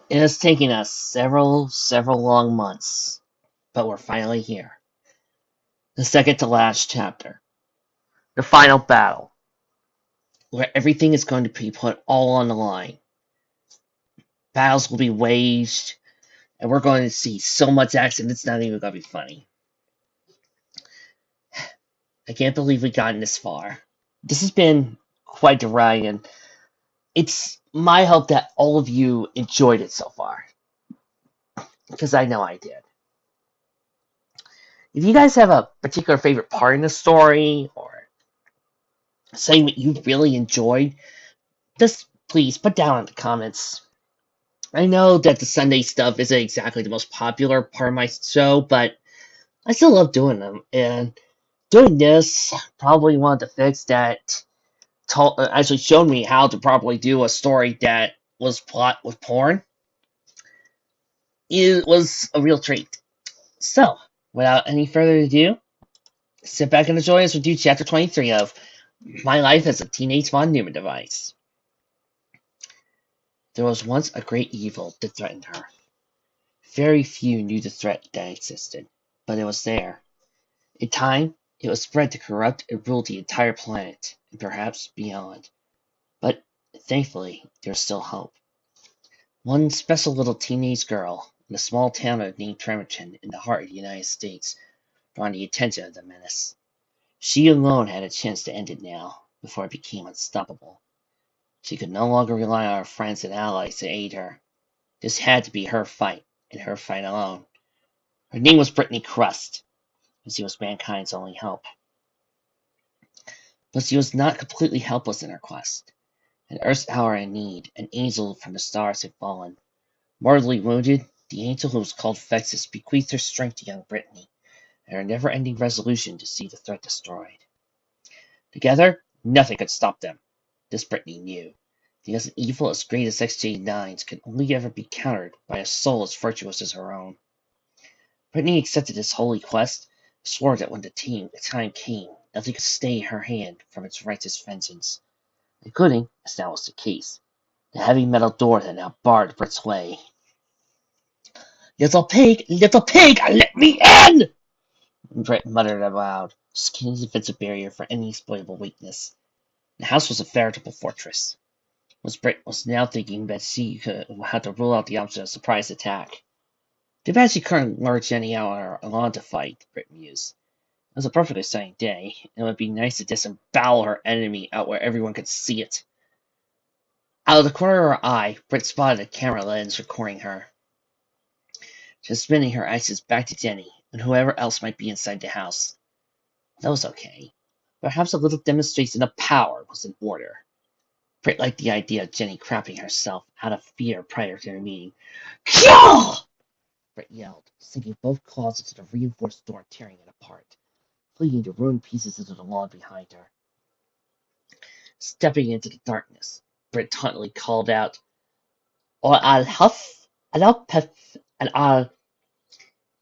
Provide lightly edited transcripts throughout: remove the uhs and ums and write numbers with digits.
It has taken us several long months, but we're finally here. The second to last chapter. The final battle, where everything is going to be put all on the line. Battles will be waged, and we're going to see so much action, it's not even going to be funny. I can't believe we've gotten this far. This has been quite the ride, and it's my hope that all of you enjoyed it so far, because I know I did. If you guys have a particular favorite part in the story, or something that you really enjoyed, just please put down in the comments. I know that the Sunday stuff isn't exactly the most popular part of my show, but I still love doing them. And doing this, probably one of the fix that actually showed me how to properly do a story that was plot with porn. It was a real treat. So, without any further ado, sit back and enjoy as we do Chapter 23 of My Life as a Teenage Von Neuman Device. There was once a great evil that threatened her. Very few knew the threat that existed, but it was there. In time, it was spread to corrupt and rule the entire planet, and perhaps beyond. But thankfully, there's still hope. One special little teenage girl in a small town named Tremerton in the heart of the United States drawn the attention of the menace. She alone had a chance to end it now, before it became unstoppable. She could no longer rely on her friends and allies to aid her. This had to be her fight, and her fight alone. Her name was Brittany Crust, and she was mankind's only hope. But she was not completely helpless in her quest. An Earth's hour in need, an angel from the stars had fallen. Mortally wounded, the angel who was called Vexus bequeathed her strength to young Brittany, and her never-ending resolution to see the threat destroyed. Together, nothing could stop them. This Brittany knew, because an evil as great as XJ9's could only ever be countered by a soul as virtuous as her own. Brittany accepted this holy quest, swore that when the time came, nothing could stay her hand from its righteous vengeance. Including, as now was the case, the heavy metal door that now barred Britt's way. Little pig, let me in! Britt muttered aloud, scanning the defensive barrier for any exploitable weakness. The house was a veritable fortress. Britt was now thinking that she could have to rule out the option of surprise attack. Too bad she couldn't lure Jenny out alone to fight, Britt mused. It was a perfectly sunny day, and it would be nice to disembowel her enemy out where everyone could see it. Out of the corner of her eye, Britt spotted a camera lens recording her. She was spinning her eyes back to Jenny, and whoever else might be inside the house. That was okay. Perhaps a little demonstration of power was in order. Britt liked the idea of Jenny crapping herself out of fear prior to the meeting. Kill! Britt yelled, sinking both claws into the reinforced door, tearing it apart, flinging the ruined pieces into the lawn behind her. Stepping into the darkness, Britt tauntingly called out, "Or I'll huff, and I'll puff, and I'll—"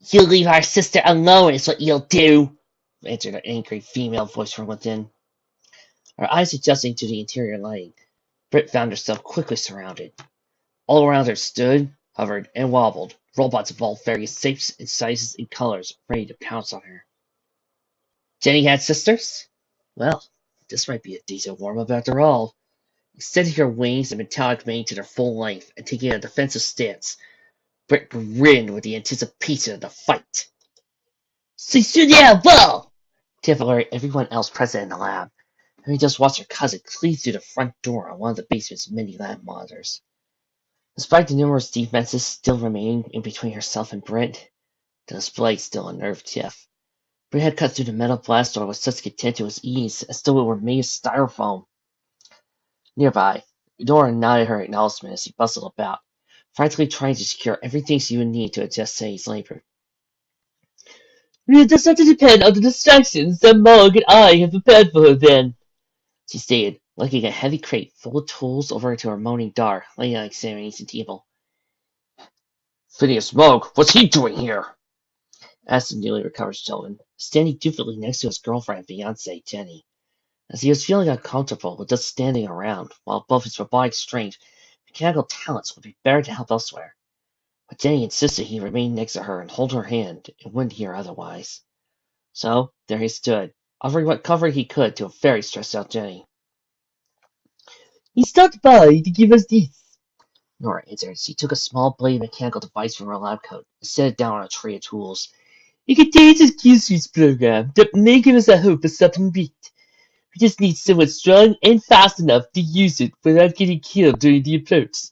"You leave our sister alone is what you'll do," answered an angry female voice from within. Her eyes adjusting to the interior lighting, Britt found herself quickly surrounded. All around her stood, hovered, and wobbled robots of all various shapes and sizes and colors, ready to pounce on her. Jenny had sisters? Well, this might be a decent warm-up after all. Extending her wings and metallic mane to their full length and taking a defensive stance, Britt grinned with the anticipation of the fight. C'est super well! Typically, everyone else present in the lab, having just watched her cousin cleave through the front door on one of the basement's many lab monitors. Despite the numerous defenses still remaining in between herself and Britt, the display still unnerved Jeff. Britt had cut through the metal blast door with such contemptuous ease, as though it were made of styrofoam. Nearby, Dora nodded her acknowledgement as she bustled about, frantically trying to secure everything she would need to adjust Sadie's labor. "It does not depend on the distractions that Mog and I have prepared for her, then," she stated, lugging a heavy crate full of tools over to her moaning daughter, laying on the examination table. "Phineas Mogg, what's he doing here?" asked the newly recovered Sheldon, standing dutifully next to his girlfriend and fiancée, Jenny, as he was feeling uncomfortable with just standing around, while both his robotic strength Mechanical talents would be better to help elsewhere. But Jenny insisted he remain next to her and hold her hand and wouldn't hear otherwise. So there he stood, offering what comfort he could to a very stressed out Jenny. He stopped by to give us this, Nora answered as he took a small bladed mechanical device from her lab coat and set it down on a tray of tools. It contains a Q-Suits program that may give us a hope of stopping beat. We just need someone strong and fast enough to use it without getting killed during the approach.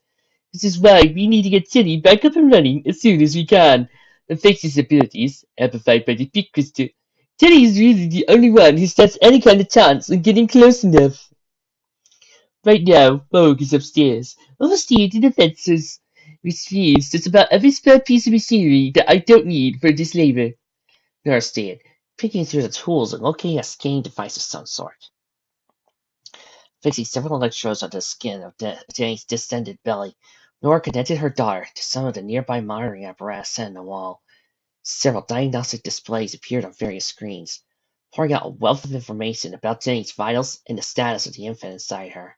This is why we need to get Teddy back up and running as soon as we can. And thanks to his abilities, amplified by the peak crystal, Teddy is really the only one who stands any kind of chance of getting close enough. Right now, Moog is upstairs, overseeing the defenses, which means there's about every spare piece of machinery that I don't need for this labor. Nora stared, picking through the tools and locating a scanning device of some sort. Fixing several electrodes onto the skin of Danny's distended belly, Nora connected her daughter to some of the nearby monitoring apparatus set in the wall. Several diagnostic displays appeared on various screens, pouring out a wealth of information about Jenny's vitals and the status of the infant inside her.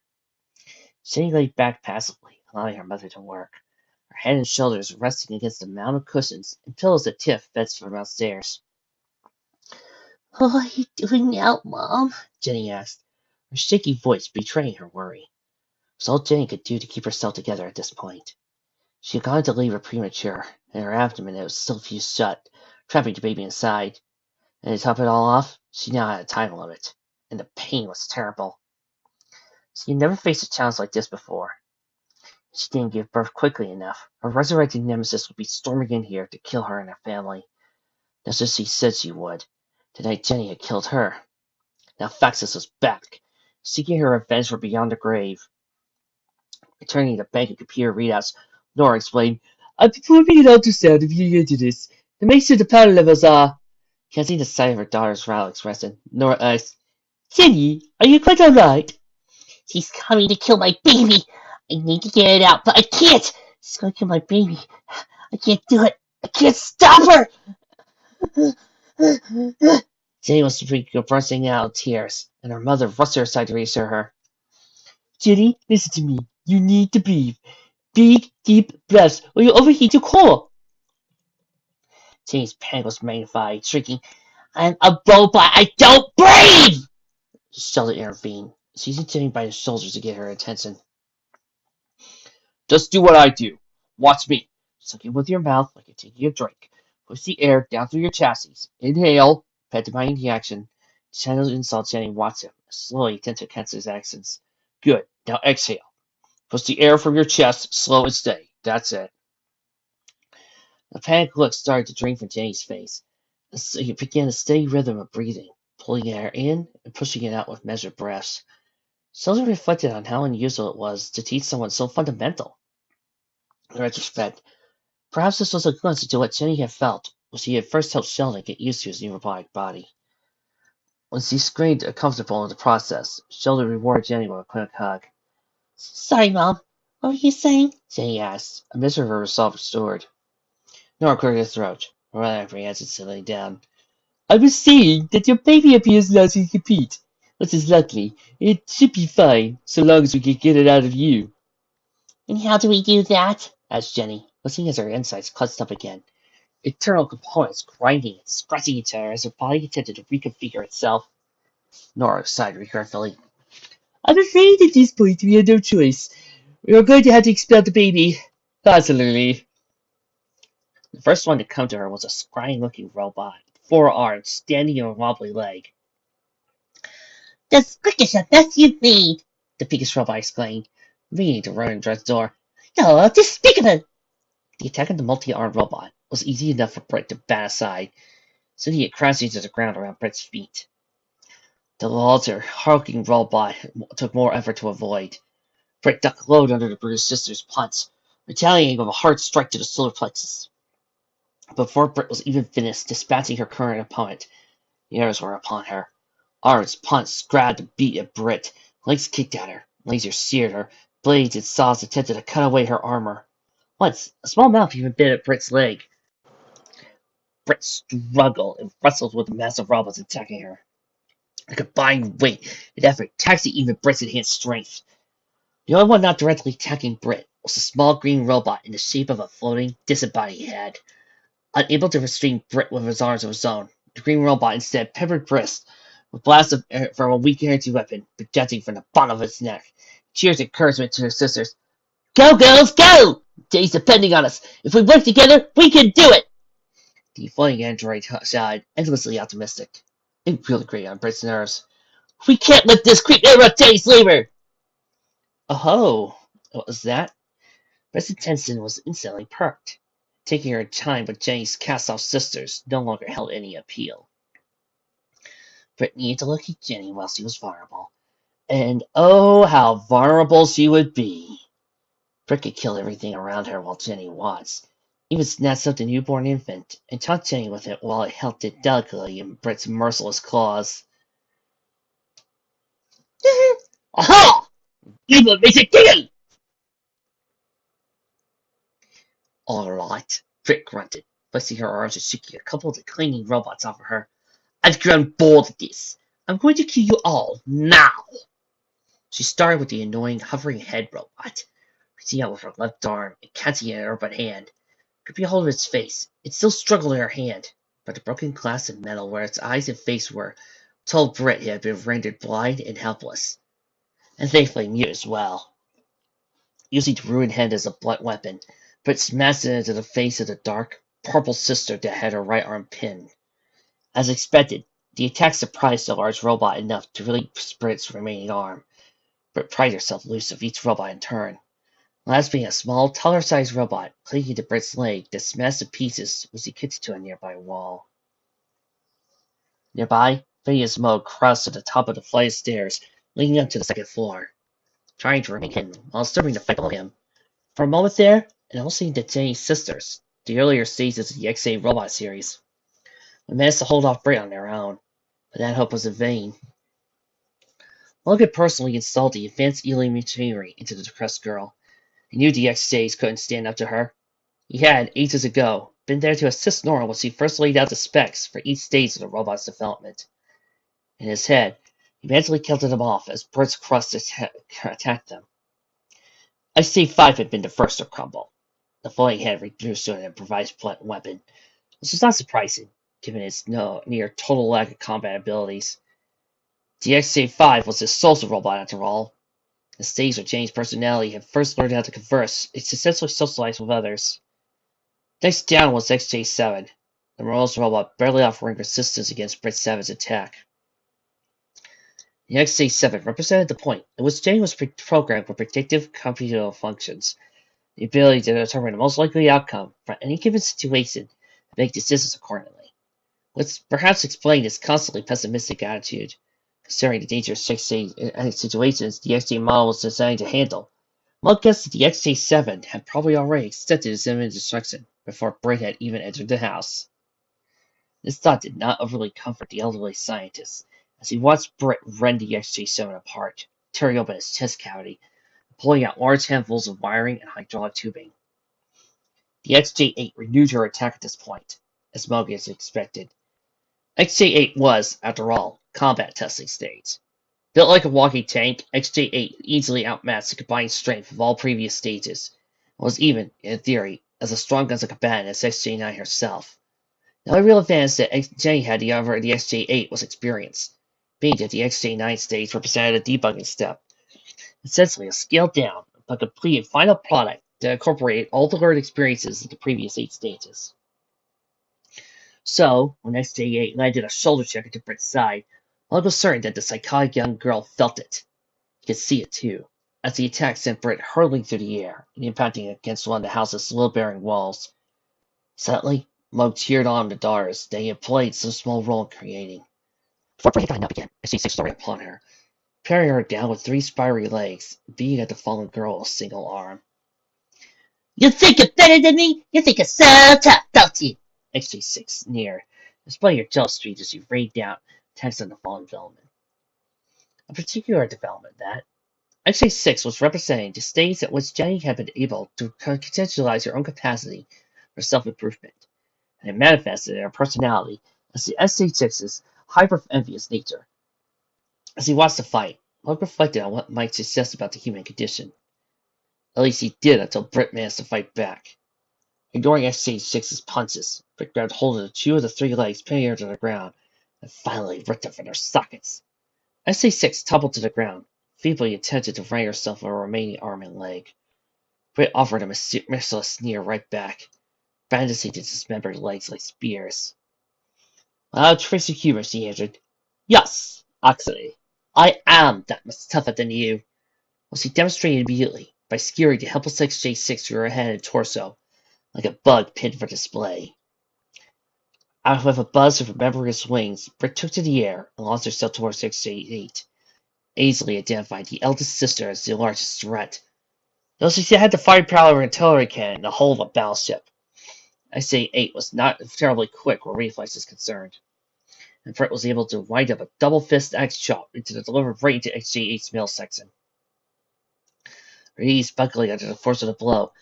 Jenny lay back passively, allowing her mother to work, her head and shoulders resting against the mound of cushions and pillows that Tiff fetched from downstairs. "What are you doing now, Mom?" Jenny asked, her shaky voice betraying her worry. It was all Jenny could do to keep herself together at this point. She had gone into labor premature, and her abdomen was still fused shut, trapping the baby inside. And to top it all off, she now had a time limit, and the pain was terrible. She had never faced a challenge like this before. If she didn't give birth quickly enough, her resurrected nemesis would be storming in here to kill her and her family. Just as she said she would, the night Jenny had killed her. Now Faxus was back, seeking her revenge for beyond the grave. Returning to the bank of computer readouts, Nora explained, "I'm performing an ultrasound of your uterus to make sure the power levels are—" Catching the sight of her daughter's rattled expression, Nora asked, "Jenny, are you quite alright?" "She's coming to kill my baby. I need to get it out, but I can't. She's going to kill my baby. I can't do it. I can't stop her." Jenny was bursting out of tears, and her mother rushed to her side to reassure her. "Jenny, listen to me. You need to breathe. Big, deep breaths, or you'll overheat your core." Jenny's panic was magnified, shrieking, "I'm a robot. I don't breathe!" Sheldon intervened, seizing Jenny by the shoulders to get her attention. "Just do what I do. Watch me. Suck it with your mouth like you're taking a drink. Push the air down through your chassis. Inhale. Pantomime the action." Sheldon saw Jenny watch him, slowly attempt to cancel his accents. "Good. Now exhale. Push the air from your chest, slow and steady. That's it." The panicked look started to drain from Jenny's face. So he began a steady rhythm of breathing, pulling air in and pushing it out with measured breaths. Sheldon reflected on how unusual it was to teach someone so fundamental. In retrospect, perhaps this was a glimpse into what Jenny had felt when she had first helped Sheldon get used to his new robotic body. When she screamed uncomfortable in the process, Sheldon rewarded Jenny with a quick hug. "Sorry, Mom. What were you saying?" Jenny asked, a measure of her resolve restored. Nora cleared her throat, rather apprehensive, sitting down. "I was saying that your baby appears largely to compete, which is lucky. It should be fine, so long as we can get it out of you." "And how do we do that?" asked Jenny, listening as her insides clutched up again. Internal components grinding and scratching each other as her body attempted to reconfigure itself. Nora sighed regretfully. "I'm afraid at this point we have no choice. We are going to have to expel the baby. Possibly." The first one to come to her was a scrying-looking robot, 4 arms, standing on a wobbly leg. "That's quickest the best you've made," the biggest robot exclaimed, leaning to run and the door. "Oh, despicable!" The attack of the multi-armed robot was easy enough for Britt to bat aside, sending it crashing to the ground around Britt's feet. The larger, hulking robot took more effort to avoid. Britt ducked low under the bruised sister's punch, retaliating with a hard strike to the solar plexus. Before Britt was even finished dispatching her current opponent, the others were upon her. Arms punched, grabbed, and beat at Britt. Legs kicked at her. Lasers seared her. Blades and saws attempted to cut away her armor. Once, a small mouth even bit at Britt's leg. Britt struggled and wrestled with the massive robots attacking her. The combined weight and effort taxed even Britt's enhanced strength. The only one not directly attacking Britt was a small green robot in the shape of a floating, disembodied head. Unable to restrain Britt with his arms of his own, the green robot instead peppered Britt with blasts of air from a weak energy weapon projecting from the bottom of its neck. Cheers encouragement to her sisters. Go, girls, go! Day's depending on us. If we work together, we can do it! The floating android sighed, endlessly optimistic. It really grated on Britt's nerves. We can't let this creep interrupt Day's labor! Oh, what was that? Britt's attention was instantly perked. Taking her time with Jenny's cast-off sisters no longer held any appeal. Britt needed to look at Jenny while she was vulnerable. And oh, how vulnerable she would be! Britt could kill everything around her while Jenny was. Even snatched up the newborn infant and touched Jenny with it while it held it delicately in Britt's merciless claws. Aha! Evil makes it kill! All right, Britt grunted, placing her arms and shaking a couple of the clinging robots off of her. I've grown bored of this. I'm going to kill you all, now! She started with the annoying hovering head robot, reaching out with her left arm and catching it in her right hand. Gripping hold of its face, it still struggled in her hand, but the broken glass and metal where its eyes and face were told Britt it had been rendered blind and helpless, and thankfully mute as well. Using the ruined head as a blunt weapon, Britt smashed it into the face of the dark, purple sister that had her right arm pinned. As expected, the attack surprised the large robot enough to release Britt's remaining arm. Britt pried herself loose of each robot in turn. Last being a small, taller-sized robot clinging to Britt's leg that smashed to pieces as he kicked it to a nearby wall. Nearby, Phineas Moe crouched at the top of the flight of stairs leading up to the second floor, trying to remain hidden while starting to fight below him. For a moment there, it all seemed that Jenny's sisters, the earlier stages of the X-8 robot series, would manage to hold off Britt on their own, but that hope was in vain. Logan personally installed the advanced healing machinery into the depressed girl. He knew the X-Jays couldn't stand up to her. He had, ages ago, been there to assist Nora when she first laid out the specs for each stage of the robot's development. In his head, he mentally counted them off as Britt's crust attacked them. X-J5 had been the first to crumble. The floating head reduced to an improvised blunt weapon, which was not surprising, given its near total lack of combat abilities. The X-J5 was a social robot after all. The stage where Jane's personality had first learned how to converse, it successfully socialized with others. Next down was XJ7, the morose robot barely offering resistance against Britt Savage attack. The XJ7 represented the point at which Jane was programmed with predictive computational functions, the ability to determine the most likely outcome for any given situation and make decisions accordingly, which perhaps explained his constantly pessimistic attitude. Considering the dangerous XJ situations the XJ model was designed to handle, one guessed that the XJ7 had probably already accepted its imminent destruction before Britt had even entered the house. This thought did not overly comfort the elderly scientist, as he watched Britt rend the XJ7 apart, tearing open its chest cavity, and pulling out large handfuls of wiring and hydraulic tubing. The XJ8 renewed her attack at this point, as Mobius expected. XJ8 was, after all, combat testing stage. Built like a walking tank, XJ8 easily outmatched the combined strength of all previous stages, and was even, in theory, as strong as a combatant as XJ9 herself. The only real advantage that XJ had over the XJ8 was experience, being that the XJ9 stage represented a debugging step, essentially a scaled-down but completed final product that incorporated all the learned experiences of the previous 8 stages. So, when XJ8 landed a shoulder check into Britt's side, Lug was certain that the psychotic young girl felt it. He could see it too, as the attack sent Britt hurtling through the air and impacting against one of the house's load-bearing walls. Suddenly, Lug cheered on the daughters that he had played so small role in creating. Before Britt had gotten up again, XJ6 started upon her, parrying her down with 3 spiry legs, beating at the fallen girl a single arm. You think you're better than me? You think you're so tough, don't you? XJ6 sneered, displaying her jealous streak as she rained down attacks on the fallen development. A particular development that XJ6 was representing the stage at which Jenny had been able to contextualize her own capacity for self-improvement, and it manifested in her personality as the XJ6's hyper-envious nature. As he watched the fight, Lug reflected on what might suggest about the human condition. At least he did until Britt managed to fight back. Ignoring XJ6's punches, Britt grabbed hold of two of the three legs pinning her to the ground, and finally ripped them from their sockets. XJ6 toppled to the ground, feebly attempted to wrang herself a remaining arm and leg. Britt offered him a merciless sneer right back, bandaging his dismembered legs like spears. Without a trace of humor, she answered, "Yes, actually, I am that much tougher than you." Well, she demonstrated immediately by skewering the helpless XJ6 through her head and torso, like a bug pinned for display. Out of a buzz of remembering wings, Britt took to the air and launched herself towards XJ8, easily identified the eldest sister as the largest threat. Though she had the firepower of an artillery cannon and the hull of a battleship, XJ8 was not terribly quick where reflex is concerned, and Britt was able to wind up a double fist axe shot into the delivered right into XJ8's middle section. Her knees buckling under the force of the blow,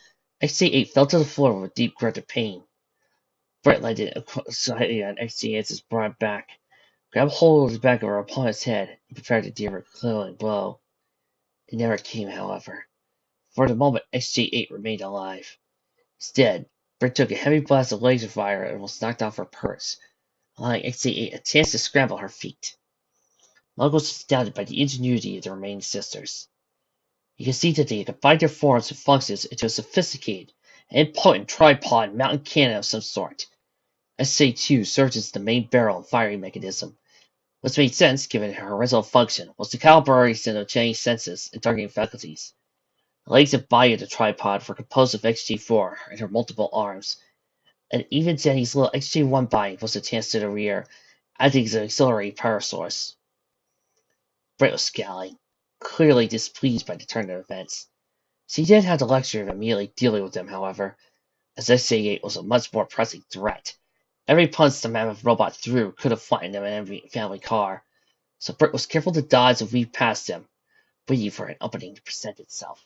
XJ8 fell to the floor with a deep grunt of pain. Britt landed slightly on XJ8's broad back, grabbed hold of the back of her opponent's head, and prepared to deal her a killing blow. It never came, however. For the moment, XJ8 remained alive. Instead, Britt took a heavy blast of laser fire and was knocked off her perch, allowing XJ8 a chance to scramble her feet. Mug was astounded by the ingenuity of the remaining sisters. You can see that they combined their forms and functions into a sophisticated and potent tripod mountain cannon of some sort. SA-2 served as the main barrel and firing mechanism, which made sense given her original function was to calibration of Jenny's senses and targeting faculties. The legs and body of the tripod were composed of XJ4 and her multiple arms, and even Jenny's little XJ1 body was attached to the rear, acting as an auxiliary power source. Britt was scowling, clearly displeased by the turn of events. She did have the luxury of immediately dealing with them, however, as XJ8 was a much more pressing threat. Every punch the mammoth robot threw could have flattened them in every family car, so Britt was careful to dodge and weave past them, waiting for an opening to present itself.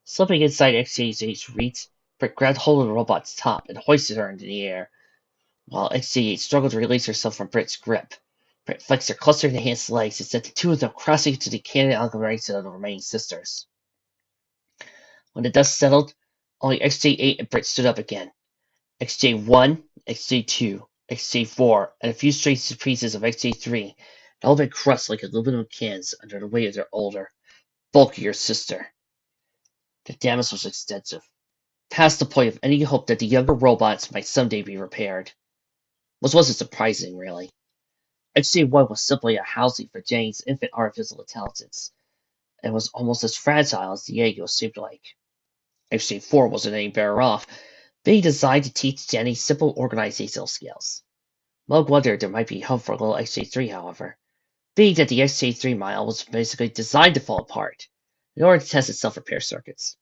Slipping inside XJ8's reach, Britt grabbed hold of the robot's top and hoisted her into the air, while XJ8 struggled to release herself from Britt's grip. Britt flexed her cluster enhanced legs and sent the two of them crashing into the cannon agglomeration of the remaining sisters. When the dust settled, only XJ8 and Britt stood up again. XJ1, XJ2, XJ4, and a few stray pieces of XJ3 had all been crushed like aluminum cans under the weight of their older, bulkier sister. The damage was extensive, past the point of any hope that the younger robots might someday be repaired. Which wasn't surprising, really. XJ1 was simply a housing for Jane's infant artificial intelligence, and was almost as fragile as the egg it was shaped like. XJ4 wasn't any better off, being designed to teach Jenny simple organizational skills. Mug wondered there might be hope for little XJ3, however, being that the XJ3 model was basically designed to fall apart, in order to test its self-repair circuits.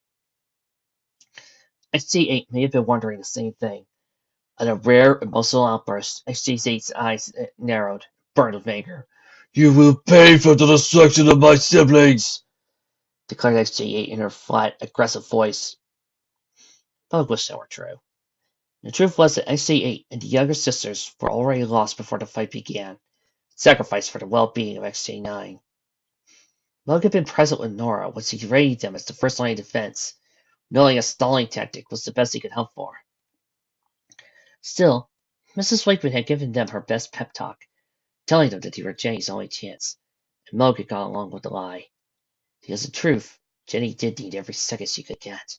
XJ8 may have been wondering the same thing. At a rare emotional outburst, XJ8's eyes narrowed, burned with anger. "You will pay for the destruction of my siblings!" declared XJ8 in her flat, aggressive voice. Mug wished that were true. The truth was that XJ8 and the younger sisters were already lost before the fight began, sacrificed for the well-being of XJ9. Mug had been present with Nora when she readied them as the first line of defense, knowing a stalling tactic was the best he could hope for. Still, Mrs. Wakeman had given them her best pep talk, telling them that they were Jenny's only chance, and Mug had gone along with the lie. Because in truth, Jenny did need every second she could get.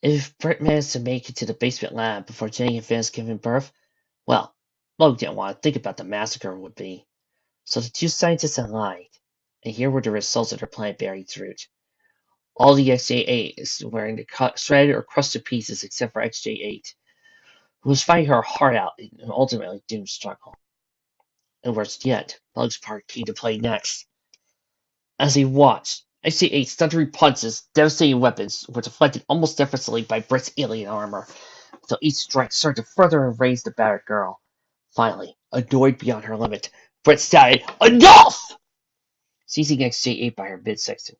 If Britt managed to make it to the basement lab before Jenny had finished giving birth, well, Mug didn't want to think about the massacre it would be. So the two scientists had lied, and here were the results of their plan bearing fruit. All the XJ8s were in the shredded or crushed to pieces except for XJ8, who was fighting her heart out in an ultimately doomed struggle. And worse yet, Mug's part came to play next. As he watched, XJ8's thundering punches, devastating weapons, were deflected almost effortlessly by Britt's alien armor, until each strike served to further enrage the battered girl. Finally, annoyed beyond her limit, Britt shouted, "Enough!" Seizing XJ8 by her midsection,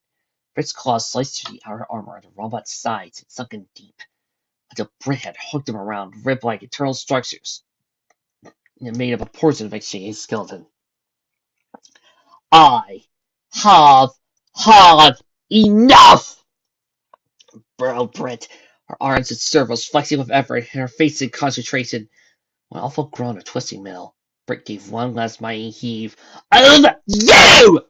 Britt's claws sliced through the outer armor of the robot's sides and sunk in deep, until Britt had hooked him around rib-like internal structures and made up a portion of XJ8's skeleton. "I have had enough!" burrowed Brit, her arms and servos flexing with effort, and her face in concentration. When awful groan of twisting middle, Brit gave one last mighty heave. You!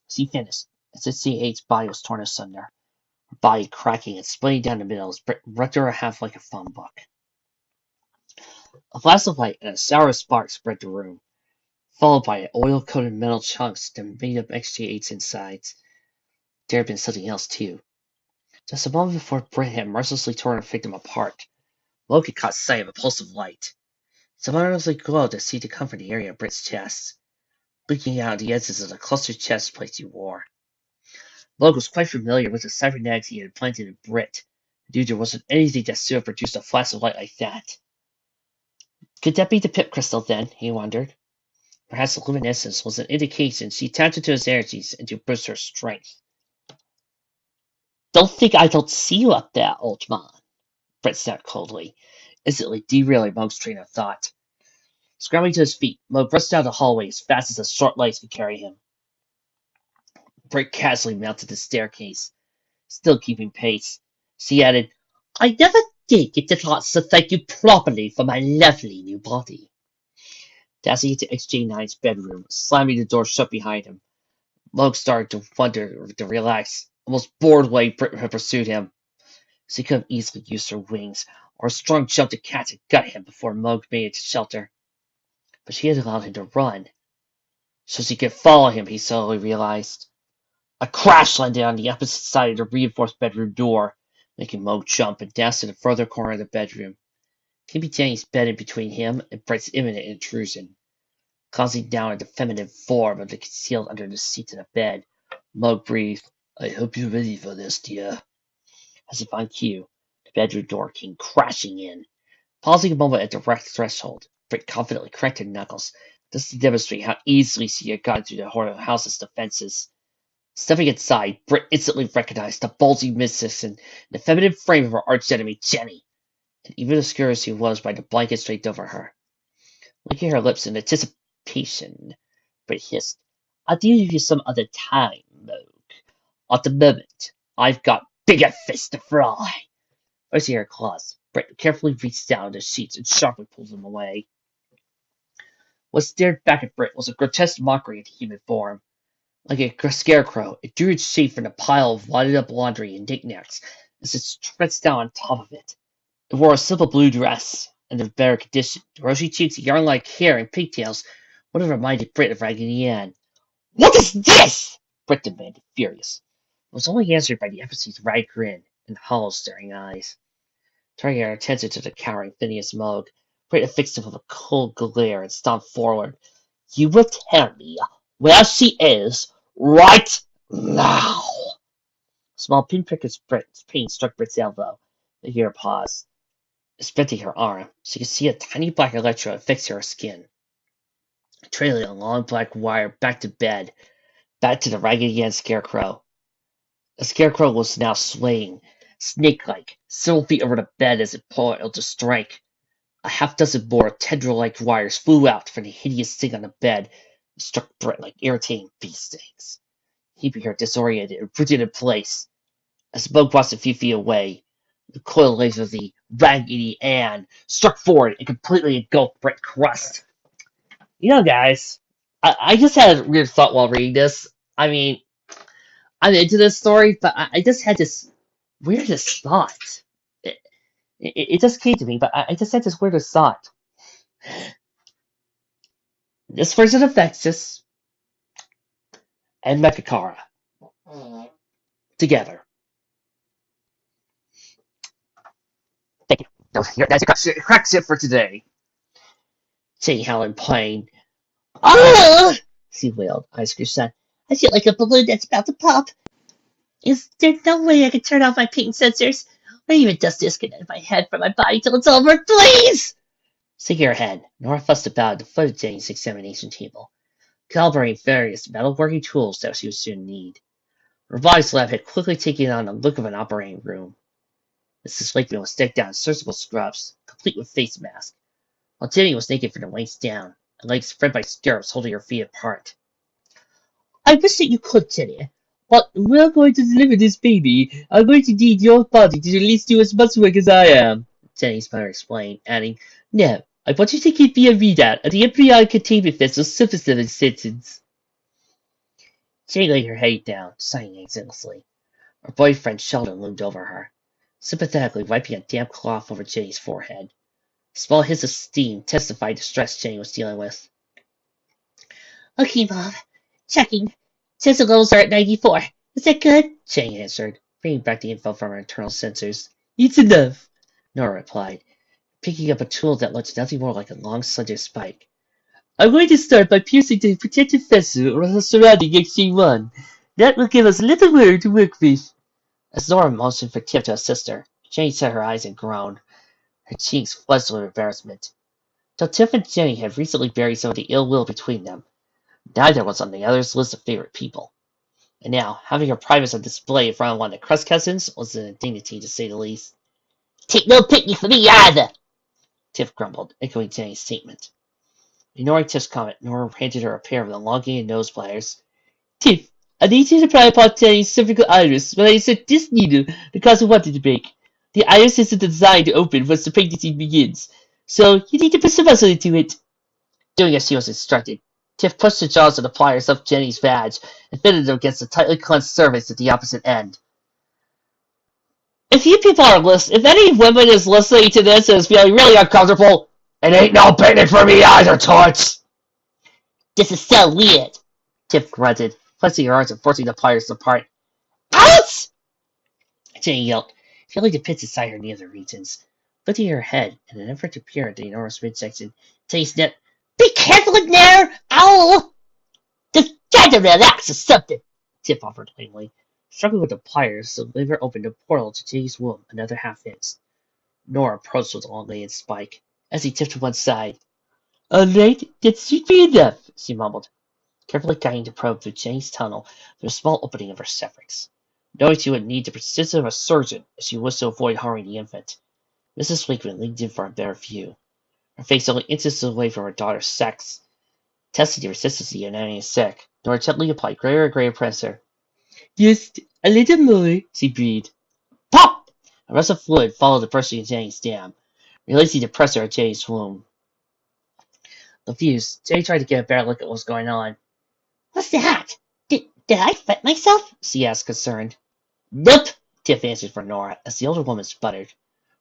She finished, as the CH's body was torn asunder, her body cracking and splitting down the middle as Brit ripped her half like a phone book. A flash of light and a sour spark spread the room, followed by oil-coated metal chunks that made up XJ8's insides. There had been something else, too. Just a moment before Brit had mercilessly torn her victim apart, Loki caught sight of a pulse of light. Some unearthly glow that seemed to come from the area of Brit's chest, leaking out the edges of the clustered chest plates he wore. Loki was quite familiar with the cybernetics he had implanted in Brit. Knew there wasn't anything that should have produced a flash of light like that. Could that be the pip crystal, then? He wondered. Perhaps the luminescence was an indication she tapped into his energies and to boost her strength. Don't think I don't see you up there, old man, Brit snapped coldly, instantly derailing Moog's train of thought. Scrambling to his feet, Moog rushed down the hallway as fast as his short legs could carry him. Brit casually mounted the staircase, still keeping pace. She added, I never did get the chance to thank you properly for my lovely new body. Dashing into XJ9's bedroom, slamming the door shut behind him, Moog started to wonder to relax, almost bored way Brit had pursued him. She could have easily used her wings, or a strong jump to catch and gut him before Moog made it to shelter. But she had allowed him to run, so she could follow him, he slowly realized. A crash landed on the opposite side of the reinforced bedroom door, making Moog jump and dash to the further corner of the bedroom, keeping Jenny's bed in between him and Brit's imminent intrusion. Causing down a feminine form of the concealed under the seat of the bed, Moog breathed, I hope you're ready for this, dear. As if on cue, the bedroom door came crashing in. Pausing a moment at the wrecked threshold, Brit confidently cracked her knuckles, just to demonstrate how easily she had gotten through the house's defenses. Stepping inside, Brit instantly recognized the bulging midsection and the feminine frame of her archenemy, Jenny, and even obscured as she was by the blanket draped over her. Licking her lips in anticipation, Brit hissed, I'll deal with you some other time, Moog. At the moment, I've got bigger fish to fry. Raising her claws, Brit carefully reached down the sheets and sharply pulled them away. What stared back at Brit was a grotesque mockery of human form. Like a scarecrow, it drew its shape from the pile of wadded-up laundry and knickknacks as it stretched down on top of it. It wore a simple blue dress, and in better condition. The rosy cheeks, yarn-like hair, and pigtails would have reminded Brit of Raggedy Ann. What is this? Brit demanded, furious. It was only answered by the FSC's wry grin and hollow, staring eyes. Turning her attention to the cowering Phineas Moog, Brit affixed him with a cold glare and stomped forward. You will tell me where she is right now. Small pinprick of pain struck Brit's elbow, making her pause. Spreading her arm, she could see a tiny black electrode affixed to her skin, trailing a long black wire back to bed, back to the Raggedy Ann scarecrow. The scarecrow was now swaying, snake-like, several feet over the bed as it poised to strike. A half-dozen more tendril-like wires flew out from the hideous thing on the bed and struck Brit like irritating bee stings, keeping her disoriented and rooted in place. As Moog was a few feet away, the coiled legs of the Raggedy Ann struck forward and completely engulfed Brit crust. You know, guys, I just had a weird thought while reading this. I mean, I'm into this story, but I just had this weirdest thought. It just came to me, but I just had this weirdest thought. This version of Nexus and Mechakara together. Thank you. That's your crack shit for today. Saying Helen plain. Ah! She wailed, eyes shut. I feel like a balloon that's about to pop. Is there no way I can turn off my pain sensors? Or even just disconnect my head from my body till it's over, please? Shaking her head, Nora fussed about at the foot of Jenny's examination table, calibrating various metalworking tools that she would soon need. Her body's lab had quickly taken on the look of an operating room. Mrs. Lakeman was decked out in surgical scrubs, complete with face mask, while Jenny was naked from the waist down, and legs spread by stirrups holding her feet apart. I wish that you could, Jenny. But we're going to deliver this baby. I'm going to need your body to at least do as much work as I am, Jenny's mother explained, adding, No, I want you to keep me a readout of the embryonic containment vessel's surface level sentence. Jenny laid her head down, sighing aimlessly. Her boyfriend Sheldon loomed over her, sympathetically wiping a damp cloth over Jenny's forehead. A small hiss of steam testified to stress Jenny was dealing with. Okay, Mom. Checking. Says the levels are at 94. Is that good? Jenny answered, bringing back the info from her internal sensors. It's enough, Nora replied, picking up a tool that looked nothing more like a long slender spike. I'm going to start by piercing the protective vessel surrounding XG1. That will give us a little room to work with. As Nora motioned for Tiff to assist her, Jenny shut her eyes and groaned, her cheeks flushed with embarrassment. Though Tiff and Jenny had recently buried some of the ill will between them, neither was on the other's list of favorite people. And now, having her privates on display in front of one of the Crust cousins was an indignity, to say the least. Take no picnic for me either, Tiff grumbled, echoing Jenny's statement. Ignoring Tiff's comment, Nora handed her a pair of elongated nose pliers. Tiff, I need you to pry apart Jenny's cervical iris when I insert this needle the cousin wanted to break. The iris isn't designed to open once the pregnancy begins, so you need to put some muscle into it. Doing as she was instructed, Tiff pushed the jaws of the pliers up Jenny's vag and fitted them against the tightly clenched surface at the opposite end. If any woman is listening to this and is feeling really uncomfortable, it ain't no picnic for me either, Torch! This is so weird, Tiff grunted, flexing her arms and forcing the pliers apart. Ouch! Jenny yelped, feeling the pits inside her nether regions. Lifting her head in an effort to peer at the enormous midsection, Jenny snapped, Be careful in there! Ow! Just try to relax or something, Tiff offered lamely. Struggling with the pliers, the lever opened a portal to Jenny's womb another half-inch. Nora approached with a elongated spike, as he tipped to one side. All right, that should be enough, she mumbled, carefully guiding the probe through Jenny's tunnel through a small opening of her cervix. Knowing she would need the precision of a surgeon if she wished to avoid harming the infant, Mrs. Wakeman leaned in for a better view, her face only inches away from her daughter's sex. Testing the resistance of the inanimate sick, Nora gently applied greater and greater pressure. Just a little more, she breathed. Pop! A rush of fluid followed the bursting of Jenny's dam, releasing the pressure of Jenny's womb. Confused, Jenny tried to get a better look at what was going on. What's that? Did I fit myself? She asked, concerned. Nope, Tiff answered for Nora, as the older woman sputtered,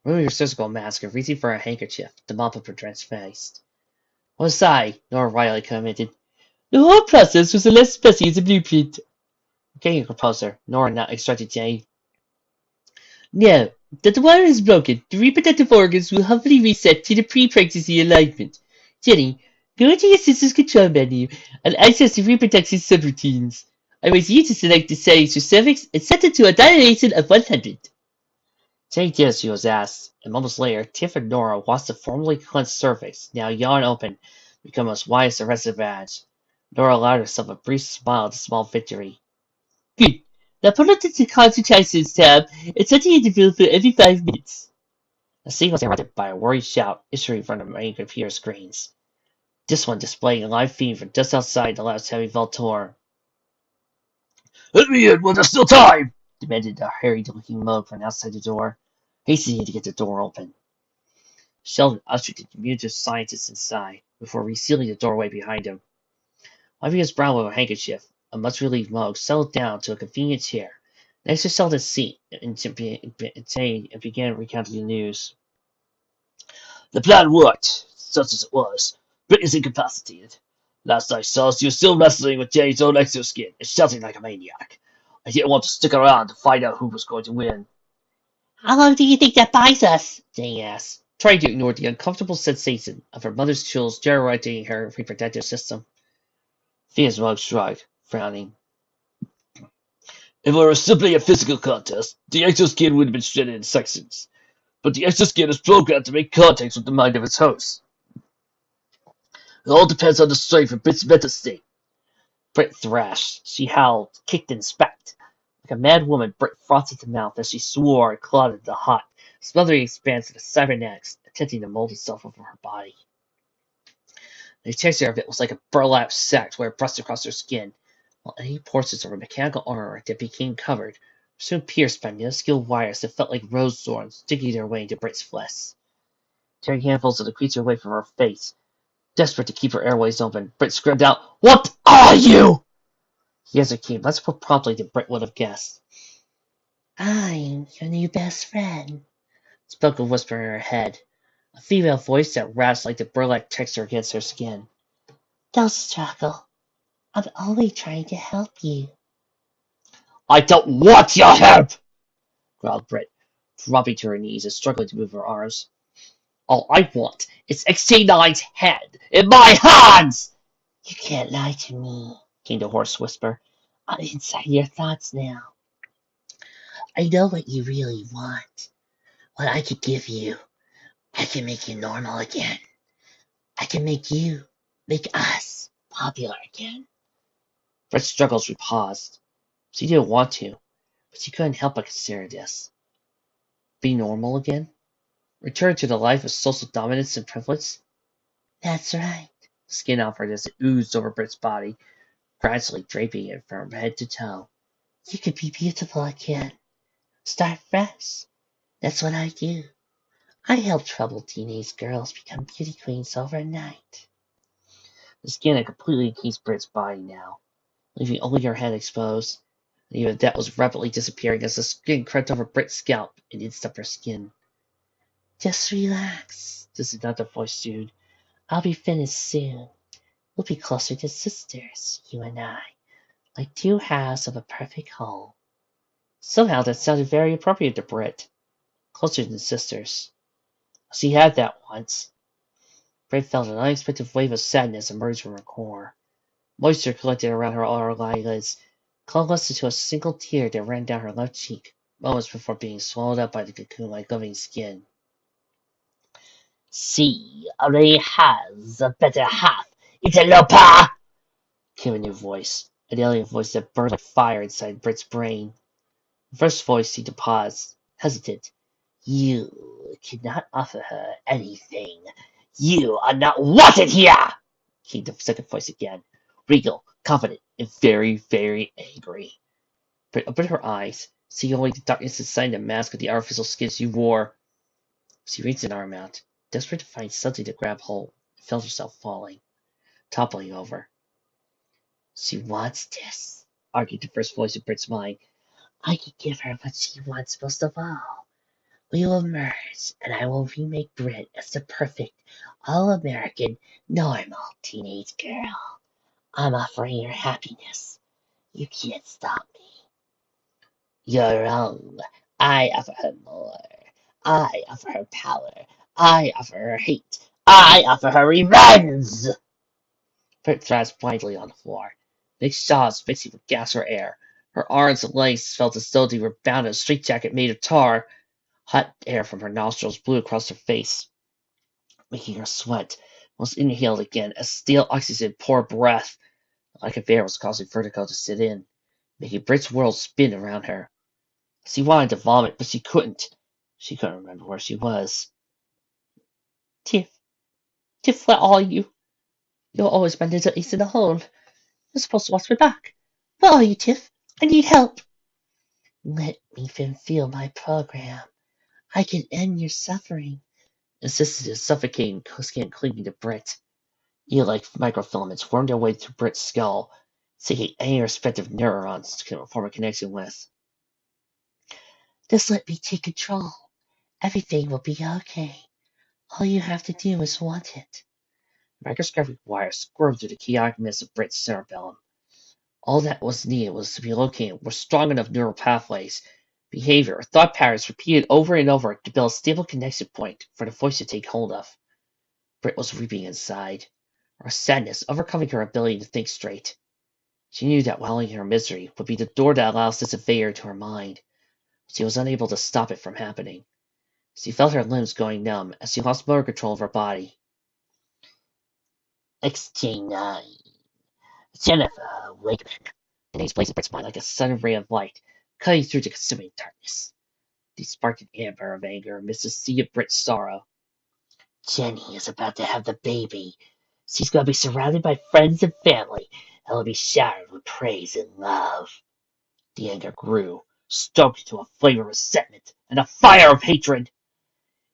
removing her surgical mask and reaching for a handkerchief to mop up her drenched face. On the side, Nora Riley commented, The whole process was less messy as a blueprint. Getting a composer, Nora now instructed Jenny. Now that the wire is broken, the reproductive organs will hopefully reset to the pre-pregnancy alignment. Jenny, go into your sister's control menu and access the reproduction subroutines. I want you to select the settings for cervix and set it to a dilation of 100. Jenny did as she was asked, and moments later, Tiff and Nora watched the formerly clenched surface, now yawn open, become as wide as the rest of the badge. Nora allowed herself a brief smile at the small victory. Good. Now put it into the Concentrations tab and set the interval for every 5 minutes. The scene was interrupted by a worried shout issuing from the main computer screens. This one displaying a live feed from just outside the last heavy Voltor. Let me in while there's still time! Demanded a harried-looking mug from outside the door, hastening to get the door open. Sheldon ushered the diminutive scientist inside, before resealing the doorway behind him. Wiping his brow with a handkerchief, a much-relieved Mugg settled down to a convenient chair next to Sheldon's seat and began recounting the news. The plan worked, such as it was. Britt is incapacitated. Last I saw, she was still wrestling with Jay's own exoskin and shouting like a maniac. I didn't want to stick around to find out who was going to win. How long do you think that buys us? Jane asked, trying to ignore the uncomfortable sensation of her mother's chills terrorizing her reproductive system. Thea's Mugg shrugged, frowning. If it were simply a physical contest, the exoskin would have been shredded in sections. But the exoskin is programmed to make contact with the mind of its host. It all depends on the strength of Britt's mental state. Britt thrashed. She howled, kicked and spat. Like a mad woman, Britt frothed at the mouth as she swore and clawed at the hot, smothering expanse of the cybernetics, attempting to mold itself over her body. The texture of it was like a burlap sack where it pressed across her skin, while any portions of her mechanical armor that became covered were soon pierced by minuscule wires that felt like rose thorns digging their way into Britt's flesh. Tearing handfuls of the creature away from her face, desperate to keep her airways open, Britt screamed out, "What are you?" The answer came less more promptly than Britt would have guessed. "I'm your new best friend," spoke a whisper in her head, a female voice that rasped like the burlap texture against her skin. "Don't struggle. I'm only trying to help you." "I don't want your help!" growled Britt, dropping to her knees and struggling to move her arms. "All I want is XT9's head in my hands!" "You can't lie to me," came the hoarse whisper. "I'm inside your thoughts now. I know what you really want. What I could give you. I can make you normal again. I can make us popular again." Britt's struggles paused. She didn't want to, but she couldn't help but consider this. Be normal again? Return to the life of social dominance and privilege? "That's right," the skin offered as it oozed over Britt's body, gradually draping it from head to toe. "You could be beautiful again. Start fresh. That's what I do. I help troubled teenage girls become beauty queens overnight." The skin had completely encased Britt's body now, leaving only her head exposed, and even that was rapidly disappearing as the skin crept over Britt's scalp and inched up her skin. "Just relax," this is not the voice soothed. "I'll be finished soon. We'll be closer to sisters, you and I, like two halves of a perfect whole." Somehow that sounded very appropriate to Britt. Closer than sisters. She had that once. Britt felt an unexpected wave of sadness emerge from her core. Moisture collected around her eyelids, coalesced into a single tear that ran down her left cheek, moments before being swallowed up by the cocoon-like living skin. "She already has a better half, interloper!" came a new voice, an alien voice that burned like fire inside Britt's brain. The first voice seemed to pause, hesitant. "You cannot offer her anything. You are not wanted here!" came the second voice again, regal, confident, and very, very angry. Britt opened her eyes, seeing only the darkness inside the mask of the artificial skin she wore. She reached an arm out, desperate to find something to grab hold, and felt herself falling, toppling over. "She wants this," argued the first voice in Britt's mind. "I can give her what she wants most of all. We will merge, and I will remake Brit as the perfect, all-American, normal teenage girl. I'm offering her happiness. You can't stop me." "You're wrong. I offer her more. I offer her power. I offer her hate. I offer her revenge!" Brit thrashed blindly on the floor. Big jaws fixing for gas or air. Her arms and legs felt as though they were bound in a straitjacket made of tar. Hot air from her nostrils blew across her face, making her sweat. Was inhaled again as steel oxygen poured breath. Like a bear was causing vertigo to sit in, making Brit's world spin around her. She wanted to vomit, but she couldn't. She couldn't remember where she was. "Tiff, Tiff, where are you? You're always my little ace in the hole. You're supposed to watch my back. Where are you, Tiff? I need help." "Let me fulfill my program. I can end your suffering," insisted the suffocating skin clinging to Brit. Eel-like microfilaments wormed their way through Brit's skull, seeking any respective neurons to form a connection with. "Just let me take control. Everything will be okay. All you have to do is want it." Microscopic wires squirmed through the chaotic mist of Brit's cerebellum. All that was needed was to be located were strong enough neural pathways, behavior, or thought patterns repeated over and over to build a stable connection point for the voice to take hold of. Brit was weeping inside, her sadness overcoming her ability to think straight. She knew that wallowing in her misery would be the door that allows this invader to her mind. She was unable to stop it from happening. She felt her limbs going numb as she lost motor control of her body. XJ9. Jennifer Wakeman. The names blazed in Britt's mind like a sudden ray of light, cutting through the consuming darkness. They sparked an amber of anger amidst the sea of Britt's sorrow. Jenny is about to have the baby. She's going to be surrounded by friends and family, and will be showered with praise and love. The anger grew, stoked to a flame of resentment and a fire of hatred.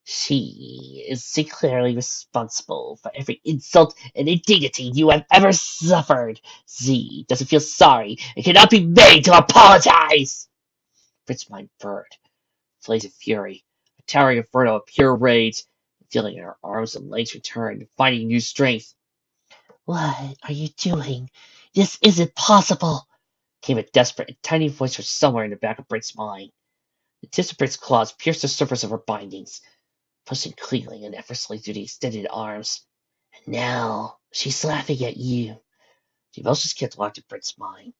She is singularly responsible for every insult and indignity you have ever suffered. Z doesn't feel sorry and cannot be made to apologize. Fritz mind burned, blaze of fury, a towering inferno of pure rage, feeling her arms and legs return, finding new strength. What are you doing? This isn't possible, came a desperate and tiny voice from somewhere in the back of Britt's mind. The tips of Britt's claws pierced the surface of her bindings, pushing cleanly and effortlessly through the extended arms. And now she's laughing at you. The emotions kept locked in Britt's mind.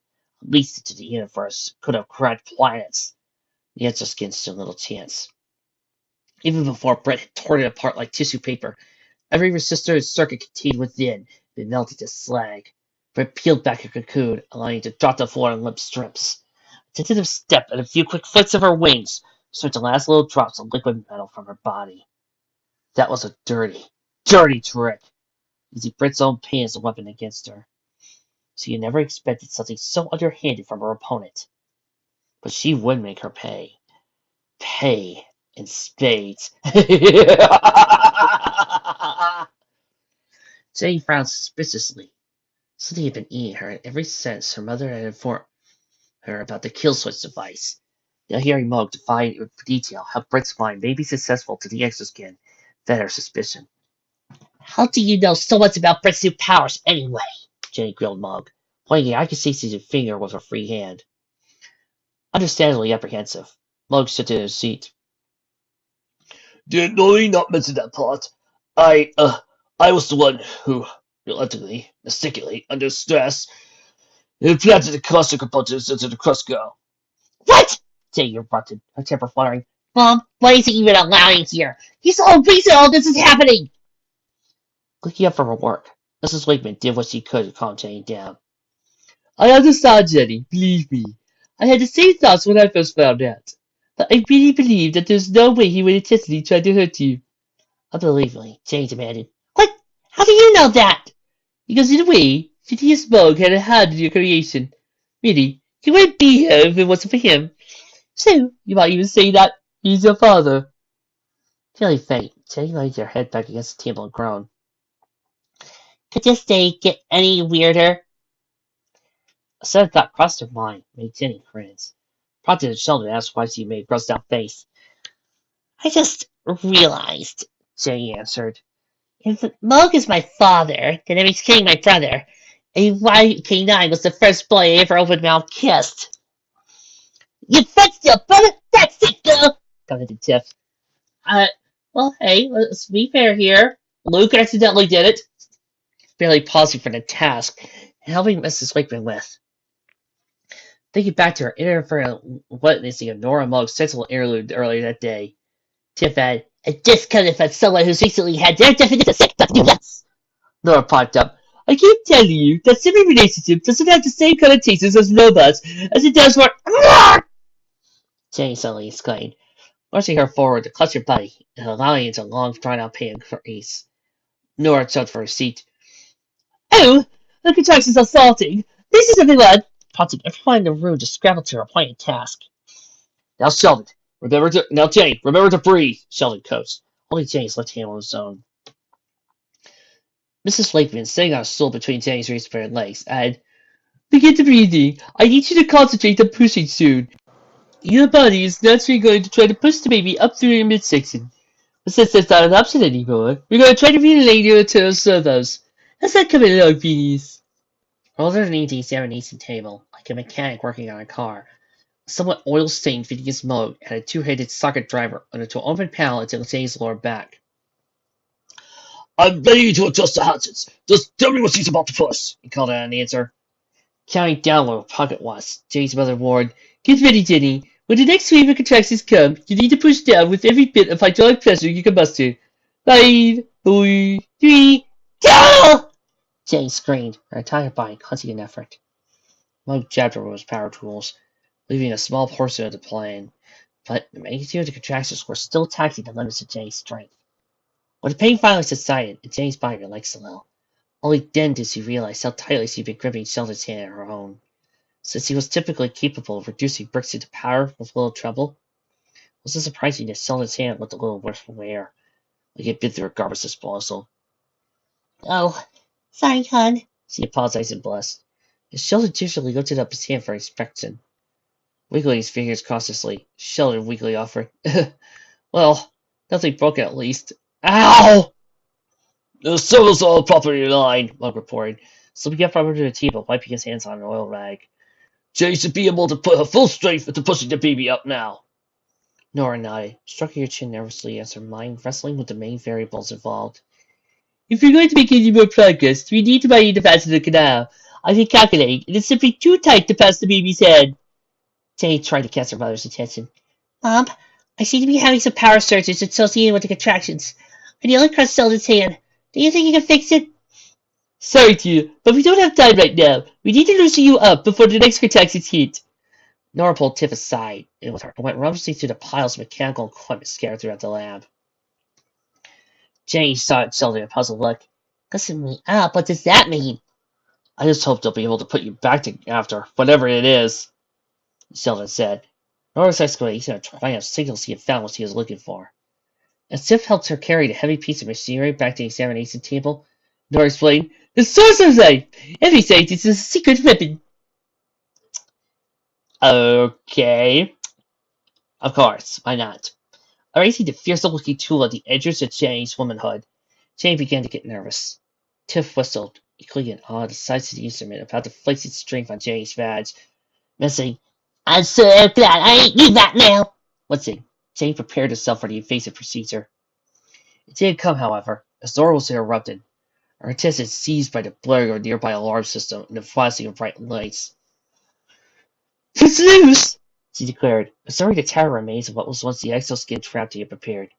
Unleashed into the universe could have cracked planets. The answer skin stood little chance. Even before Britt had torn it apart like tissue paper, every resistor and circuit contained within had been melted to slag. Britt peeled back her cocoon, allowing it to drop to the floor in limp strips. A tentative step and a few quick flicks of her wings swept the last little drops of liquid metal from her body. That was a dirty, dirty trick, using Britt's own pain as a weapon against her. She had never expected something so underhanded from her opponent. But she would make her pay. Pay in spades. Jenny frowned suspiciously. Something had been eating her, and ever since her mother had informed her about the kill switch device. Now hearing Moog define in detail how Britt's mind may be successful to the exoskin fed her suspicion. How do you know so much about Britt's new powers anyway? Jenny grilled Moog, pointing an accusatory finger with her free hand. Understandably apprehensive, Moog stood in his seat. Did Lily not mention that part? I was the one who, reluctantly, mistakenly, under stress, implanted the cluster components into the crust girl. What? Jenny erupted, her temper fluttering. Mom, why is he even allowing here? He's the whole reason all this is happening! Looking up from her work, Mrs. Wakeman did what she could to calm Jenny down. I understand, Jenny, believe me. I had the same thoughts when I first found out. But I really believe that there's no way he would intentionally try to hurt you. Unbelievably, Jenny demanded. What? How do you know that? Because in a way, Phineas Mogg had a hand in your creation. Really, he wouldn't be here if it wasn't for him. So, you might even say that he's your father. Feeling faint, Jenny laid her head back against the table and groaned. Could this day get any weirder? A sudden thought crossed her mind, made Jenny cringe. Prompted Sheldon asked why she made a grossed out face. I just realized, Jenny answered. If Moog is my father, then that means killing my brother. And YK9 was the first boy I ever open mouth kissed. You fucked your brother? That's it, girl! Commented Tiff. Well, hey, let's be fair here. Luke accidentally did it. Barely pausing for the task, and helping Mrs. Wakeman with. Thinking back to her interference witnessing of Nora Moog's sensible interlude earlier that day, Tiff had, I just coming from someone who's recently had their definition of sex do nuts. Nora piped up. I keep telling you that sibling relationship doesn't have the same connotations as robots as it does for Jenny suddenly exclaimed, rushing her forward to clutch her buddy and allowing it a long drawn-out pain for ease. Nora jumped for her seat. Oh, the contractions are salting. This is everyone, prompting everyone in the room to scramble to her appointed task. Now, Sheldon, Jenny, remember to breathe, Sheldon coaxed, holding Jenny's left hand on his own. Mrs. Lakeman, sitting on a stool between Jenny's raised-spread legs, added, Begin the breathing. I need you to concentrate on pushing soon. Your body is naturally going to try to push the baby up through your midsection. But since that's not an option anymore, we're going to try to relay your internal servos. How's that coming along, Phineas? Rolled underneath the examination table, like a mechanic working on a car. A somewhat oil-stained Phineas Mogg had a two-headed socket driver onto an open panel until Jenny's lower back. I'm ready to adjust the hatches. Just tell me what she's about to push, he called out an answer. Counting down with a pocket watch, Jenny's mother warned, Get ready, Jenny. When the next wave of contractions come, you need to push down with every bit of hydraulic pressure you can muster. 5, 4, 3, go! Jenny screamed, her entire body clutching an effort. Mogg jabbed her with his power tools, leaving a small portion of the plan, but the magnitude of the contractions were still taxing the limits of Jenny's strength. When the pain finally subsided, and Jenny's body relaxed a little, Only then did she realize how tightly she'd been gripping Sheldon's hand in her own. Since he was typically capable of reducing bricks into powder with little trouble, it wasn't surprising that Sheldon's hand looked a little worse for wear, like he'd been through a garbage disposal. Oh, sorry, hon, she apologized and blushed. And Sheldon gingerly lifted up his hand for inspection. Wiggling his fingers cautiously, Sheldon weakly offered, Well, nothing broken at least. Ow! The circle's all properly aligned, Mug reported, slipping up from under the table, wiping his hands on an oil rag. Jay should be able to put her full strength into pushing the baby up now. Nora nodded, stroking her chin nervously as her mind wrestling with the main variables involved. If you're going to make any more progress, we need to buy you the pass to the canal. I can calculate, it is simply too tight to pass the baby's head. Jenny tried to catch her mother's attention. Mom, I seem to be having some power surges associated with the contractions. I nearly crushed Sheldon's hand. Do you think you can fix it? Sorry, dear, but we don't have time right now. We need to loosen you up before the next contractions hit. Nora pulled Tiff aside and with her and went rummaging through the piles of mechanical equipment scattered throughout the lab. Jenny saw at Sheldon with a puzzled look. Loosen me up? What does that mean? I just hope they'll be able to put you back after whatever it is, Sheldon said. Nora's exclamation of triumph signals he had found what he was looking for. As Tiff helped her carry the heavy piece of machinery back to the examination table, Nora explained, The source of life! Every scientist is a secret weapon. Okay. Of course, why not? Erasing the fearsome-looking tool at the edges of Jenny's womanhood, Jenny began to get nervous. Tiff whistled, equally in awe at the size of the instrument about to flex its strength on Jenny's vag, missing, I'm so glad I ain't need that now. Wincing, Jenny prepared herself for the invasive procedure. It didn't come, however, as Nora was interrupted. Her attention seized by the blaring of a nearby alarm system and the flashing of bright lights. It's loose! She declared, observing the tattered remains of what was once the exoskin trap he had prepared.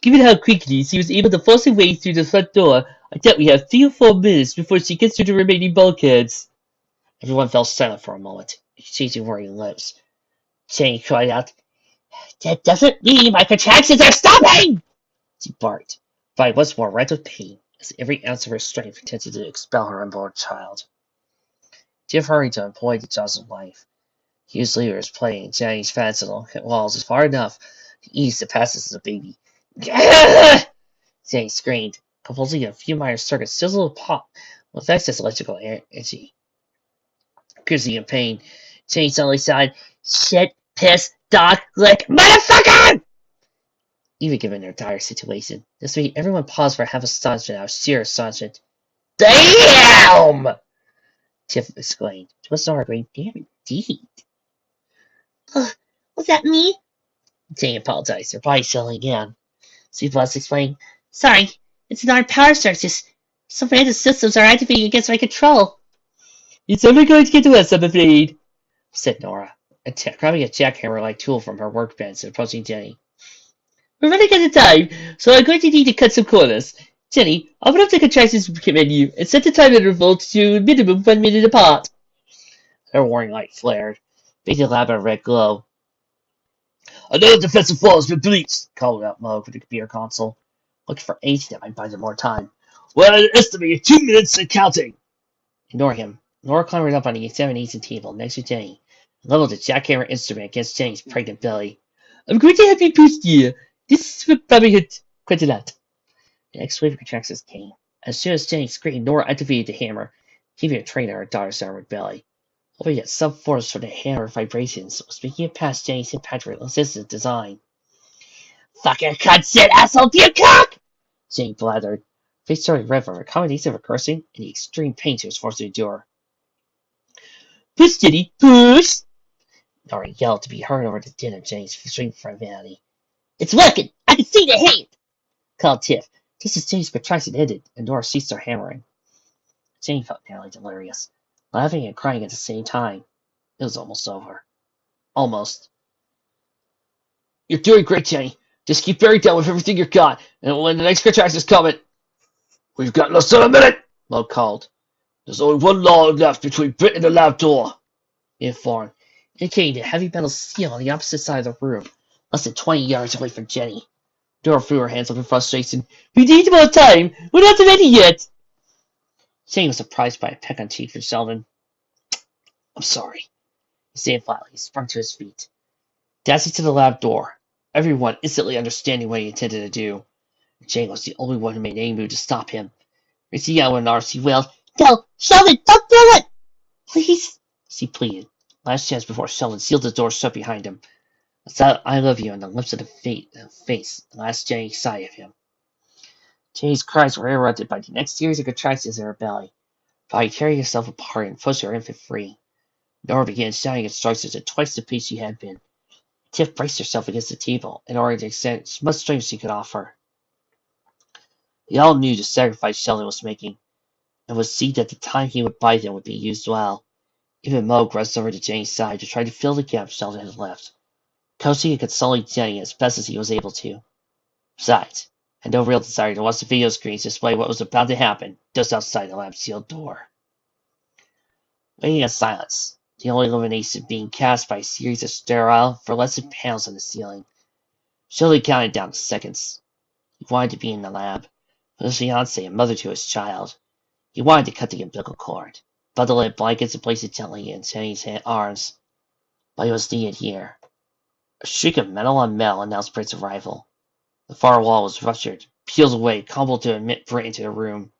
Given how quickly she was able to force her way through the front door, I doubt we have 3 or 4 minutes before she gets through the remaining bulkheads. Everyone fell silent for a moment, exchanging worrying lips. Jenny cried out, That doesn't mean my contractions are stopping! She barked, but once more racked with pain, as every ounce of her strength attempted to expel her unborn child. Tiff hurried to employ the jaws of life. Hugh's leader was playing Jenny's fancy walls far enough to ease the passes of the baby. Jenny screamed, convulsing a few minor circuits sizzle and pop with excess electrical energy. Piercing in pain, Jenny suddenly sighed, Shit, piss, dog, lick, motherfucker! Even given their dire situation, this made everyone pause for half astonishment out of sheer astonishment. Damn! Tiff exclaimed. Twist Nora agreed, Damn indeed. Was that me? Jenny apologized, her body settling again. Sweet Buzz explained, Sorry, it's not power surges. Some random systems are activating against my control. It's only going to get to us, I'm afraid, said Nora, grabbing a jackhammer-like tool from her workbench and approaching Jenny. We're running out of time, so I'm going to need to cut some corners. Jenny, open up the contractions menu and set the time interval to a minimum 1 minute apart. Her warning light flared, making the lab a red glow. Another defensive flaw has been breached, called out Moog from the computer console, looking for anything that might buy them more time. We're at an estimated 2 minutes and counting. Ignore him. Nora clambered up on the examination table next to Jenny and leveled the jackhammer instrument against Jenny's pregnant belly. I'm going to have you boost you. This will probably hit quite a lot. The next wave of contractions came. As soon as Jenny screamed, Nora activated the hammer, giving a train to her daughter's armored belly. Hoping that some force from the hammer vibrations was making it past Jenny's impactful resistant design. Fucking cunt, asshole, you cock! Jenny blathered, face turning red from a combination of her cursing and the extreme pain she was forced to endure. Push, Jenny, push! Nora yelled to be heard over the din of Jenny's extreme vanity. It's working! I can see the hand! Called Tiff, just as Jenny's contraction ended and Nora ceased her hammering. Jenny felt nearly delirious, laughing and crying at the same time. It was almost over. Almost. You're doing great, Jenny. Just keep bearing down with everything you've got, and when the next contraction's coming... We've got less than a minute, Moog called. There's only one log left between Brit and the lab door, he informed, indicating the heavy metal seal on the opposite side of the room, less than 20 yards away from Jenny. Dora threw her hands up in frustration. We need more time! We're not ready yet! Shane was surprised by a peck on cheek from Sheldon. I'm sorry. He said flatly. He sprung to his feet. Dashing to the lab door, everyone instantly understanding what he intended to do. Jane was the only one who made any move to stop him. Reaching out with an arm, she wailed, No! Sheldon, don't do it! Please, she pleaded. Last chance before Sheldon sealed the door shut behind him. A silent I love you on the lips of the face, the last Jenny sigh of him. Jenny's cries were interrupted by the next series of contractions in her belly. Body tearing herself apart and pushed her infant free. Nora began shouting instructions at twice the pace she had been. Tiff braced herself against the table in order to extend as much strength she could offer. They all knew the sacrifice Sheldon was making, and would see that the time he would buy them would be used well. Even Mo rushed over to Jenny's side to try to fill the gap Sheldon had left, coaching and consoling Jenny as best as he was able to. Besides, had no real desire to watch the video screens display what was about to happen just outside the lab sealed door. Waiting in silence, the only illumination being cast by a series of sterile, fluorescent panels on the ceiling. Sheldon counted down the seconds. He wanted to be in the lab, with his fiancée and mother to his child. He wanted to cut the umbilical cord, bundle it in blankets and place it gently in Jenny's arms. But he was needed here. A shriek of metal on metal announced Britt's arrival. The far wall was ruptured, peeled away, crumbled to admit Britt into the room.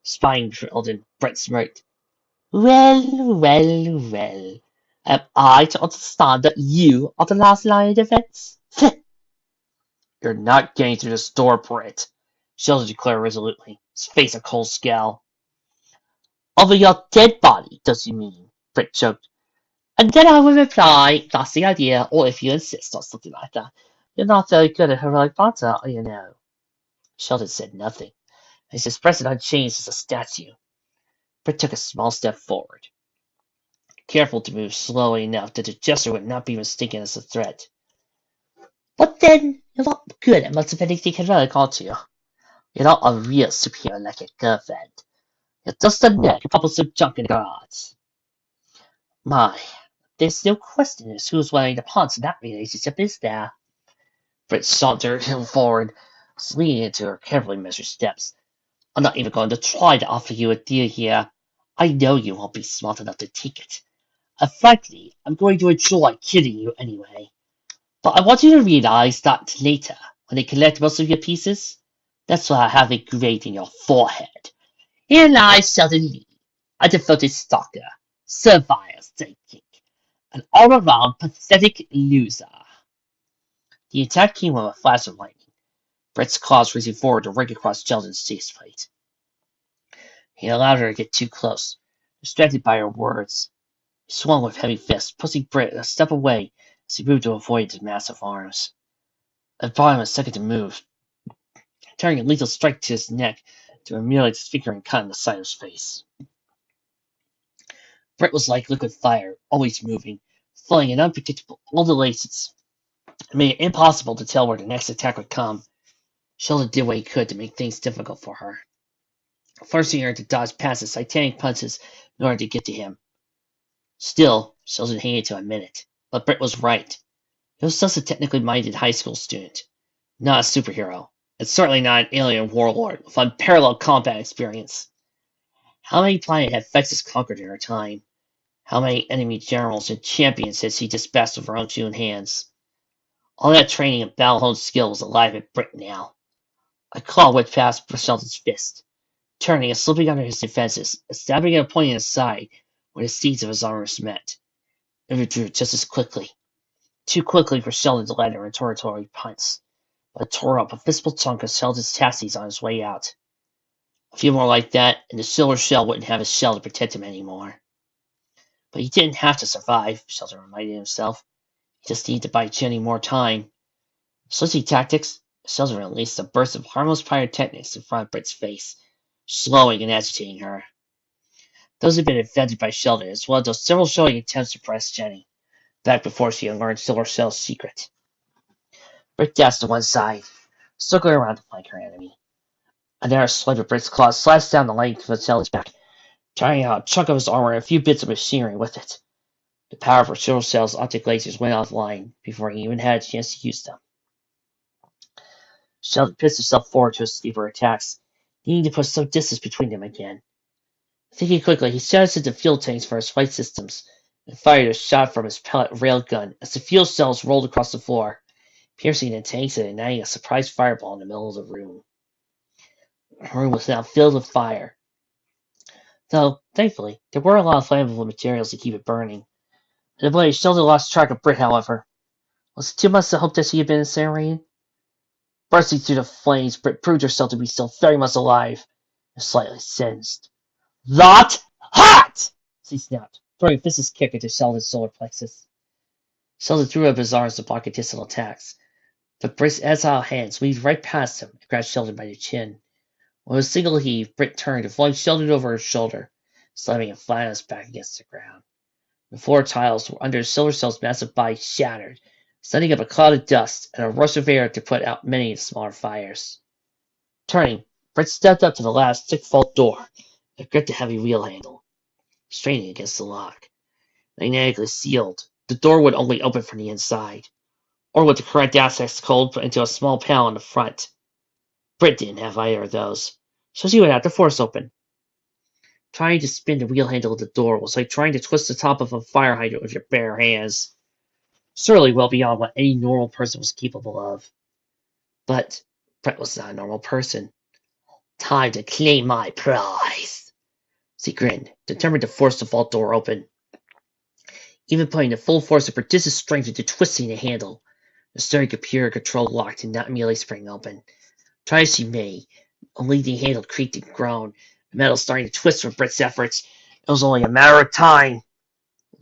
Spying Sheldon, Britt smirked. Well. Am I to understand that you are the last line of defense? You're not getting through this door, Britt, Sheldon declared resolutely, his face a cold scowl. Over your dead body, does you mean? Britt choked. And then I would reply, that's the idea, or if you insist, or something like that. You're not very good at heroic banter, you know. Sheldon said nothing. His expression unchanged as a statue. Britt took a small step forward, careful to move slowly enough that the gesture would not be mistaken as a threat. But then, you're not good at much of anything heroic, aren't you? You're not a real superhero like your girlfriend. You're just a nerd who pummels some junk in the garage. My, there's no question as who's willing to punch in that relationship, is there? Britt sauntered forward, leaning into her carefully measured steps. I'm not even going to try to offer you a deal here. I know you won't be smart enough to take it. Frankly, I'm going to enjoy kidding you anyway. But I want you to realize that later, when they collect most of your pieces, that's why I have engraved in your forehead. Here lies Sheldon Lee, a devoted stalker, servile sidekick, an all-around pathetic loser. The attack came with a flash of lightning. Brett's claws racing forward to rake across Sheldon's chest plate. He allowed her to get too close, distracted by her words. He swung with heavy fists, pushing Brett a step away as he moved to avoid his massive arms. It brought him a second to move, turning a lethal strike to his neck to a merely disfiguring cut in the side of his face. Brett was like liquid fire, always moving, flowing in unpredictable undulations. It made it impossible to tell where the next attack would come. Sheldon did what he could to make things difficult for her, forcing her to dodge past his titanic punches in order to get to him. Still, Sheldon hated to admit it, but Britt was right. He was just a technically minded high school student, not a superhero, and certainly not an alien warlord with unparalleled combat experience. How many planet had Vexus conquered in her time? How many enemy generals and champions had she dispatched with her own two hands? All that training and battle-honed skill was alive at Britt now. A claw whipped past Sheldon's fist, turning and slipping under his defenses, and stabbing and pointing aside where the seeds of his armors met. It withdrew just as quickly. Too quickly for Sheldon to land a retaliatory punch, but it tore up a visible chunk of Sheldon's chassis on his way out. A few more like that, and the silver shell wouldn't have his shell to protect him anymore. But he didn't have to survive, Sheldon reminded himself. He just needed to buy Jenny more time. Switching tactics, Sheldon released a burst of harmless pyrotechnics in front of Britt's face, slowing and agitating her. Those had been invented by Sheldon as one of those several showing attempts to press Jenny, back before she had learned Silver Shell's secret. Britt dashed to one side, circling around to flank her enemy. A narrow swipe of Britt's claws slashed down the length of Sheldon's back, tearing out a chunk of his armor and a few bits of machinery with it. The power of her Silver Shell's optic lasers went offline before he even had a chance to use them. Sheldon pissed himself forward to escape her attacks, needing to put some distance between them again. Thinking quickly, he shouted into fuel tanks for his flight systems and fired a shot from his pellet railgun as the fuel cells rolled across the floor, piercing the tanks and igniting a surprise fireball in the middle of the room. The room was now filled with fire, though, thankfully, there were a lot of flammable materials to keep it burning. In the blaze, Sheldon lost track of Britt, however. Was it too much to hope that she had been incinerated? Bursting through the flames, Britt proved herself to be still very much alive and slightly singed. That hot! She snapped, throwing a vicious kick into Sheldon's solar plexus. Sheldon threw up his arms to block additional attacks, but Britt's agile hands weaved right past him and grabbed Sheldon by the chin. With a single heave, Britt turned and flung Sheldon over her shoulder, slamming him flat on his back against the ground. The floor tiles under Silver Cell's massive body shattered, sending up a cloud of dust and a rush of air to put out many smaller fires. Turning, Britt stepped up to the last 6-volt door and gripped the heavy wheel handle, straining against the lock. Magnetically sealed, the door would only open from the inside, or with the correct access code put into a small panel in the front. Britt didn't have either of those, so she would have to force open. Trying to spin the wheel handle of the door was like trying to twist the top of a fire hydrant with your bare hands. Surely well beyond what any normal person was capable of. But Britt was not a normal person. Time to claim my prize. She grinned, determined to force the vault door open. Even putting the full force of her prodigious strength into twisting the handle, the sturdy computer control lock did not immediately spring open. Try as she may, only the handle creaked and groaned, the metal starting to twist from Britt's efforts. It was only a matter of time.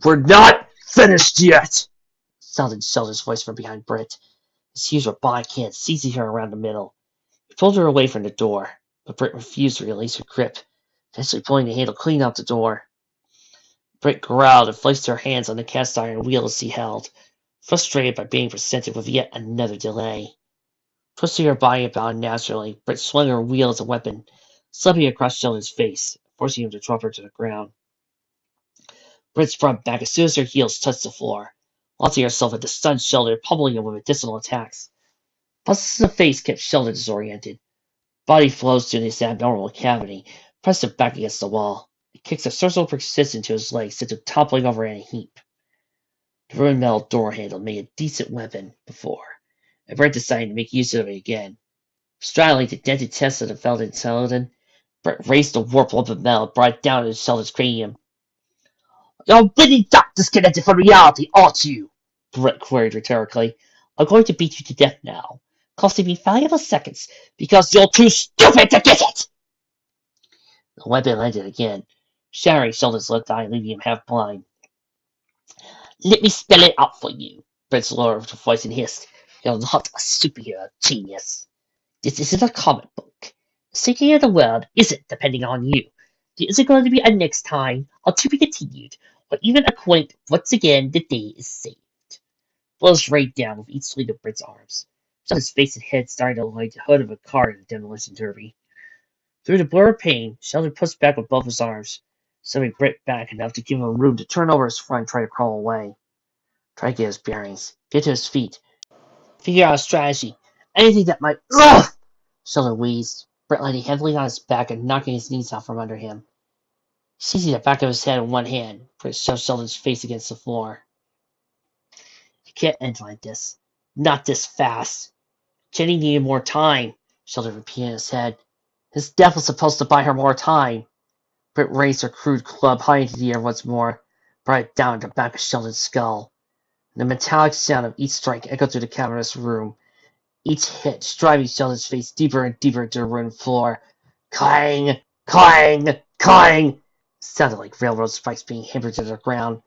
We're not finished yet! Sounded Sheldon's voice from behind Britt. His huge robotic hand seizing her around the middle. He pulled her away from the door, but Britt refused to release her grip, eventually pulling the handle clean out the door. Britt growled and flexed her hands on the cast iron wheels she held, frustrated by being presented with yet another delay. Twisting her body about unnaturally, Britt swung her wheel as a weapon, slapping across Sheldon's face, forcing him to drop her to the ground. Britt sprung back as soon as her heels touched the floor, launching herself at the stunned Sheldon, pummeling him with additional attacks. Busts in the face kept Sheldon disoriented. Body flows to this abnormal cavity, pressed him back against the wall. He kicks a surgical precision to his legs, sent him toppling over in a heap. The ruined metal door handle made a decent weapon before, and Britt decided to make use of it again. Straddling the dented chest of the Felden Sheldon, Britt raised the warp lump of metal and brought it down into Sheldon's cranium. You're really that disconnected from reality, aren't you? Britt queried rhetorically. I'm going to beat you to death now, costing me valuable seconds, because you're too stupid to get it! The weapon landed again, shattering Sheldon's left eye, leaving him half blind. Let me spell it out for you, Britt's lowered voice and hissed. You're not a superhero genius. This isn't a comic book. Saving of the world isn't depending on you. There isn't going to be a next time, or to be continued, or even a point. Once again, the day is saved. Blows right down with each swing of Britt's arms. Sheldon's face and head started to look like the hood of a car in a demolition derby. Through the blur of pain, Sheldon pushed back with both his arms, shoving Britt back enough to give him room to turn over his front and try to crawl away. Try to get his bearings, get to his feet, figure out a strategy, anything that might. Ugh! Sheldon wheezed, Britt landing heavily on his back and knocking his knees out from under him. Seizing the back of his head in one hand, Britt shoved Sheldon's face against the floor. It can't end like this. Not this fast. Jenny needed more time, Sheldon repeated in his head. His death was supposed to buy her more time. Britt raised her crude club high into the air once more, brought it down to the back of Sheldon's skull. The metallic sound of each strike echoed through the cavernous room, each hit driving Sheldon's face deeper and deeper into the ruined floor. Clang! Clang! Clang! It sounded like railroad spikes being hammered to the ground.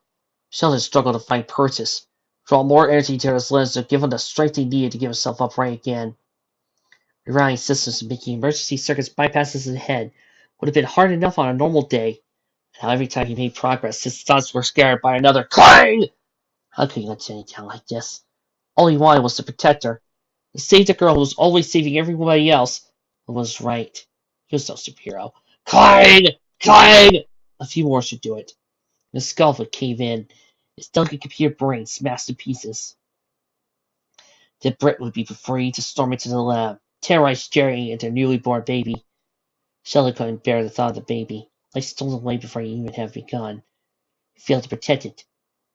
Sheldon struggled to find purchase, draw more energy to his limbs to give him the strength he needed to get himself upright again. Rerouting systems and making emergency circuits bypasses in his head would have been hard enough on a normal day. Now every time he made progress, his thoughts were scared by another clang! How could he let Jenny down like this? All he wanted was to protect her, to save the girl who was always saving everybody else, and was right. He was no superhero. Clang! Clang! A few more should do it. And his skull would cave in, his delicate computer brain smashed to pieces. Then Britt would be free to storm into the lab, terrorized staring at their newly born baby. Sheldon couldn't bear the thought of the baby. Life stolen away before he even had begun. He failed to protect it.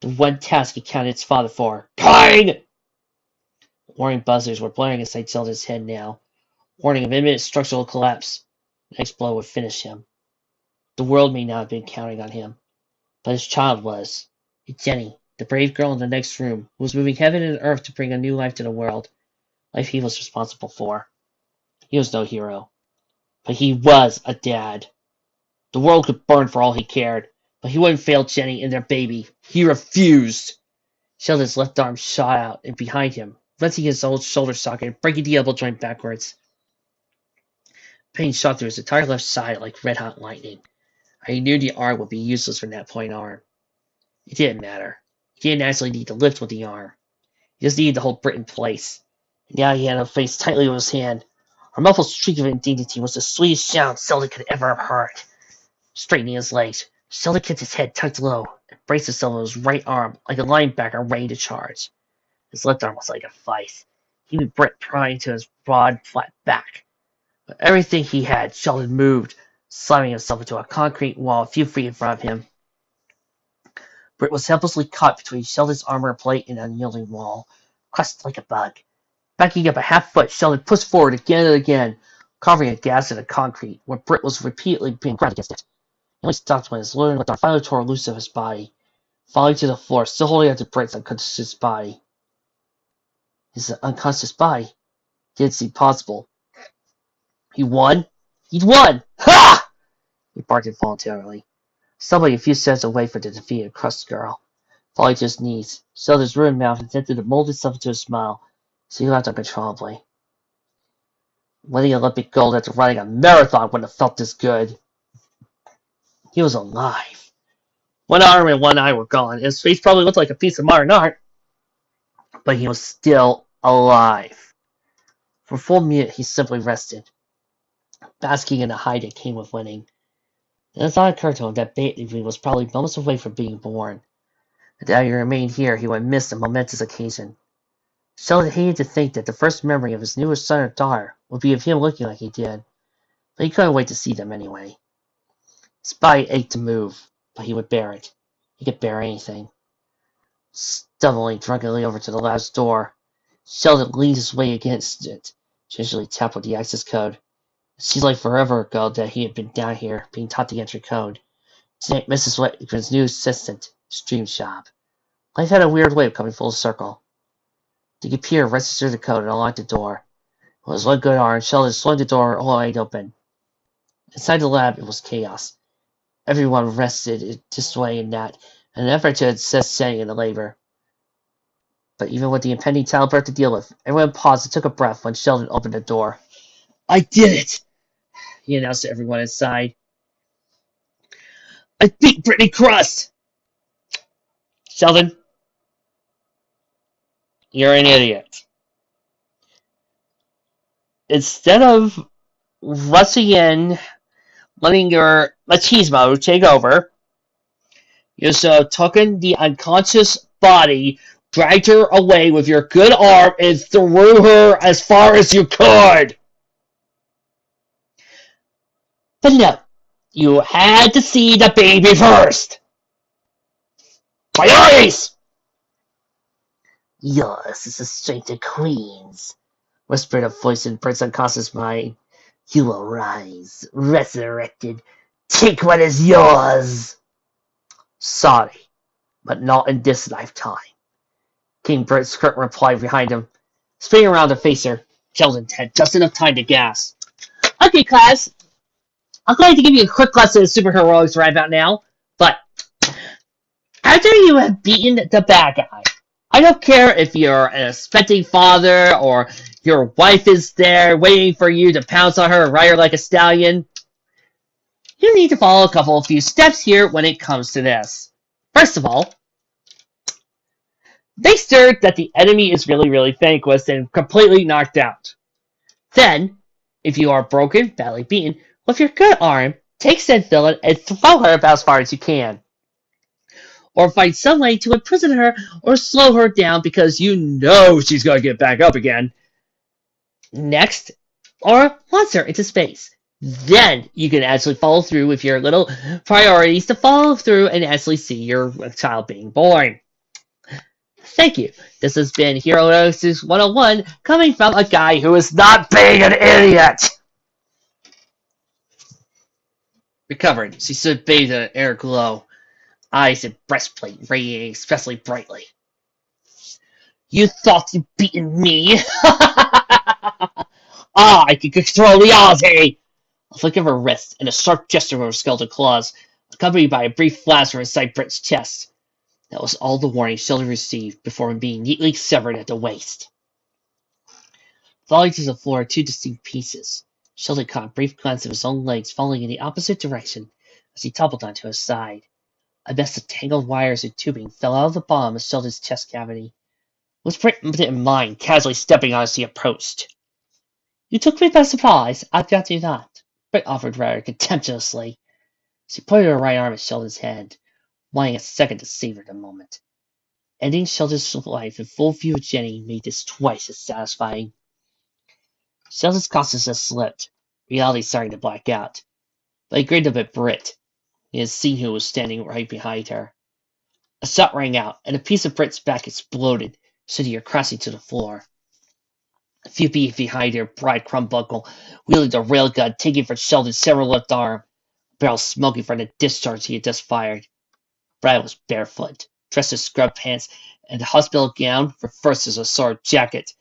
The one task he counted its father for. Kind! Warning buzzers were blaring inside Sheldon's head now, warning of imminent structural collapse. The next blow would finish him. The world may not have been counting on him, but his child was. Jenny, the brave girl in the next room, who was moving heaven and earth to bring a new life to the world. Life he was responsible for. He was no hero, but he was a dad. The world could burn for all he cared, but he wouldn't fail Jenny and their baby. He refused. Sheldon's left arm shot out and behind him, wrenching his old shoulder socket and breaking the elbow joint backwards. Pain shot through his entire left side like red-hot lightning. He knew the arm would be useless from that point on. It didn't matter. He didn't actually need to lift with the arm. He just needed to hold Britt in place. And now he had her face tightly with his hand. Her muffled shriek of indignity was the sweetest sound Sheldon could ever have heard. Straightening his legs, Sheldon kept his head tucked low and braced himself on his right arm like a linebacker ready to charge. His left arm was like a vice, keeping Britt prying to his broad, flat back. With everything he had, Sheldon moved, slamming himself into a concrete wall a few feet in front of him. Britt was helplessly caught between Sheldon's armor plate and an unyielding wall, crushed like a bug. Backing up a half foot, Sheldon pushed forward again and again, carving a gas in the concrete, where Britt was repeatedly being ground against it. He only stopped when his lower left arm finally tore loose of his body, falling to the floor, still holding onto Britt's unconscious body. His unconscious body didn't seem possible. He won? He'd won! Ha! He barked involuntarily, stumbling a few steps away from the defeated, crushed girl. Falling to his knees, Sheldon's ruined mouth attempted to mold itself into a smile, so he laughed uncontrollably. Winning Olympic gold after running a marathon wouldn't have felt this good. He was alive. One arm and one eye were gone. His face probably looked like a piece of modern art, but he was still alive. For a full minute, he simply rested, basking in the high that came with winning. And the thought occurred to him that baby was probably moments away from being born, and that if he remained here, he would miss a momentous occasion. Sheldon hated to think that the first memory of his newest son or daughter would be of him looking like he did, but he couldn't wait to see them anyway. His body ached to move, but he would bear it. He could bear anything. Stumbling drunkenly over to the lab's door, Sheldon leaned his way against it, gingerly tapped with the access code. It seemed like forever ago that he had been down here, being taught the entry code. Tonight, Mrs. Whitman's new assistant, his dream job. Life had a weird way of coming full circle. The computer registered the code and unlocked the door. With his one good arm, Sheldon swung the door wide open. Inside the lab, it was chaos. Everyone rested this way and that, in an effort to assist Jenny in the labor. But even with the impending childbirth to deal with, everyone paused and took a breath when Sheldon opened the door. "I did it!" he announced to everyone inside. "I beat Brittany Crust!" "Sheldon, you're an idiot. Instead of rushing in, letting your machismo take over, you should have taken the unconscious body, dragged her away with your good arm, and threw her as far as you could. But no, you had to see the baby first. Priorities! Yours is the strength of queens, whispered a voice in Britt's unconscious mind. You will rise, resurrected. Take what is yours. Sorry, but not in this lifetime, came Britt's curt reply behind him. Spinning around to face her, Sheldon had just enough time to gasp. Okay, class. I'm going to give you a quick lesson in superheroics right about now, but after you have beaten the bad guy, I don't care if you're an expecting father or your wife is there waiting for you to pounce on her and ride her like a stallion. You need to follow a few steps here when it comes to this. First of all, make sure that the enemy is really, really vanquished and completely knocked out. Then, if you are broken, badly beaten, with your good arm, take said villain and throw her about as far as you can. Or find some way to imprison her or slow her down because you know she's going to get back up again. Next, or launch her into space. Then you can actually follow through with your little priorities to follow through and actually see your child being born. Thank you. This has been Hero Analysis 101, coming from a guy who is not being an idiot! Recovered, she stood bathed in an air glow, eyes and breastplate radiating especially brightly. You thought you'd beaten me? I can control reality! A flick of her wrist and a sharp gesture of her skeletal claws, accompanied by a brief flash from inside Britt's chest. That was all the warning Sheldon received before being neatly severed at the waist. Falling to the floor in two distinct pieces, Sheldon caught a brief glance of his own legs falling in the opposite direction as he toppled onto his side. A mess of tangled wires and tubing fell out of the bottom of Sheldon's chest cavity, with Britt didn't mind casually stepping on as he approached. You took me by surprise, I've got you that, Britt offered rather contemptuously. She pointed her right arm at Sheldon's head, wanting a second to savor the moment. Ending Sheldon's life in full view of Jenny made this twice as satisfying. Sheldon's consciousness slipped, reality starting to black out. But he grinned up at Britt. He had seen who was standing right behind her. A shot rang out, and a piece of Britt's back exploded, sending her crashing to the floor. A few feet behind her, Brad Crumbuckle wielded a railgun, taking from Sheldon's severed left arm, barrel smoking from the discharge he had just fired. Brad was barefoot, dressed in scrub pants and a hospital gown reversed as a sword jacket.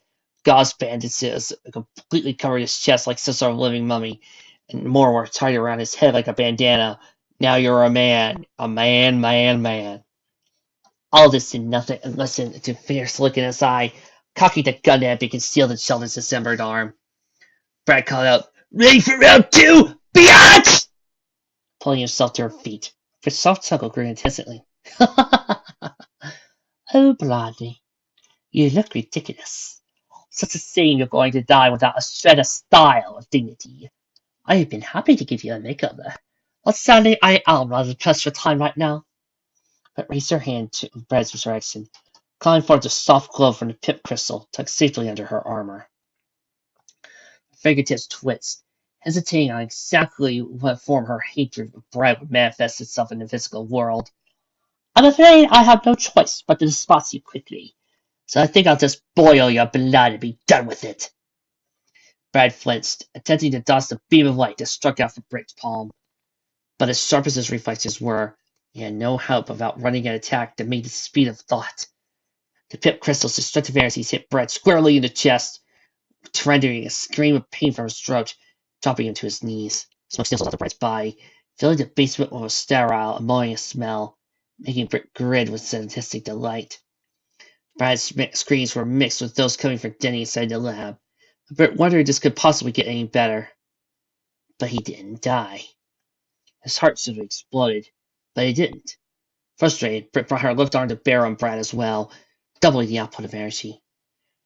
Gauze bandages completely covered his chest like some sort of living mummy, and more were tied around his head like a bandana. Now you're a man. A man, man, man. All this did nothing and listened to a fierce look in his eye, cocking the gun that had been concealed in Sheldon's dismembered arm. Brad called out, Ready for round two, biatch! Pulling himself to her feet. Her soft chuckle grew intensely. Oh, Blondie, you look ridiculous. Such a saying you're going to die without a shred of style or dignity. I have been happy to give you a makeover. But sadly, I am rather pressed for time right now. But raised her hand to Brad's direction, calling forth a soft glow from the pip crystal tucked safely under her armor. Her fingertips twitched, hesitating on exactly what form her hatred of Brad would manifest itself in the physical world. I'm afraid I have no choice but to despise you quickly, so I think I'll just boil your blood and be done with it. Brad flinched, attempting to dodge the beam of light that struck out from Britt's palm. But as sharp as his reflexes were, he had no hope of outrunning an attack that made the speed of thought. The pip crystal's destructive energies hit Brad squarely in the chest, rendering a scream of pain from his throat, dropping him to his knees. Smoke sizzled out of Brad's body, filling the basement with a sterile, ammonious smell, making Britt grin with sadistic delight. Brad's screams were mixed with those coming from Denny inside the lab. Britt wondered if this could possibly get any better. But he didn't die. His heart should have exploded, but he didn't. Frustrated, Britt brought her left arm to bear on Brad as well, doubling the output of energy.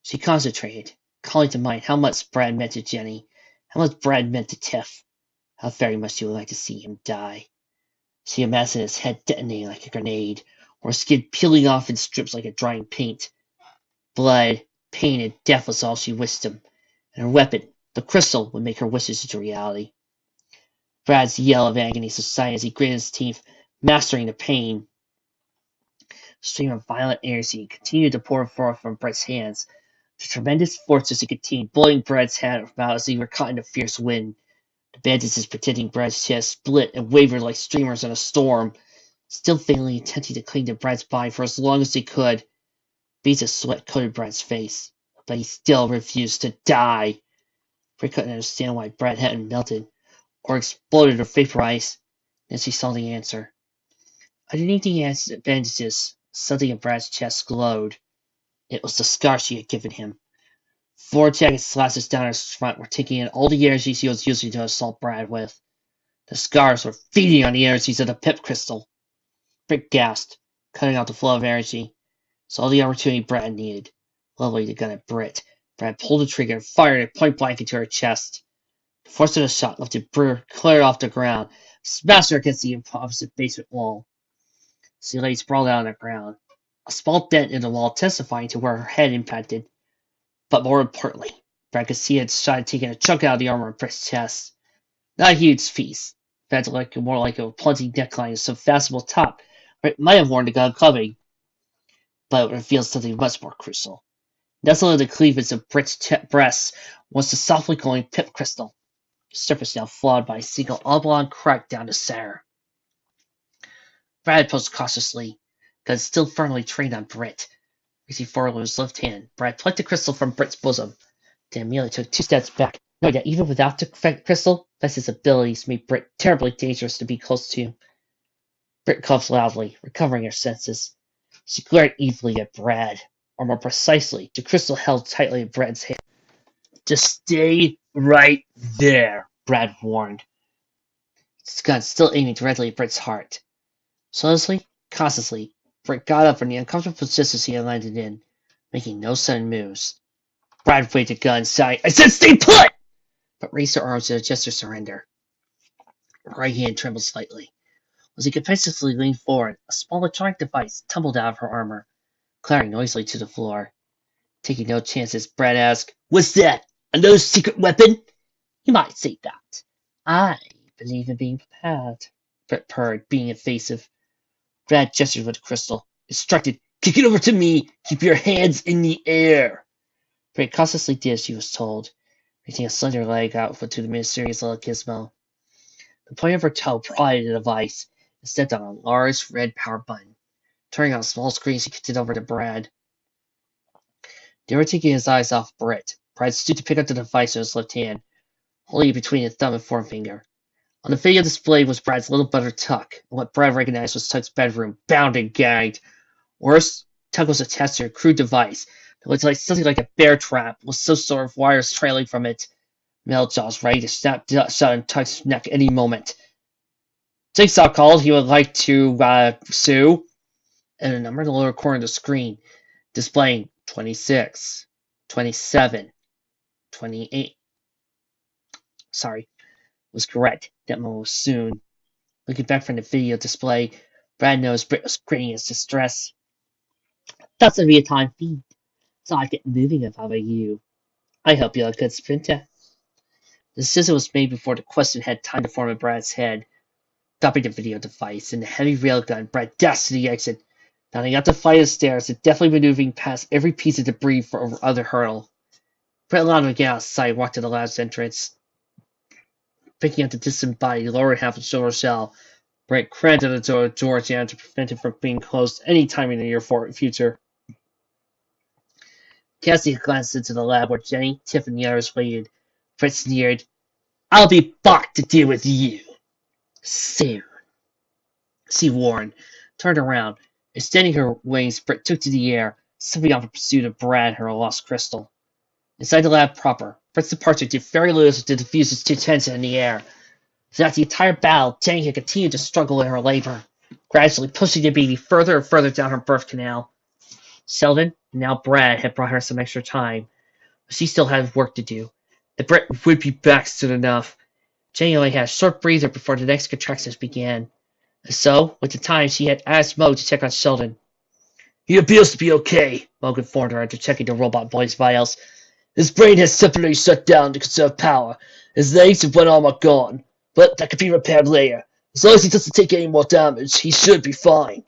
She concentrated, calling to mind how much Brad meant to Jenny, how much Brad meant to Tiff, how very much she would like to see him die. She imagined his head detonating like a grenade, or his skin peeling off in strips like a drying paint. Blood, pain, and death was all she wished him, and her weapon, the crystal, would make her wishes into reality. Brad's yell of agony subsided as he gritted his teeth, mastering the pain. A stream of violent energy continued to pour forth from Brett's hands. The tremendous force as he continued blowing Brad's head about as he were caught in a fierce wind. The bandages protecting Brad's chest split and wavered like streamers in a storm, still vainly attempting to cling to Brad's body for as long as he could. Beads of sweat coated Brad's face, but he still refused to die. Brett couldn't understand why Brad hadn't melted, or exploded or vaporized. Then she saw the answer. Underneath the bandages, something in Brad's chest glowed. It was the scar she had given him. 4 jagged slashes down his front were taking in all the energy she was using to assault Brad with. The scars were feeding on the energies of the pip crystal. Britt gasped, cutting out the flow of energy. Saw the opportunity Brad needed. Leveling the gun at Britt, Brad pulled the trigger and fired it point blank into her chest. The force of the shot lifted Britt clear off the ground, smashed her against the opposite basement wall. She lay sprawled out on the ground, a small dent in the wall testifying to where her head impacted. But more importantly, Brad could see it shot taking a chunk out of the armor of Britt's chest. Not a huge piece. Brad's more like a plunging neckline and some fastenable top. Britt might have worn the gun coming, but it reveals something much more crucial. Nestled in the cleavage of Britt's breast was the softly glowing pip crystal, the surface now flawed by a single oblong crack down the center. Brad approached cautiously, gun still firmly trained on Britt. Reaching forward with his left hand, Brad plucked the crystal from Britt's bosom. Dan merely took 2 steps back, knowing that even without the crystal, Vess's abilities made Britt terribly dangerous to be close to. Britt coughed loudly, recovering her senses. She glared evilly at Brad, or more precisely, the crystal held tightly in Brad's hand. Just stay right there, Brad warned, his gun still aiming directly at Britt's heart. Slowly, cautiously, Britt got up from the uncomfortable position he had landed in, making no sudden moves. Brad waved the gun, sighing, "I said stay put!" but raised her arms in a gesture of surrender. Her right hand trembled slightly. As he competitively leaned forward, a small electronic device tumbled out of her armor, clattering noisily to the floor. Taking no chances, Brad asked, "What's that? Another secret weapon?" "You might say that. I believe in being prepared," Britt purred, being evasive. Brad gestured with the crystal, instructed, "Kick it over to me. Keep your hands in the air." Britt cautiously did as she was told, reaching a slender leg out to the mysterious little gizmo. The point of her toe prodded the device and stepped on a large red power button. Turning on a small screen, she kicked it over to Brad. Never taking his eyes off Britt, Brad stooped to pick up the device in his left hand, holding it between his thumb and forefinger. On the video display was Brad's little brother Tuck, and what Brad recognized was Tuck's bedroom, bound and gagged. Worse, Tuck was attached to a crude device that looked like something like a bear trap, with some sort of wires trailing from it. Metal jaws ready to snap shut on Tuck's neck any moment. Jigsaw called he would like to sue, and a number in the lower corner of the screen, displaying 26, 27, 28. Sorry, was correct. That moment was soon. Looking back from the video display, Brad knows Britt was grinning his distress. "That's a real time feed, so I'd get moving if I were you. I hope you're a good sprinter." The decision was made before the question had time to form in Brad's head. Dropping the video device and the heavy railgun, Brad dashed to the exit, mounting up the flight of stairs and deftly maneuvering past every piece of debris for other hurdle. Brett allowed him to get outside and walked to the lab's entrance. Picking up the disembodied lower half of the silver shell, Brett crammed at the door jam to prevent it from being closed any time in the near future. Cassie glanced into the lab where Jenny, Tiff, and the others waited. Brett sneered, "I'll be back to deal with you soon." She warned, turned around, extending her wings. Brett took to the air, slipping off in pursuit of Brad, her lost crystal. Inside the lab proper, Brett's departure did very little to diffuse its tension in the air. Throughout the entire battle, Jenny had continued to struggle in her labor, gradually pushing the baby further and further down her birth canal. Sheldon, and now Brad, had brought her some extra time, but she still had work to do. And Brett would be back soon enough. Jenny only had a short breather before the next contractions began. And so, with the time, she had asked Mo to check on Sheldon. "He appears to be okay," Mo informed her after checking the robot boy's vitals. "His brain has temporarily shut down to conserve power. His legs and one arm are gone, but that could be repaired later. As long as he doesn't take any more damage, he should be fine."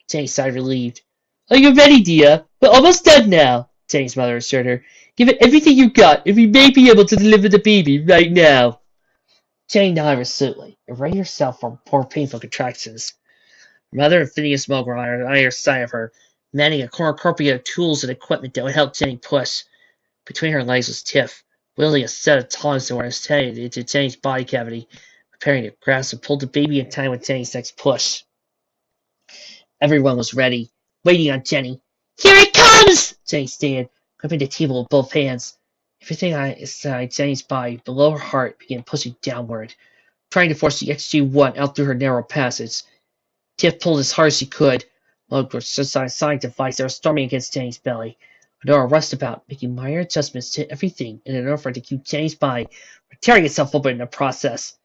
Jenny sighed relieved. "Are you ready, dear? We're almost done now," Jenny's mother assured her. "Give it everything you got, and we may be able to deliver the baby right now." Jenny nodded resolutely, and readied herself for more painful contractions. Her mother and Phineas Mo were on either side of her, manning a cornucopia of tools and equipment that would help Jenny push. Between her legs was Tiff, wielding a set of tongs that were headed into Jenny's body cavity, preparing to grasp and pull the baby in time with Jenny's next push. Everyone was ready, waiting on Jenny. "Here it comes!" Jenny stated, gripping the table with both hands. Everything inside Jenny's body, below her heart, began pushing downward, trying to force the XG-1 out through her narrow passage. Tiff pulled as hard as she could. Logan was a sonic device that was storming against Jenny's belly. Nora rushed about, making minor adjustments to everything in an effort to keep Jenny's body from tearing itself open in the process.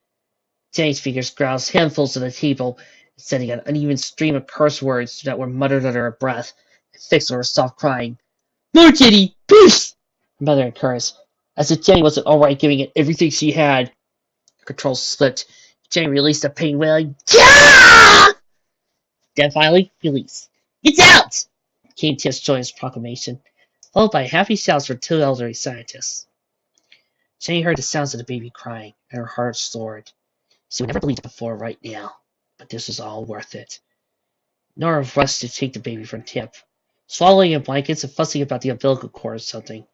Jenny's fingers groused handfuls of the table, sending an uneven stream of curse words that were muttered under her breath, and fixed on her soft crying. "More, Jenny! Push!" Her mother encouraged. As if Jenny wasn't alright giving it everything she had. Her control slipped. Jenny released a pain wailing, "Yeah!" Then finally, release. "It's out!" Came Tiff's joyous proclamation, followed by happy shouts from two elderly scientists. Jenny heard the sounds of the baby crying, and her heart soared. She would never believed it before right now, but this was all worth it. Nora rushed to take the baby from Tiff, swallowing in blankets and fussing about the umbilical cord or something.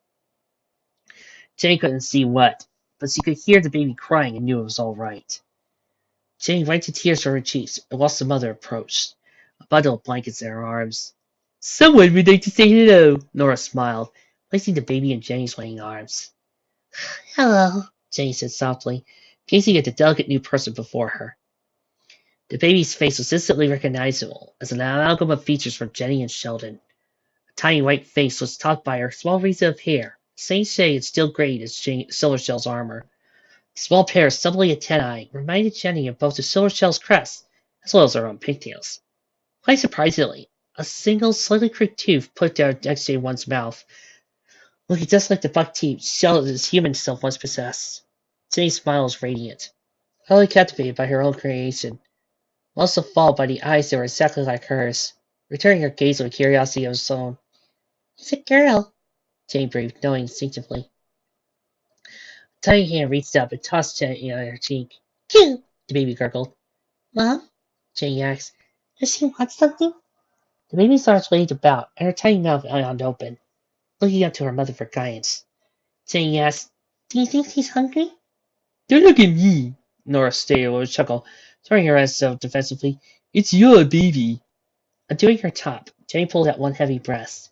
Jenny couldn't see what, but she could hear the baby crying and knew it was all right. Jenny wiped the tears from her cheeks and whilst the mother approached, a bundle of blankets in her arms. "Someone would like to say hello," Nora smiled, placing the baby in Jenny's waiting arms. "Hello," Jenny said softly, gazing at the delicate new person before her. The baby's face was instantly recognizable as an amalgam of features from Jenny and Sheldon. A tiny white face was topped by her small wreath of hair, the same shade and steel grade as Silvershell's armor. A small pair of stubbly antennae reminded Jenny of both the Silvershell's crest as well as her own pigtails. Quite surprisingly, a single slightly crooked tooth poked out next to one's mouth, looking just like the buck teeth Sheldon's human self once possessed. Jenny's smile was radiant, utterly captivated by her own creation, also followed by the eyes that were exactly like hers, returning her gaze with curiosity of its own. "It's a girl," Jenny breathed, knowing instinctively. A tiny hand reached up and tossed Jenny on her cheek. "Phew!" the baby gurgled. "Mom?" Jenny asked. "Does she want something?" The baby's arms waved about, and her tiny mouth yawned open, looking up to her mother for guidance. Jenny asked, "Do you think she's hungry?" "Don't look at me," Nora stated with a chuckle, throwing her head so defensively. "It's your baby." Undoing her top, Jenny pulled out one heavy breast,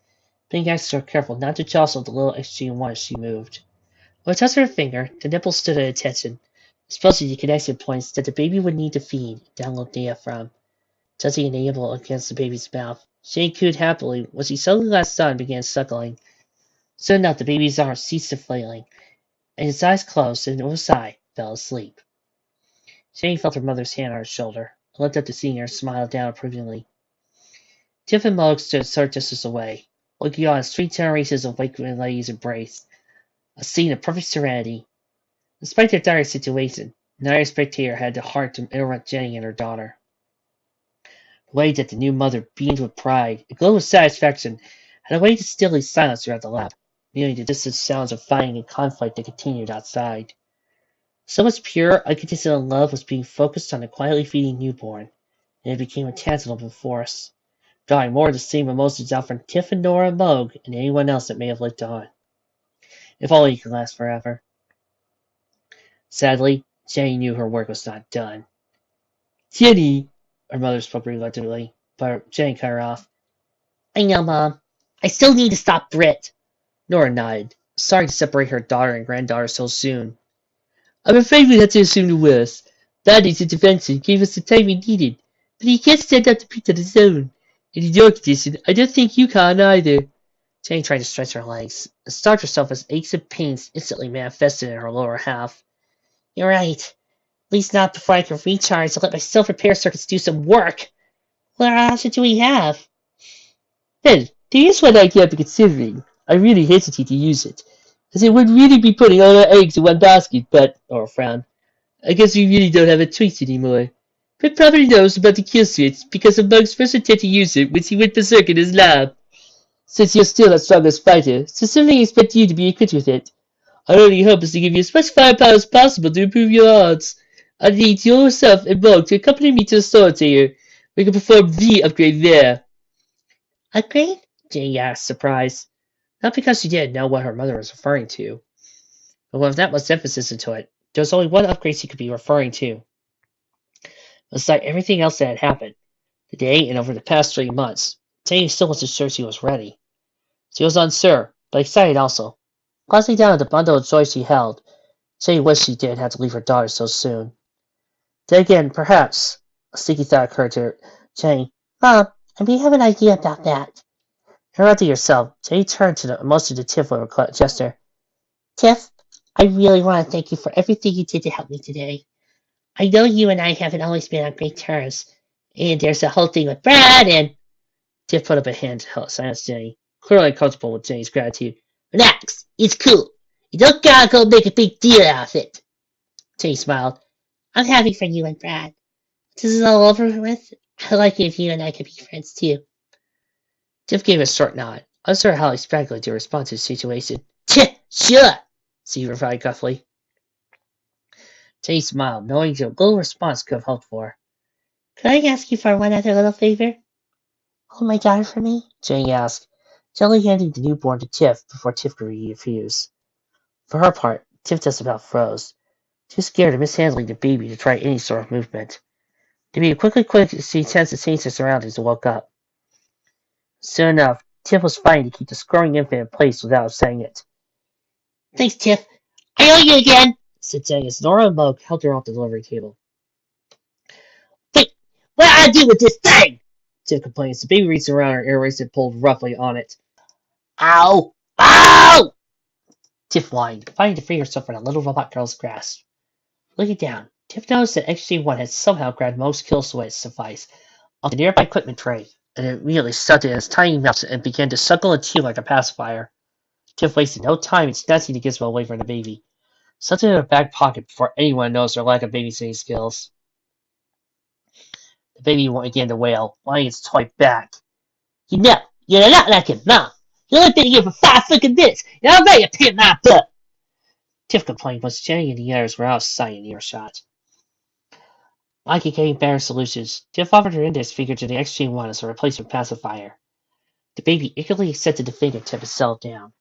being extra careful not to jostle the little XG1 as she moved. With a touch of her finger, the nipple stood at attention, especially the connection points that the baby would need to feed and download data from. Touching an enable against the baby's mouth, Jenny cooed happily when she suddenly let son and began suckling. Soon enough, the baby's arms ceased flailing, and his eyes closed, and with a sigh, fell asleep. Jenny felt her mother's hand on her shoulder, and looked up to see her smile down approvingly. Tiff and Moog stood a short distance away, looking on as 3 generations of Wakeman ladies embraced, a scene of perfect serenity. Despite their dire situation, neither spectator had the heart to interrupt Jenny and her daughter. The way that the new mother beamed with pride and glowed with satisfaction had a way to still the silence throughout the lab, muting the distant sounds of fighting and conflict that continued outside. So much pure, unconditional love was being focused on the quietly feeding newborn, and it became a tangible force, drawing more of the same emotions out from Tiff and Nora and Moog and anyone else that may have looked on. If only it could last forever. Sadly, Jenny knew her work was not done. "Jenny," her mother spoke reluctantly, but Jenny cut her off. "I know, Mom. I still need to stop Britt." Nora nodded, sorry to separate her daughter and granddaughter so soon. "I'm afraid we have to assume the worst. Daddy's intervention gave us the time we needed, but he can't stand up to Pete on his own. And in your condition, I don't think you can either." Jenny tried to stretch her legs, and starved herself as aches and pains instantly manifested in her lower half. "You're right. At least not before I can recharge and let my self-repair circuits do some work. What option do we have?" "Well, there is one idea I've been considering. I really hesitate to use it, as it would really be putting all our eggs in one basket, but," Nora frowned, "I guess we really don't have a choice anymore. Britt probably knows about the kill switch, because of Mug's first attempt to use it when he went berserk in his lab. Since you're still our strongest fighter, so certainly expect you to be equipped with it. Our only hope is to give you as much firepower as possible to improve your odds. I need yourself and Mug to accompany me to the Solitaire. We can perform the upgrade there." "Upgrade?" Jenny asked, surprised. Not because she didn't know what her mother was referring to, but with that much emphasis into it, there was only one upgrade she could be referring to. Aside everything else that had happened, today and over the past 3 months, Jenny still wasn't sure she was ready. She was unsure, but excited also. Glancing down at the bundle of joy she held, Jenny wished she didn't have to leave her daughter so soon. Then again, perhaps, a sneaky thought occurred to her. Jenny, "Mom, I may have an idea about that." Interrupting herself, Jenny turned to the emotion to Tiff with a gesture. "Tiff, I really want to thank you for everything you did to help me today. I know you and I haven't always been on great terms, and there's the whole thing with Brad and—" Tiff put up a hand to help silence Jenny, clearly uncomfortable with Jenny's gratitude. "Relax. It's cool. You don't gotta go make a big deal out of it. Jenny smiled. I'm happy for you and Brad. This is all over with. I like it if you and I could be friends too. Tiff gave a short nod, unsure how exactly to respond to the situation. Sure, she replied gruffly. Jenny smiled, knowing the little response could have hoped for. Could I ask you for one other little favor? Hold my daughter for me? Jenny asked, gently handing the newborn to Tiff before Tiff could refuse. For her part, Tiff just about froze, too scared of mishandling the baby to try any sort of movement. The baby quickly she sensed to change her surroundings and woke up. Soon enough, Tiff was fighting to keep the scurrying infant in place without upsetting it. Thanks, Tiff. I owe you again, said Jenny as Nora and Moke helped her off the delivery table. Wait, what do I do with this thing? Tiff complained as the baby reached around her airways and pulled roughly on it. Ow! Ow! Tiff whined, fighting to free herself from the little robot girl's grasp. Looking down, Tiff noticed that XG-1 had somehow grabbed most kill switch suffice off the nearby equipment tray, and it immediately stuck it in its tiny mouth and began to suckle and chew like a pacifier. Tiff wasted no time in snatching the gizmo away from the baby, stuffed it in her back pocket before anyone noticed her lack of babysitting skills. The baby began to wail, wanting its toy back. You know, you're not like your mom. You only been here for 5 freaking minutes, and I'm ready to pin my butt. Tiff complained once Jenny and the others were out of sight and earshot. Like getting better solutions, Tiff offered her index finger to the XG-1 as a replacement pacifier. The baby eagerly accepted the fingertip and settled down.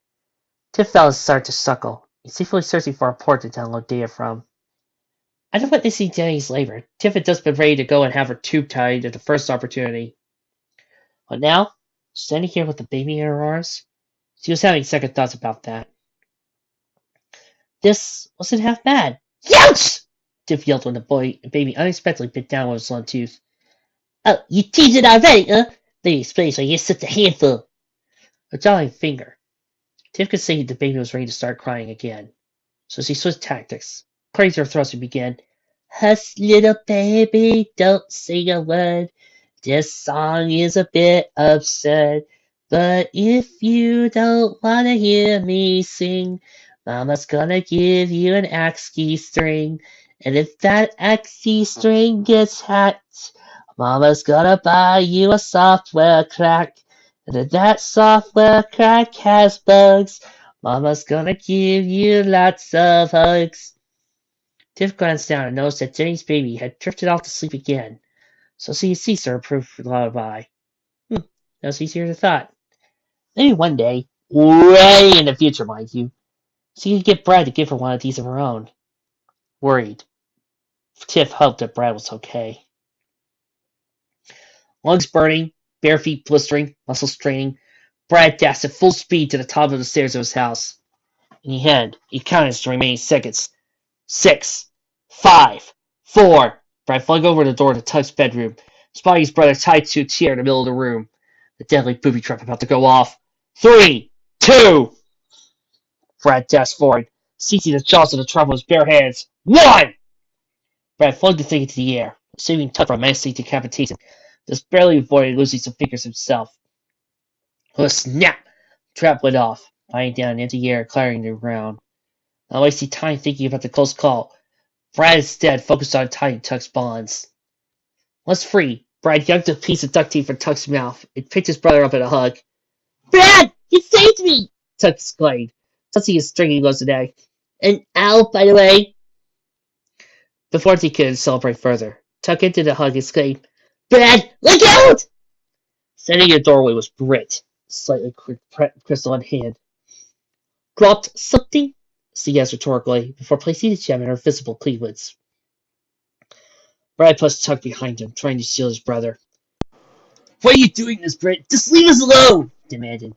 Tiff felt it start to suckle, secretly searching for a port to download data from. After witnessing Jenny's labor, Tiff had just been ready to go and have her tube tied at the first opportunity. But now, standing here with the baby in her arms, she was having second thoughts about that. This wasn't half bad. Ouch! Tiff yelled when the baby unexpectedly bit down with his lone tooth. Oh, you teased it already, huh? Let me explain why you're such a handful. A jolly finger. Tiff could see the baby was ready to start crying again, so she switched tactics. Crazy her throat and began, Hush, little baby, don't sing a word. This song is a bit absurd, but if you don't want to hear me sing, Mama's gonna give you an ASCII string, and if that ASCII string gets hacked, Mama's gonna buy you a software crack, and if that software crack has bugs, Mama's gonna give you lots of hugs. Tiff glanced down and noticed that Jenny's baby had drifted off to sleep again, so she ceased her approved lullaby. That was easier than thought. Maybe one day, way in the future, mind you, she could get Brad to give her one of these of her own. Worried, Tiff hoped that Brad was okay. Lungs burning, bare feet blistering, muscles straining, Brad dashed at full speed to the top of the stairs of his house. In the end, he counted the remaining seconds. 6, 5, 4. Brad flung over the door to Tug's bedroom, spotting his brother tied to a chair in the middle of the room. The deadly booby trap about to go off. 3, 2. Brad dashed forward, seizing the jaws of the trap with his bare hands. 1. Brad flung the thing into the air, saving Tug from menacing decapitation, just barely avoided losing some fingers himself. With a snap, the trap went off, lying down into the air, clearing the ground. Not wasting time thinking about the close call, Brad instead focused on tying Tug's bonds. Once free, Brad yanked a piece of duct tape from Tug's mouth and picked his brother up in a hug. Brad, you saved me! Tug exclaimed, touching his stringy nose neck. And ow, by the way. Before he could celebrate further, Tug into the hug and exclaimed, Brad, look out! Standing in the doorway was Britt, slightly crystalline hand. Dropped something? She asked rhetorically, before placing the gem in her visible cleavage. Brad pushed Tug behind him, trying to shield his brother. Why are you doing this, Britt? Just leave us alone! Demanded,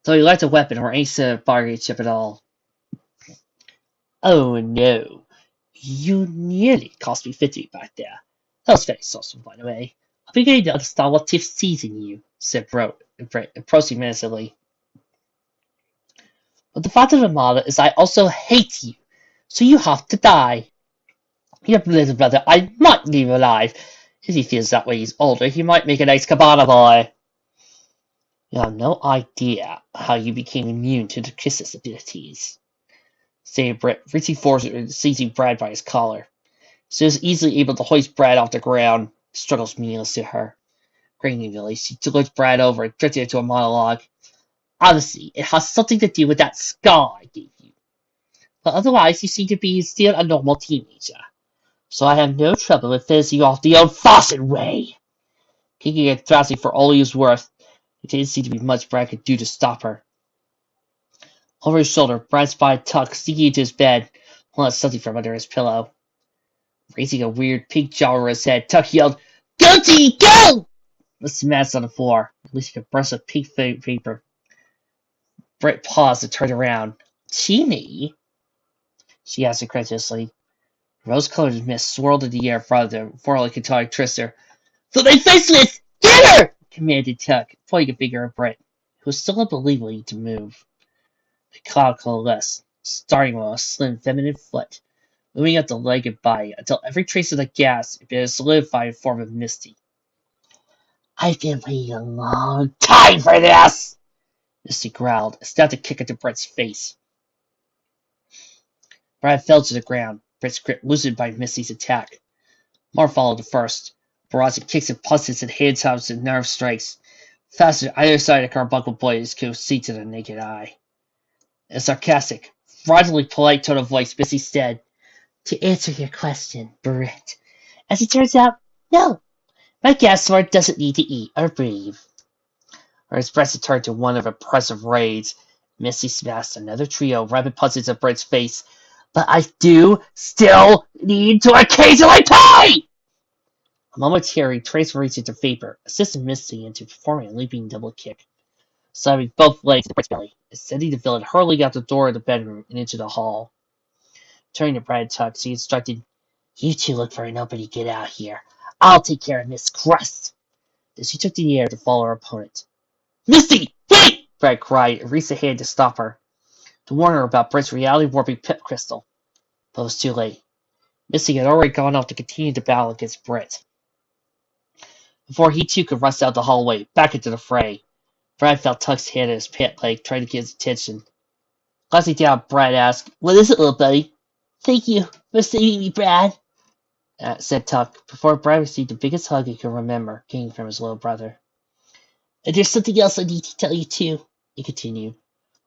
though he lacked a weapon or any sort of bargaining chip at all. Oh no. You nearly cost me 50 back there. That was very social, by the way. I'm beginning to understand what Tiff sees in you, said Brett, approaching menacingly. But the fact of the matter is I also hate you, so you have to die. Your little brother I might leave alive. If he feels that way he's older, he might make a nice cabana boy. You have no idea how you became immune to the Chris's abilities. saying Brett, reaching forward and seizing Brad by his collar. She was easily able to hoist Brad off the ground. Struggles meaningless to her. Gratingly, she looked Brad over and drifted into a monologue. Obviously, it has something to do with that scar I gave you. But otherwise, you seem to be still a normal teenager. So I have no trouble with finishing off the old-fashioned way. Kicking and thrashing for all he was worth, it didn't seem to be much Brad could do to stop her. Over his shoulder, Brad spied Tuck sneaking into his bed, pulling out something from under his pillow. Raising a weird pink jaw over his head, Tuck yelled, "Go, T, go!" The smashed on the floor, releasing a burst of pink vapor. Brett paused and turned around. "Teeny?" she asked incredulously. Rose-colored mist swirled in the air in front of them before he could tell Trister. "For my faceless! Get her!" commanded Tuck, pointing a finger at Brett, who was still unbelievably to move. The cloud coalesced, starting with a slim feminine foot, moving up the leg and body until every trace of the gas had been solidified in the form of Misty. "I've been waiting a long time for this!" Misty growled and stabbed a kick into Brett's face. Brad fell to the ground, Brett's grip loosened by Misty's attack. More followed the first, barraging kicks and punches and hand taps and nerve strikes, faster either side of the carbuncle blades could see to the naked eye. In a sarcastic, fraudulently polite tone of voice, Misty said, "To answer your question, Brett, as it turns out, no. My gas sword doesn't need to eat or breathe." Her expression turned to one of oppressive rage. Misty smashed another trio of rapid punches at Brett's face. "But I do still need to occasionally pay!" A momentary transformation into vapor assisted Misty into performing a leaping double kick, slamming both legs into Brett's belly and sending the villain hurtling out the door of the bedroom and into the hall. Turning to Brad and Tuck, she instructed, "You two look for an opening to get out here. I'll take care of Miss Crust." Then she took to the air to follow her opponent. "Misty, wait!" Brad cried and reached a hand to stop her, to warn her about Brett's reality-warping pip crystal. But it was too late. Misty had already gone off to continue to battle against Brett. Before he too could rush out the hallway, back into the fray, Brad felt Tuck's hand in his pant leg, trying to get his attention. Glancing down, Brad asked, "What is it, little buddy?" "Thank you for saving me, Brad," said Tuck, before Brad received the biggest hug he could remember, getting from his little brother. "And there's something else I need to tell you, too," he continued,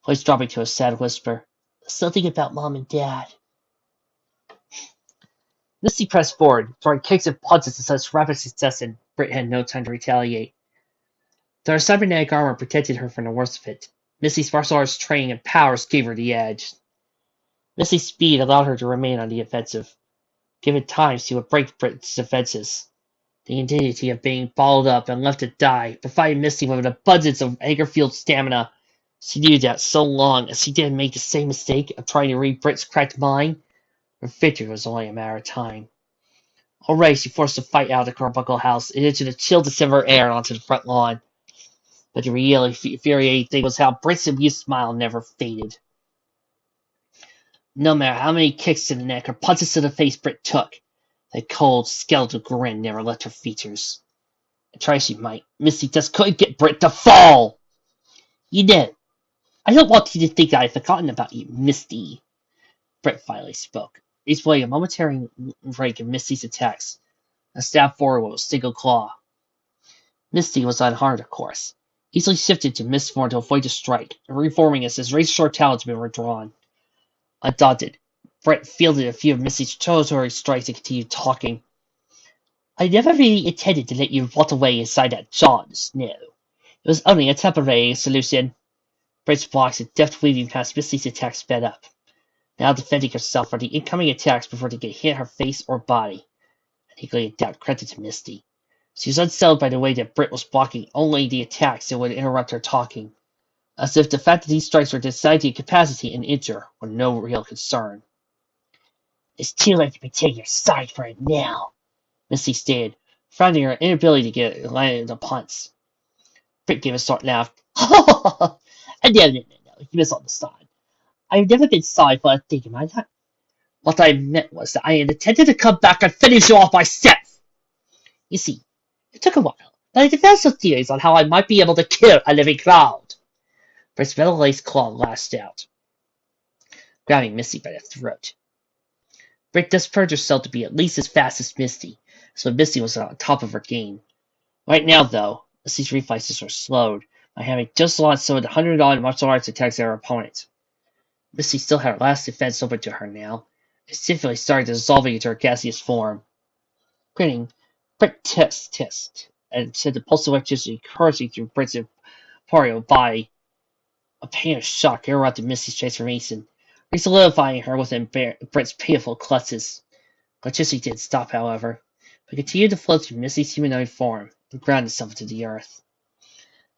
voice dropping to a sad whisper. "Something about Mom and Dad." Misty pressed forward, throwing kicks and punches in such rapid succession, Britt had no time to retaliate. Though her cybernetic armor protected her from the worst of it, Misty's martial arts training and powers gave her the edge. Misty's speed allowed her to remain on the offensive. Given time, she would break Britt's defenses. The indignity of being balled up and left to die provided Misty with an abundance of anger-fueled stamina. She knew that so long as she didn't make the same mistake of trying to read Britt's cracked mind, her victory was only a matter of time. Already she forced the fight out of the Carbuncle house and into the chill December air onto the front lawn. But the really infuriating thing was how Britt's amused smile never faded. No matter how many kicks to the neck or punches to the face Britt took, that cold, skeletal grin never left her features. And try she might, Misty just couldn't get Britt to fall! "You know, I don't want you to think that I've forgotten about you, Misty," Britt finally spoke, displaying a momentary break in Misty's attacks, and stabbed forward with a single claw. Misty was unharmed, of course, easily shifted to mist form to avoid the strike, and reforming as his razor-sharp talons had been withdrawn. Undaunted, Brett fielded a few of Misty's territory strikes and continued talking. "I never really intended to let you rot away inside that jar in the snow. It was only a temporary solution." Brett's blocks and deft weaving past Misty's attacks sped up, now defending herself from the incoming attacks before they could hit her face or body. An equally doubt credit to Misty. She was unsettled by the way that Britt was blocking only the attacks that would interrupt her talking, as if the fact that these strikes were designed to incapacitate and injure were no real concern. "It's too late to pretend your side for it now," Misty stated, frowning her inability to get a line of the punch. Britt gave a short laugh. "No, you misunderstand. I've never been sorry for a thing in my life. What I meant was that I had intended to come back and finish you off myself. You see, it took a while, but I developed some theories on how I might be able to kill a living cloud." Britt's metal-laced claw lashed out. grabbing Misty by the throat. Britt just proved herself to be at least as fast as Misty, so Misty was on top of her game. Right now, though, Misty's reflexes were slowed by having just launched some of the $100 martial arts attacks at her opponent. Misty still had her last defense open to her now, and stiffly started dissolving into her gaseous form. Grinning, Britt tissed, and sent the pulse of electricity coursing through Britt's corporeal body. A pain of shock interrupted Misty's transformation, re-solidifying her within Britt's pitiful clutches. Electricity didn't stop, however, but continued to flow through Misty's humanoid form and ground itself to the earth.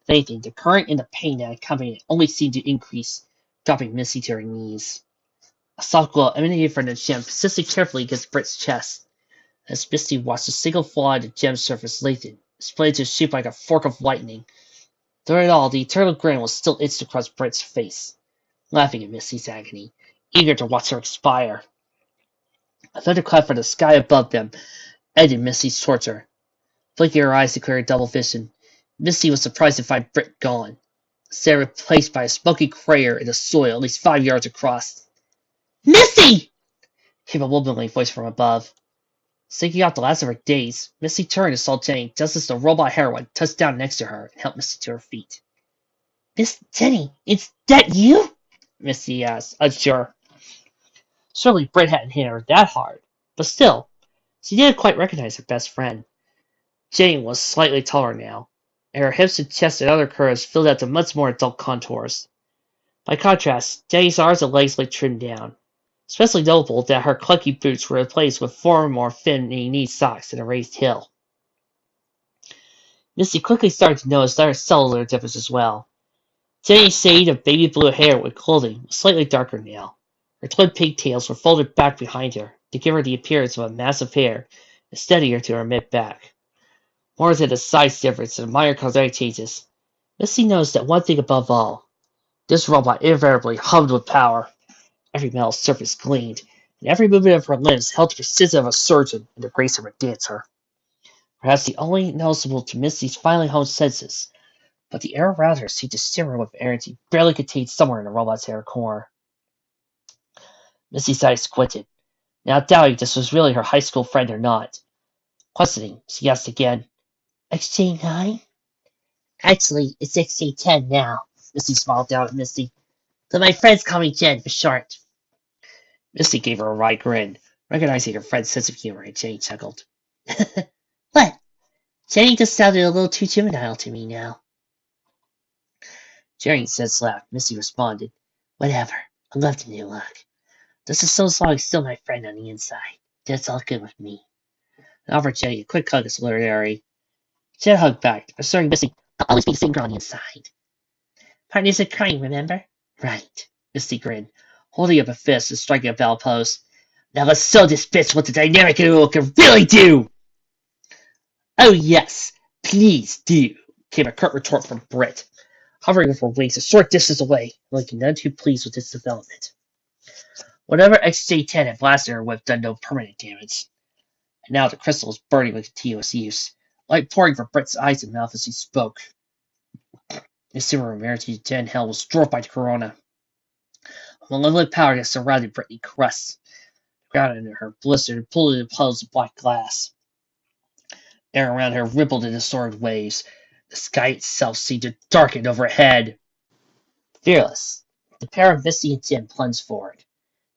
If anything, the current and the pain that accompanied it only seemed to increase, dropping Misty to her knees. A soft glow emanated from the gem, persisted carefully against Britt's chest. As Misty watched a single flaw in the gem's surface lengthen, split into a shape like a fork of lightning. Through it all, the eternal grin was still itched across Britt's face, laughing at Misty's agony, eager to watch her expire. A thunderclap from the sky above them ended Misty's torture. Blinking her eyes to clear her double vision, Misty was surprised to find Britt gone, instead replaced by a smoky crater in the soil at least 5 yards across. "Misty!" came a womanly voice from above. Sinking out the last of her days, Misty turned and saw Jenny just as the robot heroine touched down next to her and helped Misty to her feet. "Miss Jenny, is that you?" Misty asked, unsure. Surely Britt hadn't hit her that hard, but still, she didn't quite recognize her best friend. Jenny was slightly taller now, and her hips and chest and other curves filled out to much more adult contours. By contrast, Jenny's arms and legs looked trimmed down. Especially notable that her clunky boots were replaced with far more thin-knee socks and a raised heel. Misty quickly started to notice there were cellular differences as well. Jenny's shade of baby blue hair with clothing was slightly darker now. Her twin pigtails were folded back behind her to give her the appearance of a mass of hair and steadier to her mid-back. More than a size difference and minor cosmetic changes, Misty noticed that one thing above all: this robot invariably hummed with power. Every metal surface gleamed, and every movement of her limbs held the precision of a surgeon and the grace of a dancer. Perhaps the only noticeable to Misty's finely honed senses, but the air around her seemed to shimmer with energy barely contained somewhere in the robot's inner core. Misty's eyes squinted, now doubting this was really her high school friend or not. Questioning, she asked again, "XJ9? Actually, it's XJ10 now." Misty smiled down at Misty. "But my friends call me Jen for short." Misty gave her a wry grin, recognizing her friend's sense of humor, and Jenny chuckled. "What? Jenny just sounded a little too juvenile to me now." Jerry said laughed. Misty responded, "Whatever. I love the new look. This is so long as still my friend on the inside. That's all good with me." And offered Jenny a quick hug of solidarity. Jen hugged back, assuring Misty, "I'll always be the same girl on the inside." "Partners in crime, remember?" "Right." Misty grinned, holding up a fist and striking a bell pose. "Now let's show this bitch what the dynamic duo can really do!" "Oh yes, please do," came a curt retort from Britt, hovering with her wings a short distance away, looking none too pleased with its development. Whatever XJ10 had blasted her with done no permanent damage, and now the crystal was burning with continuous use, light pouring from Britt's eyes and mouth as he spoke. The super rarity Jen hell was dwarfed by the corona. A malevolent power that surrounded Brittany crust. The ground under her blistered and pulled into puddles of black glass. Air around her rippled into sword waves. The sky itself seemed to darken overhead. Fearless, the pair of Misty and Jen plunged forward,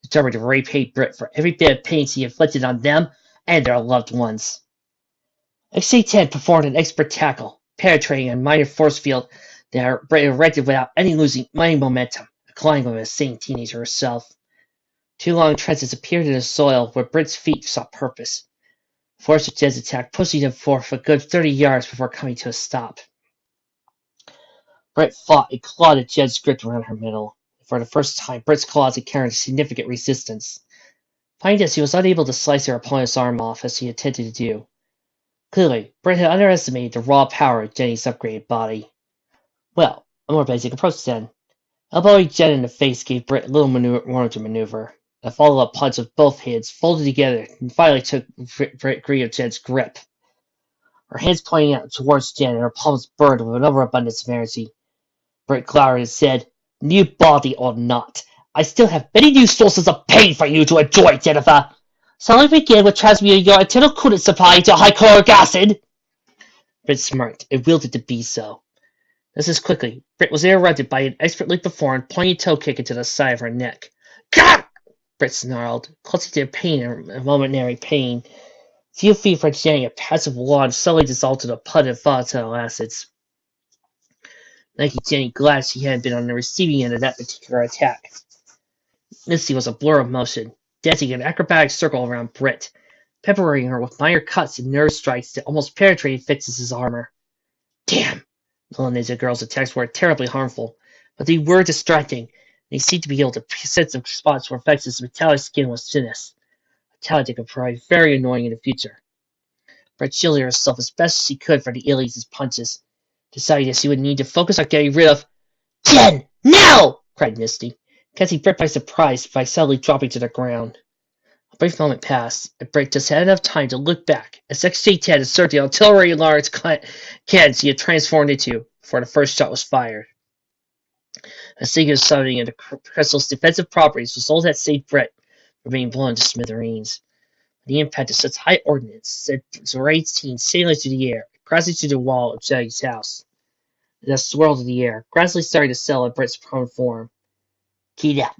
determined to repay Britt for every bit of pain she inflicted on them and their loved ones. XJ10 performed an expert tackle, penetrating a minor force field that Britt erected without any losing any momentum, colliding with a sane teenager herself. Two long trenches appeared in the soil where Britt's feet sought purpose. Force of Jen's attack pushing him forth a good 30 yards before coming to a stop. Britt fought and clawed at Jen's grip around her middle. For the first time, Britt's claws encountered significant resistance. Finding this, he was unable to slice her opponent's arm off as he attempted to do. Clearly, Britt had underestimated the raw power of Jenny's upgraded body. Well, a more basic approach then. Elbowing Jen in the face gave Britt little room to maneuver. A follow-up punch with both hands folded together and finally took Britt free of Jen's grip. Her hands pointing out towards Jen and her palms burned with an overabundance of energy. Britt glowered and said, "New body or not, I still have many new sources of pain for you to enjoy, Jennifer. So let me begin with transmuting your internal coolant supply to hydrochloric acid. Britt smirked and willed it to be so. This is quickly. Britt was interrupted by an expertly performed pointy toe kick into the side of her neck. God! Britt snarled, clutching to pain and momentary pain. Few feet from Jenny, a passive wand suddenly dissolved into a pud of volatile acids. Making Jenny glad she hadn't been on the receiving end of that particular attack. Misty was a blur of motion, dancing an acrobatic circle around Britt, peppering her with minor cuts and nerve strikes that almost penetrated Fitz's armor. Damn! The ninja girl's attacks were terribly harmful, but they were distracting, and he seemed to be able to sense the spots where Fitz's metallic skin was thinnest. A talent that could prove very annoying in the future. Britt shielded herself as best as she could from the aliens' punches, deciding that she would need to focus on getting rid of Jen! No! Cried Misty, catching Britt by surprise by suddenly dropping to the ground. A brief moment passed, and Britt just had enough time to look back as XJ-10 had inserted the artillery large cannon she had transformed into before the first shot was fired. A single summoning into Crystal's defensive properties was all that saved Britt from being blown to smithereens. The impact of such high ordnance sent Zorai's team sailing through the air, crashing through the wall of Jenny's house. The dust swirled in the air, gradually starting to settle in Britt's prone form. Get up.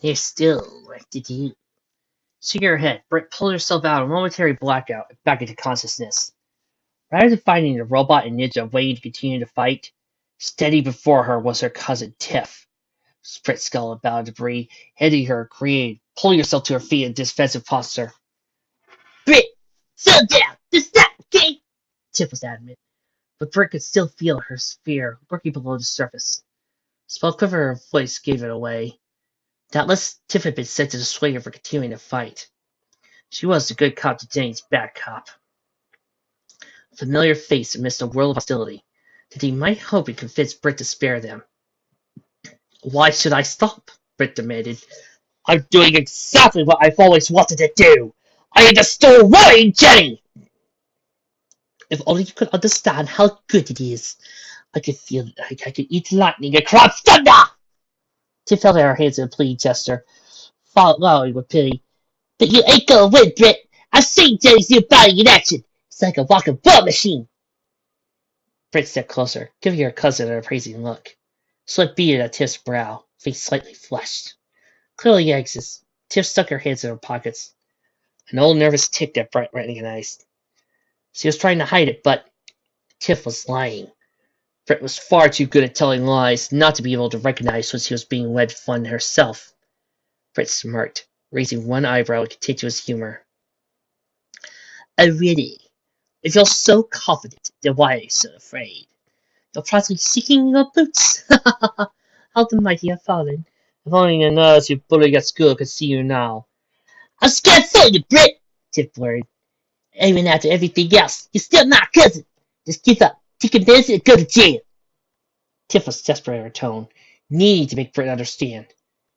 There's still work to do. Shaking her head, Britt pulled herself out of a momentary blackout and back into consciousness. Rather than finding the robot and ninja waiting to continue to fight, steady before her was her cousin Tiff. Britt scuttled about debris, hitting her created, pulling herself to her feet in defensive posture. Britt, settle down! Just stop, okay? Tiff was adamant, but Britt could still feel her fear lurking below the surface. The spell quiver of her voice gave it away. Doubtless, Tiff had been sent to dissuade her from continuing to fight. She was the good cop to Jenny's bad cop. A familiar face amidst a world of hostility, that he might hope he could convince Britt to spare them. Why should I stop? Britt demanded. I'm doing exactly what I've always wanted to do. I am destroying Jenny! If only you could understand how good it is. I could feel like I could eat lightning across thunder! Tiff held out her hands in a pleading gesture, following with pity. But you ain't gonna win, Britt. I've seen Jenny's new body in action. It's like a walking war machine. Britt stepped closer, giving her cousin an appraising look. Sweat beaded at Tiff's brow, face slightly flushed. Clearly anxious, Tiff stuck her hands in her pockets. An old nervous tick that Britt recognized. She was trying to hide it, but Tiff was lying. Britt was far too good at telling lies not to be able to recognize when she was being led fun herself. Britt smirked, raising one eyebrow with contemptuous humor. Oh, really? I feel so confident, then why are you so afraid? You're practically seeking your boots. How the mighty have fallen. If only the nurse you bullied at school could see you now. I'm scared for you, Britt, Tiff blurted. Even after everything else, you're still my cousin. Just give up, take a medicine, and go to jail. Tiff was desperate in her tone, needing to make Britt understand.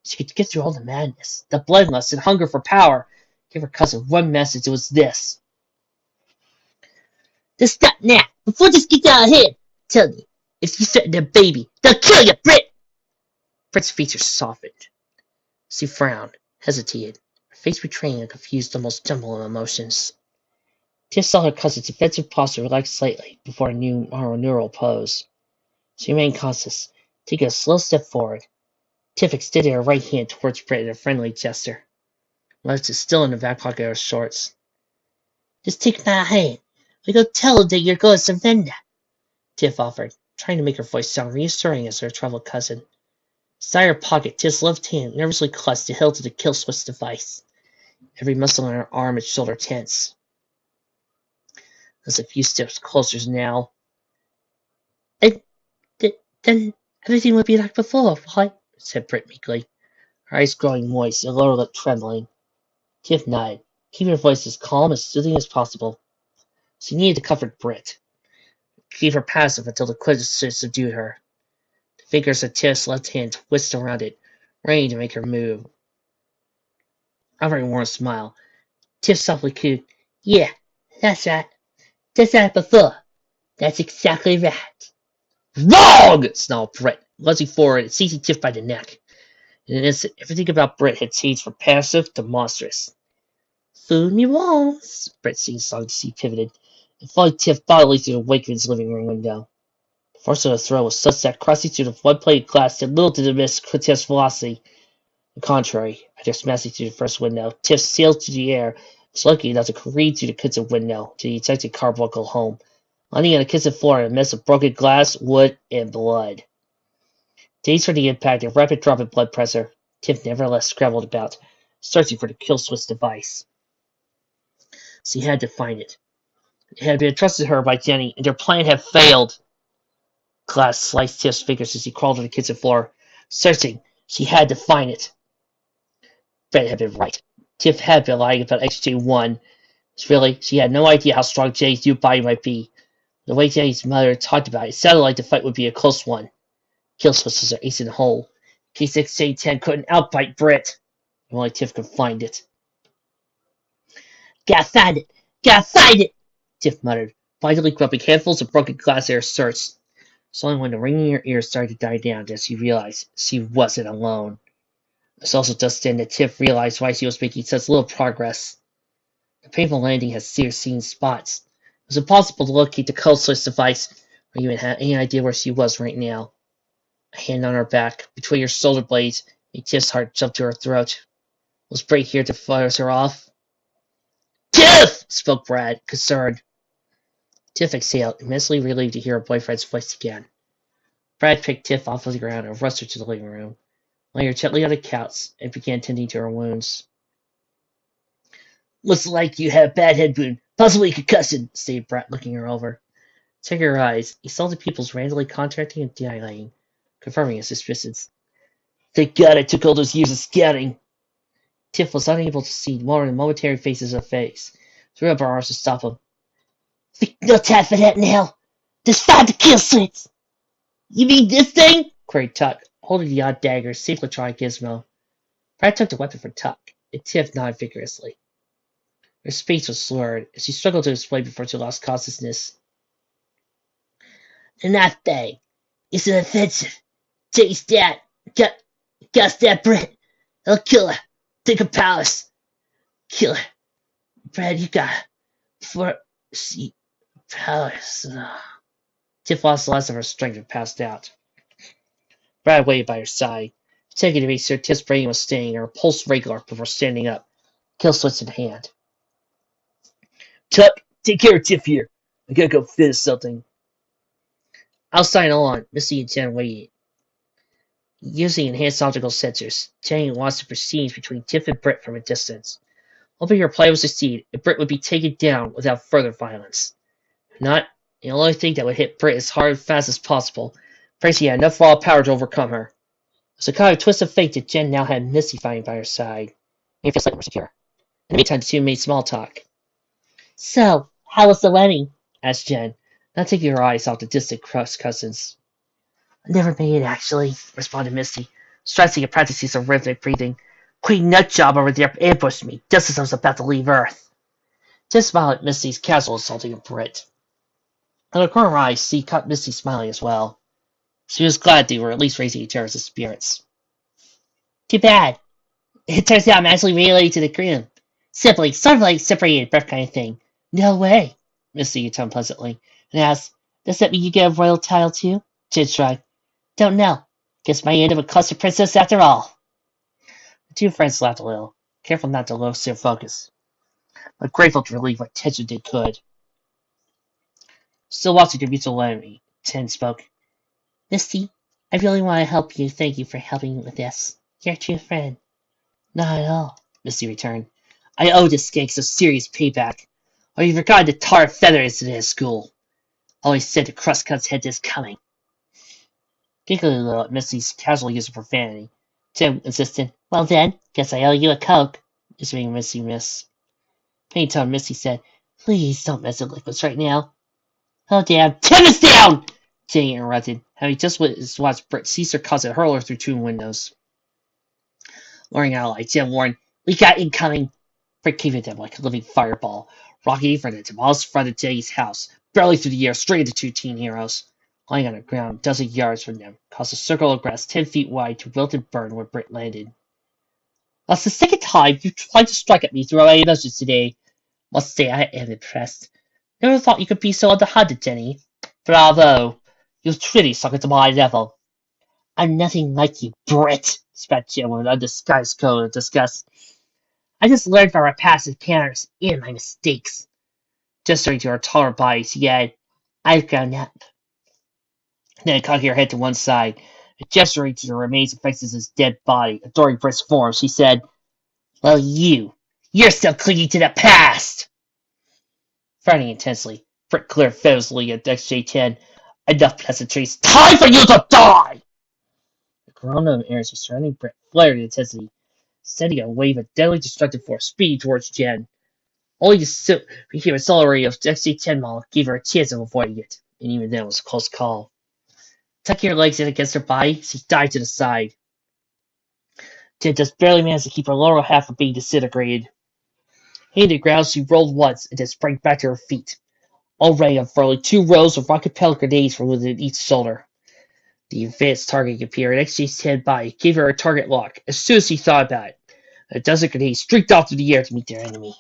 She could get through all the madness, the bloodlust, and hunger for power. Give her cousin one message, it was this. Just stop now, before this gets out of hand. Tell me, if you threaten their baby, they'll kill you, Britt! Britt's features softened. She frowned, hesitated, her face betraying a confused, almost jumble of emotions. Tiff saw her cousin's defensive posture relax slightly before a new neural pose. She remained conscious, taking a slow step forward. Tiff extended her right hand towards Britt in a friendly gesture. Left is still in the back pocket of her shorts. Just take my hand. We go tell them that you're going to surrender, Tiff offered, trying to make her voice sound reassuring as her troubled cousin. Inside her pocket, Tiff's left hand nervously clutched the hilt of the kill switch device. Every muscle in her arm and shoulder tense. There's a few steps closer now. Then everything would be like before, right? Said Britt meekly, her eyes growing moist and lower lip trembling. Tiff nodded, keeping her voice as calm and soothing as possible. She needed to comfort Britt, keep her passive until the quiz subdued her. The fingers of Tiff's left hand twisted around it, ready to make her move. Offering a warm smile, Tiff softly cooed, Yeah, that's right. Just like before. That's exactly right. Wrong! Snarled Britt, lunging forward and seizing Tiff by the neck. In an instant, everything about Britt had changed from passive to monstrous. Fool me once, Britt sing-songed as he pivoted, and followed Tiff bodily through the Wakeman's living room window. The force of the throw was such that crossing through the flood-plated glass did little to diminish Tiff's velocity. On the contrary, after smashing through the first window, Tiff sailed through the air, was lucky enough to careen through the kitchen window to the ejected carbuncle home, landing on the kitchen floor in a mess of broken glass, wood, and blood. Dazed from the impact and rapid drop in blood pressure, Tiff nevertheless scrambled about, searching for the kill switch device. She had to find it. It had been entrusted to her by Jenny, and their plan had failed. Glass sliced Tiff's fingers as he crawled to the kitchen floor. Searching, she had to find it. Fred had been right. Tiff had been lying about XJ1. Really, she had no idea how strong Jenny's new body might be. The way Jenny's mother talked about it sounded like the fight would be a close one. Kill switches are ace in the hole. In case XJ10 couldn't outbite Britt. And only Tiff could find it. Gotta find it! Gotta find it! Tiff muttered, vitally grubbing handfuls of broken glass at her search. It's only when the ringing in her ears started to die down that she realized she wasn't alone. It was also just then that Tiff realized why she was making such little progress. The painful landing had seam spots. It was impossible to locate the kill switch device or even have any idea where she was right now. A hand on her back, between her shoulder blades, made Tiff's heart jump to her throat. Was Britt here to fire her off? Tiff! Spoke Brad, concerned. Tiff exhaled, immensely relieved to hear her boyfriend's voice again. Brad picked Tiff off of the ground and rushed her to the living room, laying her gently on the couch, and began tending to her wounds. Looks like you had a bad head wound, possibly a concussion, stated Brad, looking her over. Checking her eyes, he saw the pupils randomly contracting and dilating, confirming his suspicions. Thank God I took all those years of scouting. Tiff was unable to see more than momentary faces of face. Threw up her arms to stop him. Think no time for that now. Just find the kill switch. You mean this thing? Queried Tuck, holding the odd dagger, safely trying Gizmo. Brad took the weapon from Tuck, and Tiff nodded vigorously. Her speech was slurred, as she struggled to explain before she lost consciousness. And that thing is an offensive. Chase that. Gus that Britt. He'll kill her. Take her powers. Kill her. Brad, you got her. Before she powers. Tiff lost the last of her strength and passed out. Brad waited by her side, checking to make sure Tiff's brain was staying and her pulse regular before standing up, kill switch in hand. Tuck, take care of Tiff here. I gotta go finish something. Outside and on, Missy and Jen waited. Using enhanced optical sensors, Jen watched the proceedings between Tiff and Britt from a distance, hoping her plan would succeed and Britt would be taken down without further violence. If not, the only thing that would hit Britt as hard and fast as possible, Tracy had enough raw power to overcome her. It was a kind of twist of fate that Jen now had Missy fighting by her side. It feels slightly more secure. In the meantime, the two made small talk. So, how was the wedding? Asked Jen, not taking her eyes off the distant cousins. I never made it, actually, responded Misty, stressing and practicing some rhythmic breathing. Queen Nutjob over there ambushed me just as I was about to leave Earth. Jen smiled at Misty's casual assaulting of Britt. Out of her corner eyes, she caught Misty smiling as well. She was glad they were at least raising each other's spirits. Too bad. It turns out I'm actually related to the Korean. Simply, sort of like separated birth kind of thing. No way, Misty returned pleasantly, and asked, does that mean you get a royal title too? Jen shrugged. Don't know. Guess might end up a cluster princess after all. The two friends laughed a little, careful not to lose their focus, but grateful to relieve what tension they could. Still watching their mutual enemy, Jen spoke. Misty, I really want to help you. Thank you for helping me with this. You're a true friend. Not at all, Misty returned. I owe this skank some serious payback. Or you forgot the tar feather incident at school. Always said the Crustcuts had this coming. Giggling a little at Misty's casual use of profanity, Tim insisted, well then, guess I owe you a Coke. Just making Misty miss. Pain tone, Misty said, please don't mess with liquids right now. Oh damn, Tim is down! Jenny interrupted, having just watched Britt seize her cousin hurl her through two windows. Luring ally, Jen warned, we got incoming. Britt came at them like a living fireball, rocketing from the demolished front of Jenny's house, barely through the air, straight into two teen heroes. lying on the ground a dozen yards from them, caused a circle of grass 10 feet wide to wilt and burn where Britt landed. That's the second time you've tried to strike at me through my emotions today. Must say I am impressed. Never thought you could be so underhanded, Jenny. Bravo. You've truly sunk into my level. I'm nothing like you, Britt, spat Jen with an undisguised tone of disgust. I just learned from my past encounters and my mistakes. Gesturing to her taller body, she added, I've grown up. Then cocking her head to one side, and gesturing to the remains of Francis's dead body, adoring Britt's form, she said, Well, you're still clinging to the past! Frowning intensely, Britt glared fiercely at XJ-10. Enough pleasantries. Time for you to die! The corona of air surrounding Britt flared in intensity, sending a wave of deadly destructive force speeding towards Jen. Only the became accelerator of XJ-10 model gave her a chance of avoiding it, and even then it was a close call. Tucking her legs in against her body, she dived to the side. Jen just barely managed to keep her lower half from being disintegrated. Hitting the ground, she rolled once and then sprang back to her feet, already unfurling 2 rows of rocket pellet grenades from within each shoulder. The advanced targeting appeared, and XJ-10 body gave her a target lock as soon as she thought about it. A dozen grenades streaked off through the air to meet their enemy.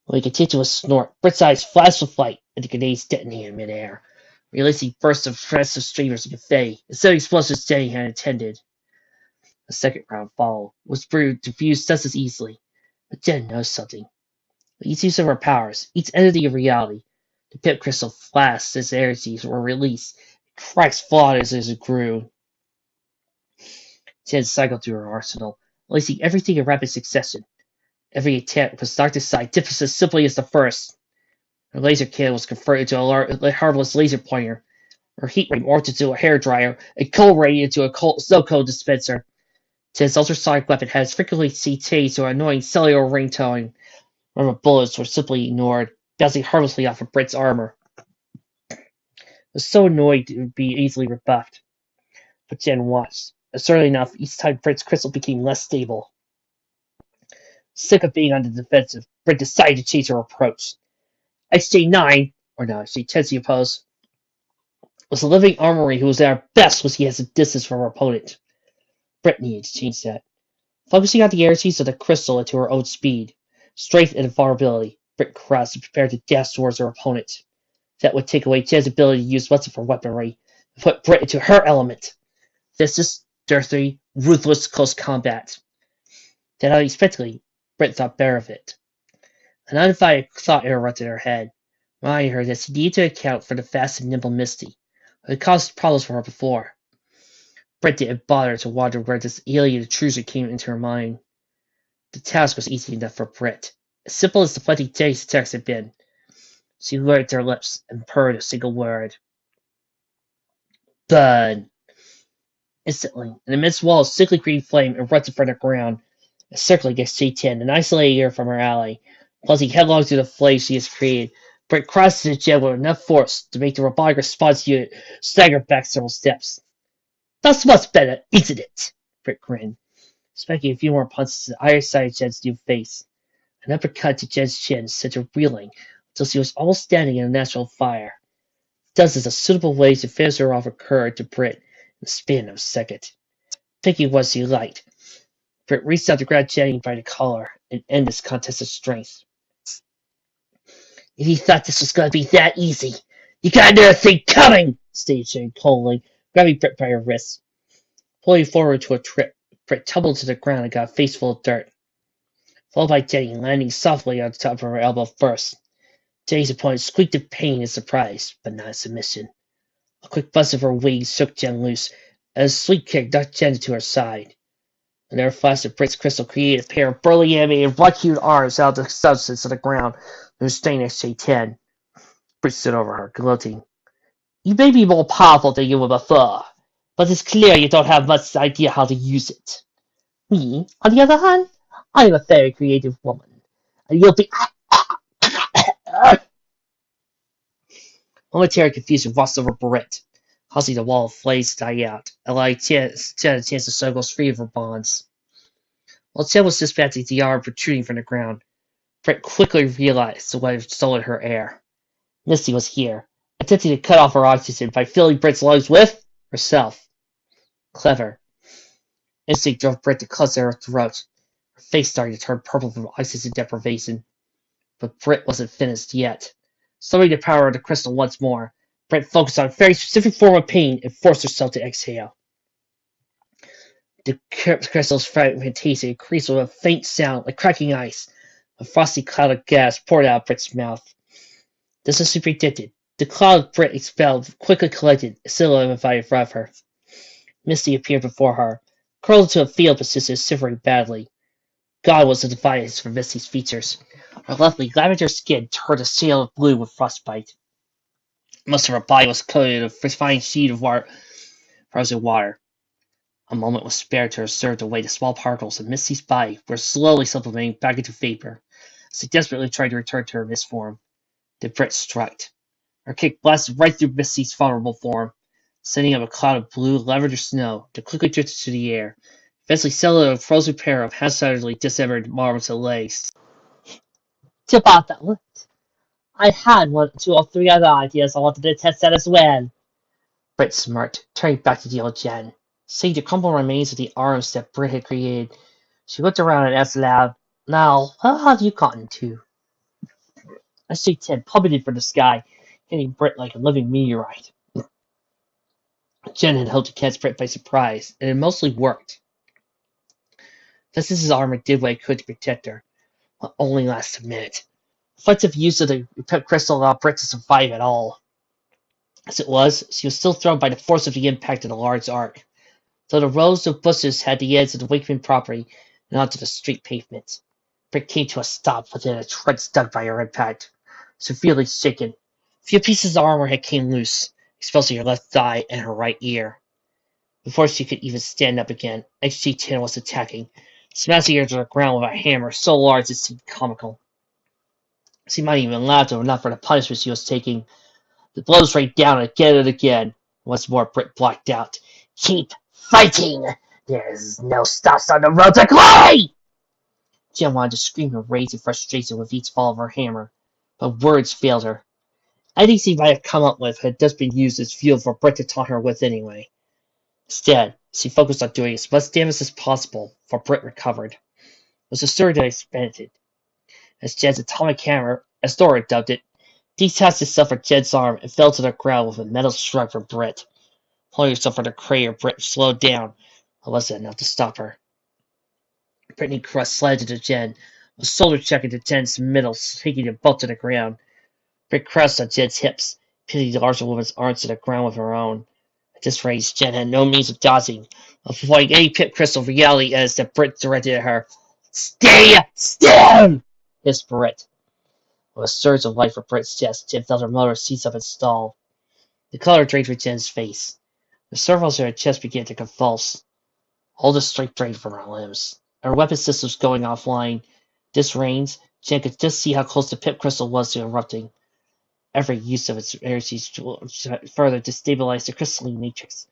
With a continuous snort, Britt's eyes flashed with light, and the grenades detonated in midair, releasing bursts of impressive streamers of confetti instead of explosions Jenny had intended. A second round followed, was diffused just as easily, but Jen knows something. With each use of her powers, each entity of reality, the pip crystal flashed as energies were released, cracks flawed as it grew. Jen cycled through her arsenal, releasing everything in rapid succession. Every attack was knocked aside just as simply as the first. Her laser cannon was converted to a harmless laser pointer. Her heat ray morphed into a hairdryer, and cold ray into a snow cone dispenser. Jen's ultrasonic weapon had its frequently CT'd to an annoying cellular ringtone. Rubber bullets were simply ignored, bouncing harmlessly off of Britt's armor. It was so annoyed it would be easily rebuffed. But Jen watched. Absurdly enough, each time Britt's crystal became less stable. Sick of being on the defensive, Britt decided to change her approach. XJ-9, or no, XJ-10 she opposed, was a living armory who was at her best when she has a distance from her opponent. Britt needed to change that. Focusing on the energies of the crystal into her own speed, strength, and vulnerability, Britt crossed and prepared to dash towards her opponent. That would take away Jen's ability to use much of her weaponry and put Britt into her element. Vicious, dirty, ruthless close combat. Then unexpectedly, Britt thought better of it. An uninvited thought interrupted her head, reminding her that she needed to account for the fast and nimble Misty, who had caused problems for her before. Britt didn't bother to wonder where this alien intrusion came into her mind. The task was easy enough for Britt, as simple as the plenty Jenny's attacks had been. She lowered her lips and purred a single word. Burn! Instantly, an immense wall of sickly green flame erupted from the ground, encircling XJ-10 and isolating her from her ally. Plunging headlong through the flames she has created, Britt crossed the jet with enough force to make the robotic response unit stagger back several steps. That's much better, isn't it? Britt grinned, striking a few more punches to either side of Jen's new face. An uppercut to Jen's chin sent her reeling until she was almost standing in a natural fire. Dozens of suitable ways to finish her off occurred to Britt in the span of a second. Picking one she liked, Britt reached out to grab Jenny by the collar and end this contest of strength. If you thought this was going to be that easy, you got another thing coming, stated Jenny coldly, grabbing Britt by her wrist. Pulling forward to a trip, Britt tumbled to the ground and got a face full of dirt, followed by Jenny landing softly on top of her elbow first. Jenny's opponent squeaked in pain and surprise, but not in submission. A quick buzz of her wings shook Jen loose, and a sweet kick knocked Jen to her side. Another flash of Britt's crystal created a pair of burly animated rock-hewn arms out of the substance of the ground to sustain XJ-10. Britt stood over her, gloating. You may be more powerful than you were before, but it's clear you don't have much idea how to use it. Me, on the other hand, I am a very creative woman, and you'll be... Momentary confusion washed over Britt, causing the wall of flames to die out, allowing Jen a chance to struggle free of her bonds. While Jen was dispatching the arm protruding from the ground, Britt quickly realized what had stolen her air. Misty was here, attempting to cut off her oxygen by filling Britt's lungs with herself. Clever. Instinct drove Britt to clutch at her throat. Her face started to turn purple from oxygen deprivation. But Britt wasn't finished yet. Summoning the power of the crystal once more, Britt focused on a very specific form of pain and forced herself to exhale. The crystal's fragmentation increased with a faint sound like cracking ice. A frosty cloud of gas poured out of Britt's mouth. Just as she predicted, the cloud Britt expelled quickly collected, solidified in front of her. Misty appeared before her, curled into a fetal position, shivering badly. God was the defiance for Misty's features. Her lovely lavender skin turned a shade of blue with frostbite. Most of her body was coated in a fine sheet of frozen water. A moment was spared to observe the way the small particles of Misty's body were slowly sublimating back into vapor, as she desperately tried to return to her mist form. The Brit struck. Her kick blasted right through Misty's vulnerable form, sending up a cloud of blue lavender snow that quickly drifted through the air, eventually settling on a frozen pair of haphazardly dismembered arms and legs. About that list, I had 2 or 3 other ideas I wanted to test out as well. Brit smirked, turning back to the old Jen. Seeing the crumpled remains of the arms that Brit had created, she looked around and asked aloud, "Now, how have you gotten to?" A shake Ted plummeted from the sky, hitting Brit like a living meteorite. Jen had hoped to catch Brit by surprise, and it mostly worked. Festus's armor did what it could to protect her, but only lasted a minute. Effective use of the pep crystal allowed Brit to survive at all. As it was, she was still thrown by the force of the impact of the large arc, though the rows of bushes had the edge of the Wakeman property and onto the street pavement. Brit came to a stop within a tread stuck by her impact, severely shaken. A few pieces of armor had came loose, exposing her left thigh and her right ear. Before she could even stand up again, XG-10 was attacking, smashing her to the ground with a hammer so large it seemed comical. She might even laugh if not for the punishment she was taking. The blows rained down again and again. Once more, Brit blacked out. "Keep fighting! There's no stops on the road to glory!" Jen wanted to scream in rage and frustration with each fall of her hammer, but words failed her. Anything she might have come up with had just been used as fuel for Brit to taunt her with anyway. Instead, she focused on doing as much damage as possible, for Brit recovered. It was a surge that expanded. As Jen's atomic hammer, as Dora dubbed it, detached itself from Jed's arm and fell to the ground with a metal shrug from Brit. Pulling herself from the crater, Brit slowed down, but wasn't enough to stop her. Brittany Crust slammed into Jen, a shoulder check into Jen's middle, taking them both to the ground. Brit crouched on Jen's hips, pinning the larger woman's arms to the ground with her own. At this range, Jen had no means of dodging, of avoiding any pit crystal reality as that Brit directed at her. "Stay still!" hissed Brit. With a surge of life from Brit's chest, Jen felt her motor seize up and stall. The color drained from Jen's face. The circles in her chest began to convulse. All the strength drained from her limbs. Her weapon systems going offline. This range, Jen could just see how close the pip crystal was to erupting. Every use of its energy further destabilized the crystalline matrix,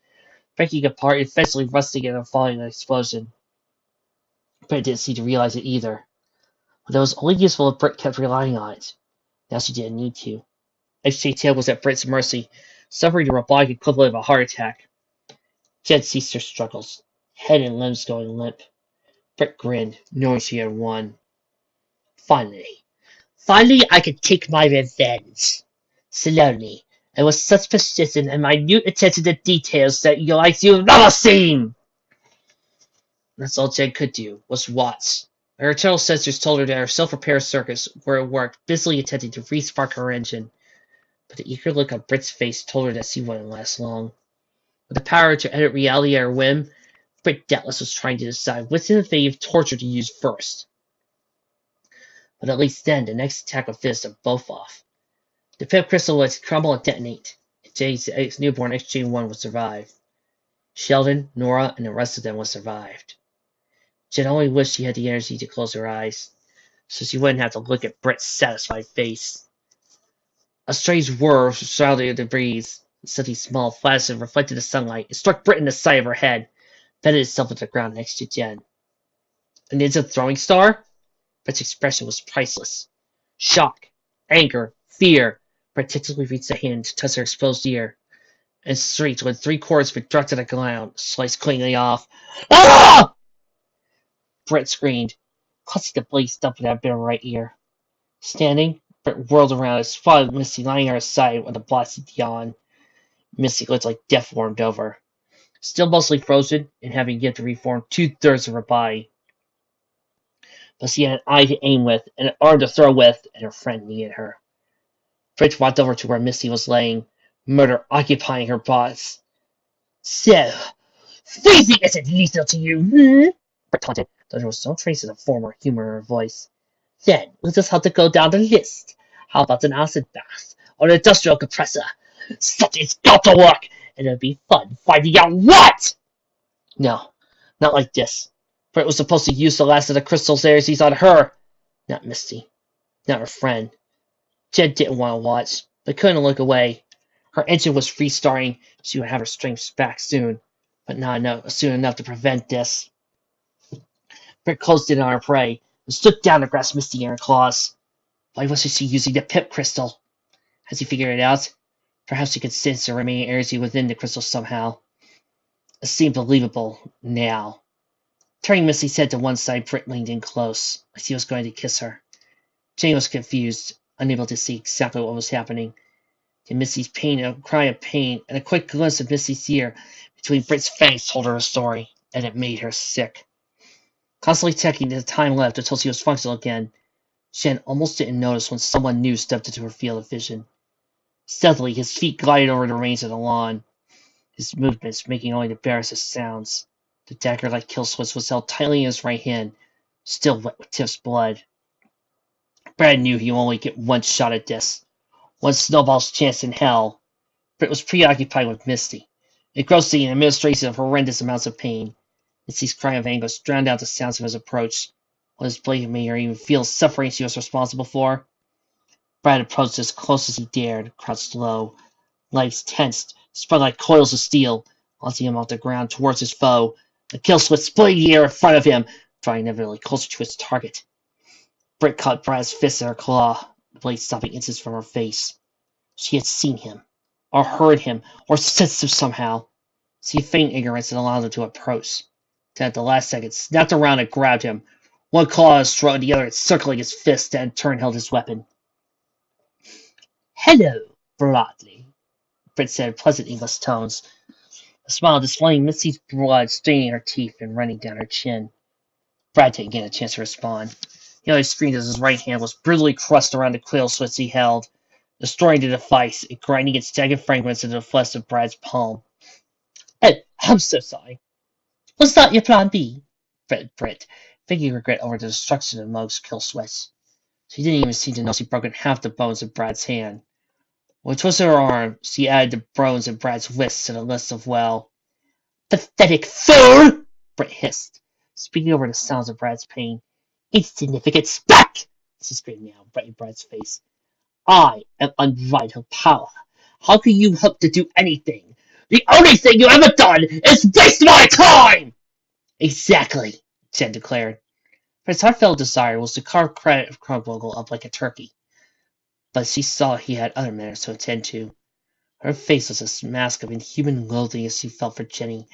breaking apart, eventually rusting and falling in an explosion. Brit didn't seem to realize it either. But it was only useful if Brit kept relying on it. Now she didn't need to. XJ-10 was at Brit's mercy, suffering the robotic equivalent of a heart attack. Jen ceased her struggles, head and limbs going limp. Brit grinned, knowing she had won. Finally, I could take my revenge. Slowly, and with such precision and minute attention to details that you've never seen. That's all Jen could do, was watch. Her internal sensors told her that her self-repair circuits were at work, busily attempting to re-spark her engine. But the eager look on Brit's face told her that she wouldn't last long. With the power to edit reality at her whim, Brit doubtless was trying to decide which innovative torture to use first. But at least then, the next attack would finish them both off. The pip crystal would crumble and detonate, and Jay's newborn XJ-1 would survive. Sheldon, Nora, and the rest of them would have survived. Jen only wished she had the energy to close her eyes, so she wouldn't have to look at Brit's satisfied face. A strange whir surrounded the breeze. Something small flashed and reflected the sunlight. It struck Brit in the side of her head, bedded itself into the ground next to Jen. A ninja throwing star? Brit's expression was priceless. Shock, anger, fear. Brett technically reached a hand to touch her exposed ear, and shrieked when 3 cords were dragged to the ground, sliced cleanly off. Ah! Brett screamed, clutching the blade stump in her right ear. Standing, Brett whirled around and spotted Misty lying at her side with a blasted yawn. Misty looked like death warmed over, still mostly frozen and having yet to reform 2/3 of her body. But she had an eye to aim with and an arm to throw with, and her friend needed her. Brett walked over to where Misty was laying, murder occupying her thoughts. So, freezing isn't lethal to you, hmm? Brett taunted, though there was no trace of the former humor in her voice. Then, we'll just have to go down the list. How about an acid bath, or an industrial compressor? Something's got to work, and it'll be fun finding out what! No, not like this. Brett was supposed to use the last of the crystal Xerxes on her, not Misty, not her friend. Jen didn't want to watch, but couldn't look away. Her engine was restarting. She would have her strength back soon, but not soon enough to prevent this. Brett closed in on her prey and stood down to grasp Misty in her claws. Why wasn't she using the pip crystal? Has he figured it out? Perhaps he could sense the remaining energy within the crystal somehow. It seemed believable now. Turning Misty's head to one side, Brett leaned in close, like he was going to kiss her. Jane was confused, unable to see exactly what was happening. And Misty's pain, a cry of pain, and a quick glimpse of Misty's ear between Britt's fangs told her a story, and it made her sick. Constantly checking the time left until she was functional again, Jen almost didn't notice when someone new stepped into her field of vision. Stealthily, his feet glided over the reins of the lawn, his movements making only the barest sounds. The dagger-like kill switch was held tightly in his right hand, still wet with Tiff's blood. Brad knew he would only get one shot at this. One snowball's chance in hell. Britt was preoccupied with Misty, engrossing in the administration of horrendous amounts of pain. Misty's cry of anguish drowned out the sounds of his approach. When his blade made her even feel suffering she was responsible for. Brad approached as close as he dared, crouched low, legs tensed, spun like coils of steel, launching him off the ground towards his foe. The kill switch splitting the air in front of him, drawing inevitably closer to its target. Britt caught Brad's fist in her claw, the blade stopping inches from her face. She had seen him, or heard him, or sensed him somehow. She feigned ignorance and allowed him to approach. Then at the last second, snapped around and grabbed him, one claw on his throat and the other encircling his fist, and in turn held his weapon. Hello, Bradley, Britt said in pleasant English tones, a smile displaying Misty's blood staining her teeth and running down her chin. Brad didn't get a chance to respond. He only screamed as his right hand was brutally crushed around the quill switch he held, destroying the device and grinding its jagged fragments into the flesh of Brad's palm. Oh, I'm so sorry. Was that your plan B? Britt, thinking regret over the destruction of Moog's kill switch. She didn't even seem to know she'd broken half the bones of Brad's hand. With a twist of her arm, she added the bones of Brad's wrists to the list of, well, pathetic fool! Britt hissed, speaking over the sounds of Brad's pain. Insignificant speck! She screamed now, right in Brad's face. I am unbridled power. How can you hope to do anything? The only thing you ever done is waste my time! Exactly, Jen declared. His heartfelt desire was to carve Crumboggle up like a turkey. But she saw he had other matters to attend to. Her face was a mask of inhuman loathing as she felt for Jenny.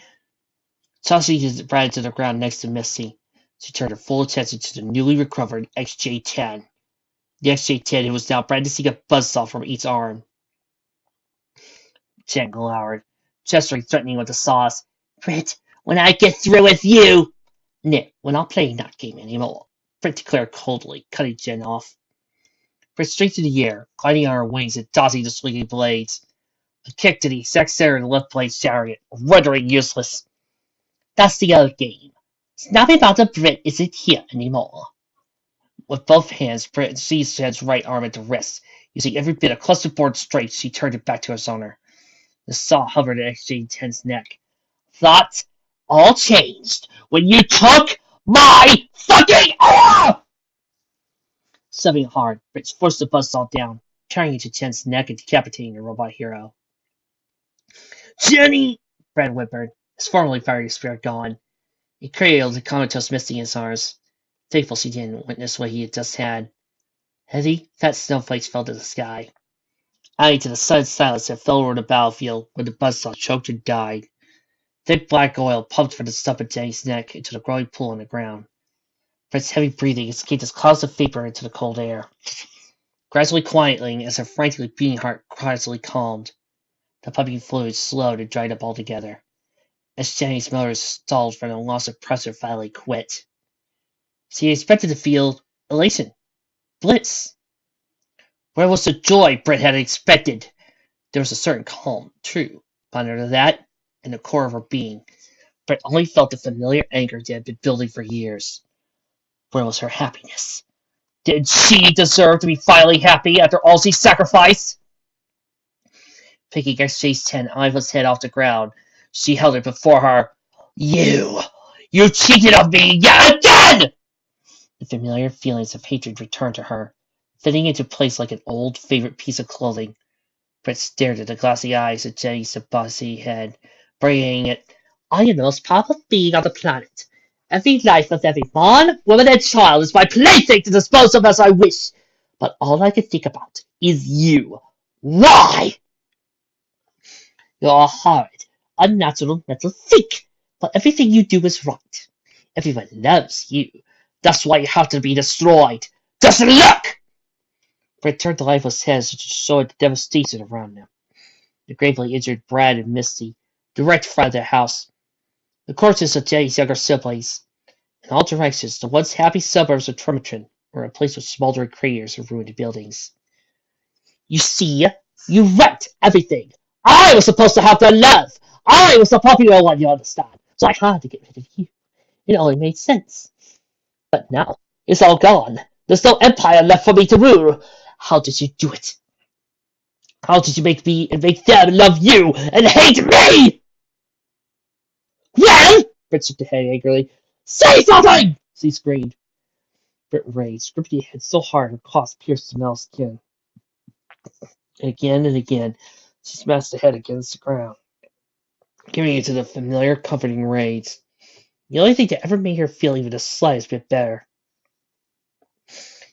Tossing Brad to the ground next to Misty, she turned her full attention to the newly recovered XJ-10. The XJ-10 who was now brandishing a buzzsaw from each arm. Jen glowered, gesturing threatening with the saws. Britt, when I get through with you! Nick, we're not playing that game anymore, Britt declared coldly, cutting Jen off. Britt straight through the air, gliding on her wings and dodging the swinging blades. A kick to the exact center of the left blade shattering it, rendering useless. That's the other game. Snapping about the Britt isn't here anymore. With both hands, Britt seized Jen's right arm at the wrist. Using every bit of clusterboard strength, she turned it back to its owner. The saw hovered at XJ-10's neck. That all changed when you took my fucking arm! Subbing hard, Britt forced the buzzsaw down, tearing into Jen's neck and decapitating the robot hero. Jenny! Brad whimpered, his formerly fiery spirit gone. He cradled the comatose Misty in his arms, thankful she didn't witness what he had just had. Heavy, fat snowflakes fell to the sky. adding to the sudden silence that fell over the battlefield when the buzzsaw choked and died. Thick black oil pumped from the stump of Jenny's neck into the growing pool on the ground. Fred's heavy breathing escaped as clouds of vapor into the cold air. Gradually quieting as her frantically beating heart gradually calmed, the pumping fluid slowed and dried up altogether. As Jenny's motors stalled from the loss of pressure finally quit. She expected to feel elation, bliss. Where was the joy Britt had expected? There was a certain calm, true, but under that, in the core of her being, Britt only felt the familiar anger that had been building for years. Where was her happiness? Did she deserve to be finally happy after all she sacrificed? Picking XJ-10 Iva's head off the ground, she held it before her. You cheated on me yet again! The familiar feelings of hatred returned to her, fitting into place like an old favorite piece of clothing. Britt stared at the glassy eyes of Jenny's bossy head, braying it. I am the most powerful being on the planet. Every life of every man, woman, and child is my plaything to dispose of as I wish. But all I can think about is you. Why? You're a horrid, unnatural mental freak, but everything you do is right. Everyone loves you. That's why you have to be destroyed. Just look! Britt turned the lifeless heads to show the devastation around them. The gravely injured Brad and Misty, direct front of their house. The corpses of Jenny's younger siblings. In all directions, the once happy suburbs of Tremerton were replaced with smoldering craters of ruined buildings. You see, you wrecked everything. I was supposed to have the love. I was the popular one, you understand. So I had to get rid of you. It only made sense. But now, it's all gone. There's no empire left for me to rule. How did you do it? How did you make me and make them love you and hate me? Well, Britt shook her head angrily. Say something! She screamed. Britt raged, gripping her head so hard her claws pierced the metal skin. And again, she smashed the head against the ground, giving it to the familiar, comforting rage. The only thing that ever made her feel even the slightest bit better.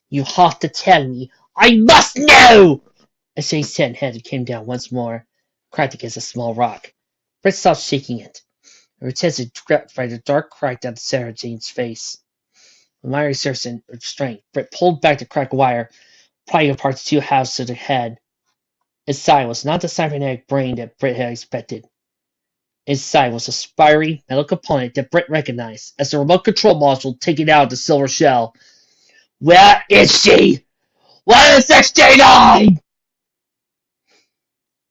You have to tell me. I must know! As Jane's tin head came down once more, cracked against a small rock. Britt stopped shaking it. Her attention grabbed by the dark crack down Sarah Jane's face. With mighty exertion of strength, Britt pulled back the cracked wire, prying apart the two halves of the head. Inside was not the cybernetic brain that Britt had expected. Inside was a spiry metal component that Britt recognized as the remote control module taken out of the silver shell. Where is she? Where is XJ9?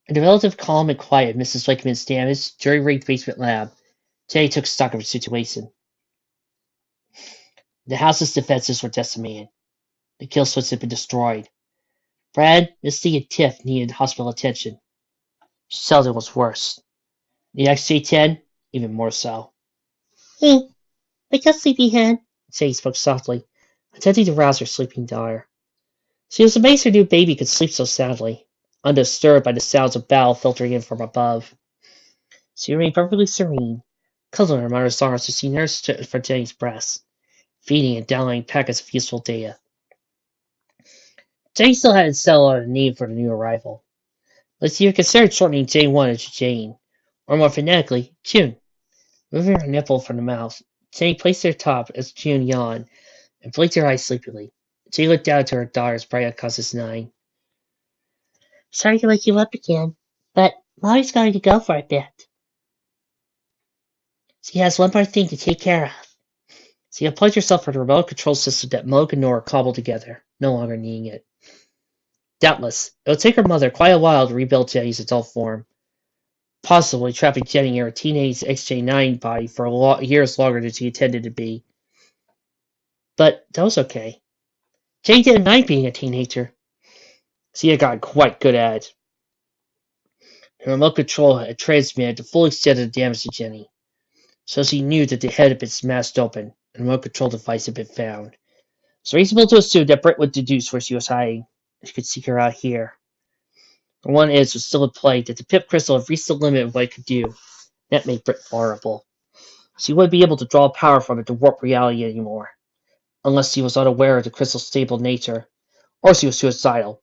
In the relative calm and quiet of Mrs. Wakeman's damaged, jury-rigged basement lab, Jenny took stock of her situation. The house's defenses were decimated. The kill switch had been destroyed. Brad, Misty, and Tiff needed hospital attention. Sheldon was worse. The XJ-10, even more so. Hey, wake up, sleepyhead, Jenny spoke softly, attempting to rouse her sleeping daughter. She was amazed her new baby could sleep so soundly, undisturbed by the sounds of battle filtering in from above. She remained perfectly serene, cuddling her mother's arms as she nursed for Jenny's breast, feeding and downloading packets of useful data. Jenny still hadn't settled on a name for the new arrival, but she had considered shortening J1 into Jane, or more phonetically, June. Moving her nipple from the mouth, Jenny placed her top as June yawned and blinked her eyes sleepily. She looked down to her daughter's bright unconscious 9. Sorry to wake you up again, but Molly's going to go for a bit. She has one more thing to take care of. She unplugged herself from the remote control system that Moog and Nora cobbled together, no longer needing it. Doubtless, it would take her mother quite a while to rebuild Jenny's adult form, possibly trapping Jenny in her teenage XJ9 body for years longer than she intended to be. But that was okay. Jenny didn't mind being a teenager. She had gotten quite good at it. Her remote control had transmitted the full extent of the damage to Jenny, so she knew that the head had been smashed open and the remote control device had been found. It's reasonable to assume that Britt would deduce where she was hiding, and she could seek her out here. The one edge was still in play that the pip crystal had reached the limit of what it could do. That made Britt vulnerable. She wouldn't be able to draw power from it to warp reality anymore, unless she was unaware of the crystal's stable nature, or she was suicidal.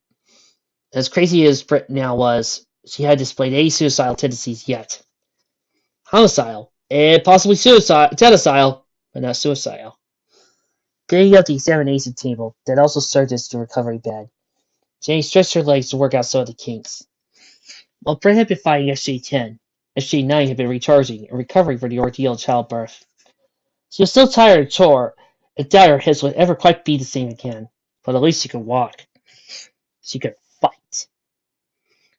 As crazy as Britt now was, she had displayed any suicidal tendencies yet. Homicidal, and possibly genocidal, but not suicidal. Getting up the examination table that also served as the recovery bed, Jenny stretched her legs to work out some of the kinks. While Britt had been fighting SJ-10, SJ-9 had been recharging and recovering from the ordeal of childbirth. She was still tired and sore, and doubted her hips would ever quite be the same again, but at least she could walk. She could fight.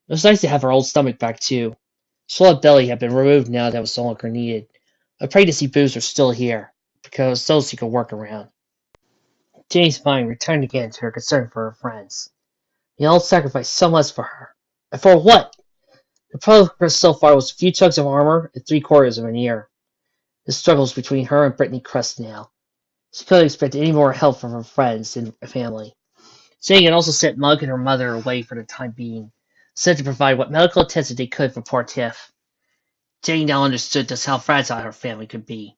It was nice to have her old stomach back, too. Swollen belly had been removed now that was no longer needed. I prayed to see boobs were still here, because those she could work around. Jane's mind returned again to her concern for her friends. They all sacrificed so much for her. And for what? The progress so far was a few chunks of armor and 3/4 of an ear. The struggles between her and Brittany Crest now. She couldn't expect any more help from her friends and family. Jane had also sent Mug and her mother away for the time being, said to provide what medical attention they could for poor Tiff. Jane now understood just how fragile her family could be.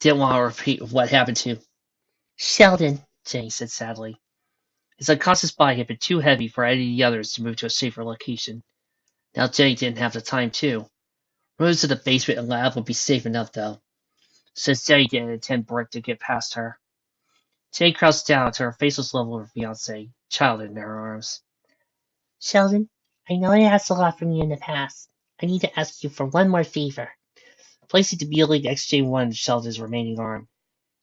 Didn't want to repeat what happened to Sheldon, Jane said sadly. His unconscious body had been too heavy for any of the others to move to a safer location. Now Jane didn't have the time to. Rooms to the basement and lab would be safe enough, though, since Jane didn't intend Brick to get past her. Jane crouched down until her face was level with her fiancé, child in her arms. Sheldon, I know I asked a lot from you in the past. I need to ask you for one more favor. Placing the Beeling XJ1 in Sheldon's remaining arm,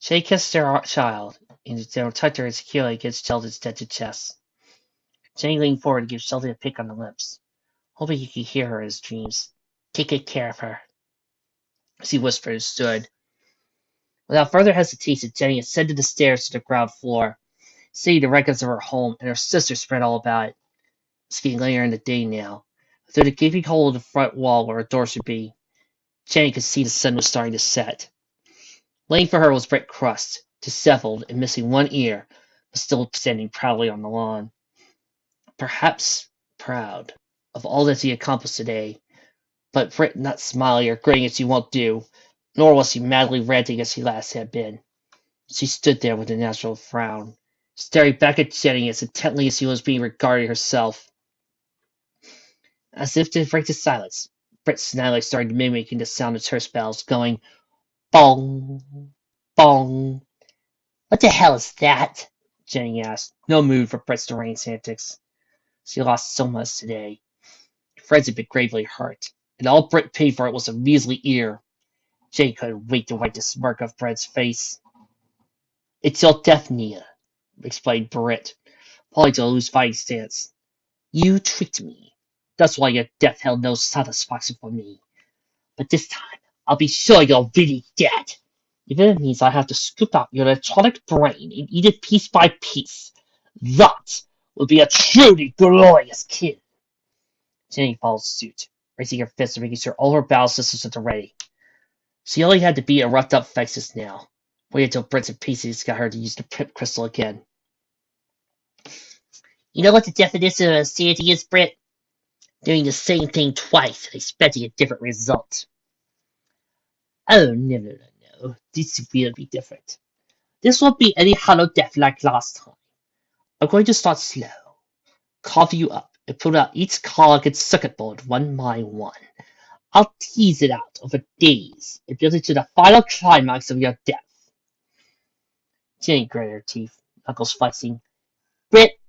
Jane kissed her child and then tucked her securely against Sheldon's dented chest. Jane leaned forward to give Sheldon a pick on the lips, hoping he could hear her in his dreams. Take good care of her. As he whispered and stood. Without further hesitation, Jenny ascended the stairs to the ground floor, seeing the records of her home and her sister spread all about it. It's getting later in the day now. Through the gaping hole in the front wall where a door should be, Jenny could see the sun was starting to set. Waiting for her was Britt Crust, disheveled and missing one ear, but still standing proudly on the lawn. Perhaps proud of all that he accomplished today, but Britt not smiling or grinning as she won't do, nor was she madly ranting as she last had been. She stood there with a natural frown, staring back at Jenny as intently as she was being regarded herself. As if to break the silence, Britt snidely started mimicking the sound of church bells, going bong, bong. What the hell is that? Jenny asked, no mood for Britt's deranged antics. She lost so much today. Her friends had been gravely hurt, and all Britt paid for it was a measly ear. Jenny couldn't wait to wipe the smirk off Britt's face. It's your death, Nia, explained Britt, falling to a loose fighting stance. You tricked me. That's why your death held no satisfaction for me. But this time, I'll be sure you're really dead. Even if it means I have to scoop out your electronic brain and eat it piece by piece. That will be a truly glorious kill. Jenny followed suit, raising her fists and making sure all her battle systems were ready. She only had to beat a roughed up Fexus now. Wait until Brits and Pieces got her to use the pip crystal again. You know what the definition of insanity is, Britt? Doing the same thing twice and expecting a different result. Oh, no. This will be different. This won't be any hollow death like last time. I'm going to start slow, cough you up, and pull out each cog and circuit board one by one. I'll tease it out over days and build it to the final climax of your death. Jenny gritted her teeth, knuckles flexing. Britt,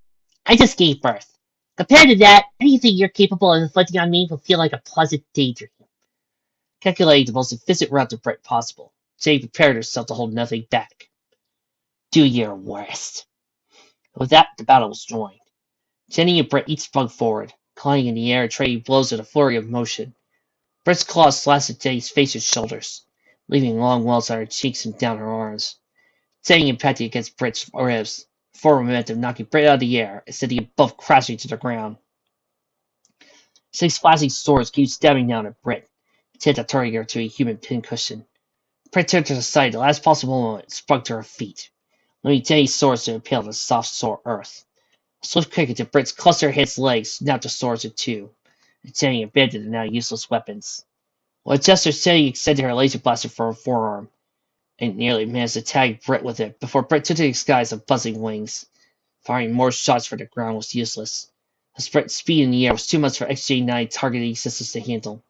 I just gave birth. Compared to that, anything you're capable of inflicting on me will feel like a pleasant daydream. Calculating the most efficient route to Britt possible, Jenny prepared herself to hold nothing back. Do your worst. With that, the battle was joined. Jenny and Britt each sprung forward, clawing in the air and trading blows with a flurry of motion. Britt's claws slashed at Jenny's face and shoulders, leaving long welts on her cheeks and down her arms. Jenny impacted against Britt's ribs, forward momentum knocking Britt out of the air and sending him both crashing to the ground. Six flashing swords keep stabbing down at Britt, intent on turning her to a human pincushion. Britt turned to the side at the last possible moment and sprung to her feet, leaving Jenny's swords to impale on the soft, sore earth. A swift kick into Britt's cluster-head's legs snapped the swords in two, and Jenny abandoned the now useless weapons. With a gesture, Jenny extended her laser blaster for her forearm, and nearly managed to tag Britt with it before Britt took to the skies of buzzing wings. Firing more shots for the ground was useless. Her speed in the air was too much for XJ-9 targeting systems to handle.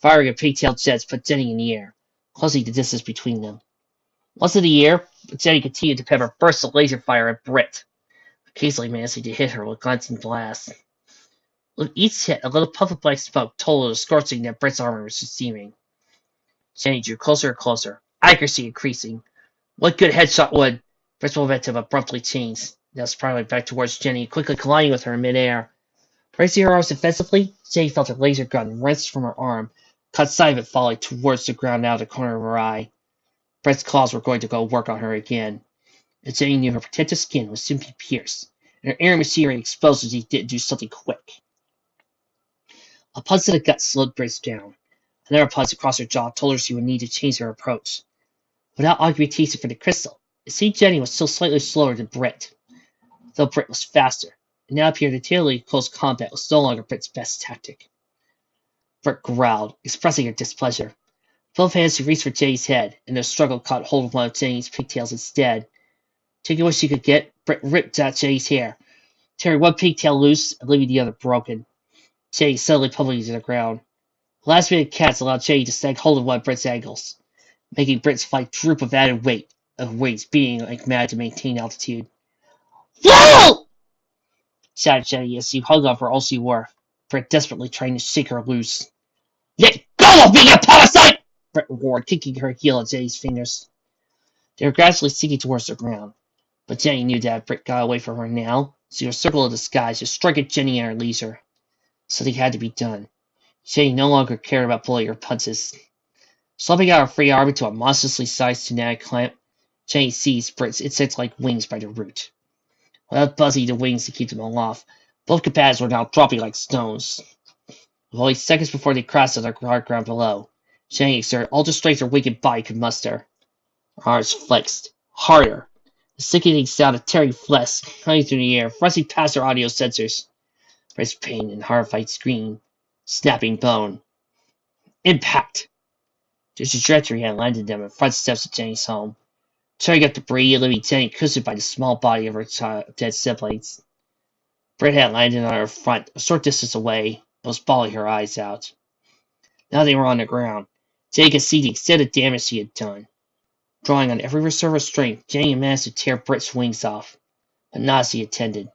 Firing of pigtail jets put Jenny in the air, closing the distance between them. Once in the air, Jenny continued to pepper bursts of laser fire at Britt, occasionally managing to hit her with glancing blasts. With each hit, a little puff of black smoke told of the scorching that Britt's armor was receiving. Jenny drew closer and closer, accuracy increasing. One good headshot would. Britt's momentum abruptly changed, now spiraling back towards Jenny, quickly colliding with her in midair. Bracing her arms defensively, Jenny felt her laser gun wrenched from her arm, cut side of it falling towards the ground out of the corner of her eye. Brett's claws were going to go work on her again, and Jenny knew her protective skin would soon be pierced, and her air machinery exposed if he didn't do something quick. A punch to the gut slowed Britt down. Another punch across her jaw told her she would need to change her approach. Without augmentation for the crystal, it seemed Jenny was still slightly slower than Britt, though Britt was faster. It now appeared entirely close combat was no longer Britt's best tactic. Britt growled, expressing her displeasure. Both hands she reached for Jenny's head, and their struggle caught hold of one of Jenny's pigtails instead. Taking what she could get, Britt ripped out Jenny's hair, tearing one pigtail loose and leaving the other broken. Jenny suddenly pummeling to the ground. The last minute cats allowed Jenny to snag hold of one of Britt's ankles, making Britt's flight droop with added weight, of wings being like mad to maintain altitude. "No!" shouted Jenny as she hung on for all she wore, Britt desperately trying to shake her loose. "Let go of me, you parasite!" Britt roared, kicking her heel at Jenny's fingers. They were gradually sinking towards the ground, but Jenny knew that if Britt got away from her now, she would circle of the skies to strike at Jenny at her leisure. Something had to be done. Jenny no longer cared about pulling her punches. Slumping out her free arm into a monstrously sized kinetic clamp, Jenny seized Britt's insect-like wings by the root. Without buzzing the wings to keep them aloft, both combatants were now dropping like stones. With only seconds before they crashed on the hard ground below, Jenny exerted all the strength her wicked body could muster. Her arms flexed, harder. The sickening sound of tearing flesh hung through the air, thrusting past her audio sensors. Britt's pain and horrified scream, snapping bone. Impact! The trajectory had landed them at front steps of Jenny's home, tearing up debris and leaving Jenny cushioned by the small body of her dead siblings. Britt had landed on her front, a short distance away, and was bawling her eyes out. Now they were on the ground. Jenny could see the extent of damage she had done. Drawing on every reserve of strength, Jenny managed to tear Britt's wings off, but not as he intended.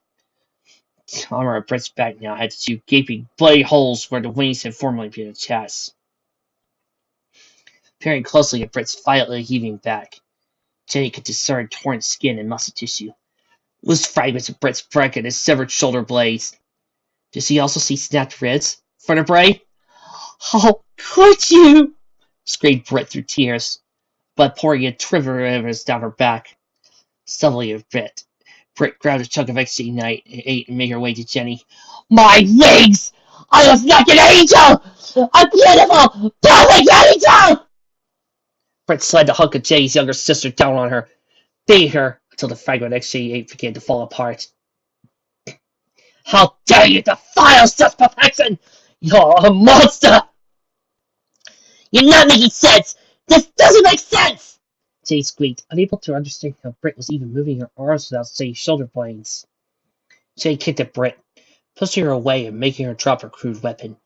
The armor of Britt's back now had two gaping, bloody holes where the wings had formerly been attached. Peering closely at Britt's violently heaving back, Jenny could discern torn skin and muscle tissue, loose fragments of Britt's bracket and severed shoulder blades. Did she also see snapped ribs? Vertebrae? "How could you?" screamed Britt through tears, blood pouring in rivers down her back. Stumbling a bit, Britt grabbed a chunk of XJ-9 and ate and made her way to Jenny. "My wings! I was like an angel! A beautiful, perfect angel!" Britt slid the hunk of Jenny's younger sister down on her, beating her until the fragment XJ-8 began to fall apart. "How dare you defile such perfection! You're a monster!" "You're not making sense! This doesn't make sense!" Jenny squeaked, unable to understand how Britt was even moving her arms without saying shoulder blades. Jenny kicked at Britt, pushing her away and making her drop her crude weapon.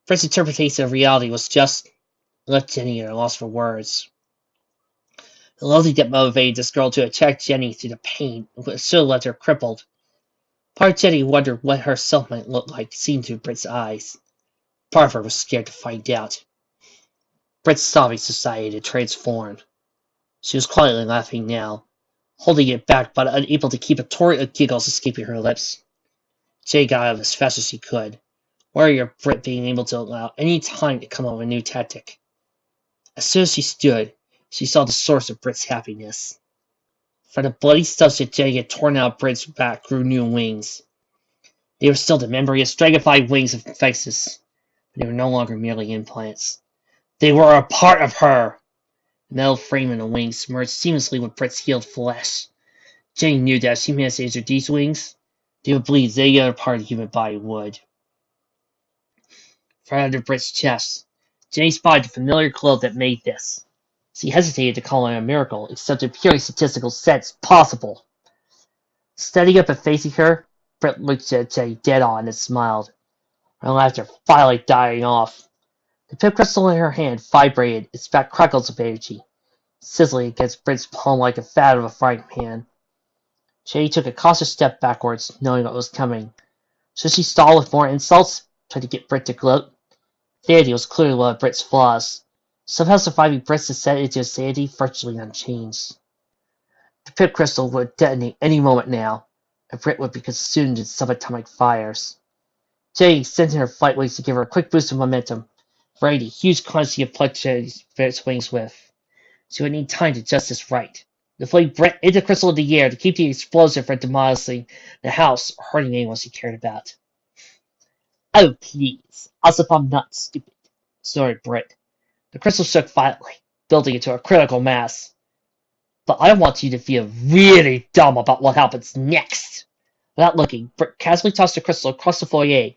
Britt's interpretation of reality was just left Jenny at a loss for words. The loathing that motivated this girl to attack Jenny through the pain still left her crippled. Part of Jenny wondered what herself might look like seen through Britt's eyes. Part of her was scared to find out. Britt's sobbing society had transformed. She was quietly laughing now, holding it back but unable to keep a torrent of giggles escaping her lips. Jenny got out as fast as she could, wary of Britt being able to allow any time to come up with a new tactic. As soon as she stood, she saw the source of Britt's happiness. From the bloody stuff that Jenny had torn out of Britt's back grew new wings. They were still the membraneous, dragonfly wings of Hephaestus, but they were no longer merely implants. They were a part of her! The metal frame and the wings merged seamlessly with Britt's healed flesh. Jenny knew that if she managed to injure these wings, they would bleed as any other part of the human body would. Right under Britt's chest, Jenny spotted the familiar glow that made this. She hesitated to call it a miracle, except in purely statistical sense possible. Standing up and facing her, Britt looked at Jenny dead on and smiled, her laughter finally dying off. The pip crystal in her hand vibrated, its back crackles of energy, sizzling against Britt's palm like the fat of a frying pan. Jenny took a cautious step backwards, knowing what was coming. Should she stall with more insults, try to get Britt to gloat? Vanity was clearly one of Britt's flaws, somehow surviving Britt's descent into insanity virtually unchanged. The pip crystal would detonate any moment now, and Britt would be consumed in subatomic fires. Jenny extended her flight wings to give her a quick boost of momentum, ready a huge quantity of plucked Jenny's wings with. She would need time to adjust this right. To fling Britt into the crystal in the air to keep the explosion from demolishing the house or hurting anyone she cared about. Oh, please, as if I'm not stupid, snorted Britt. The crystal shook violently, building into a critical mass. But I want you to feel really dumb about what happens next. Without looking, Britt casually tossed the crystal across the foyer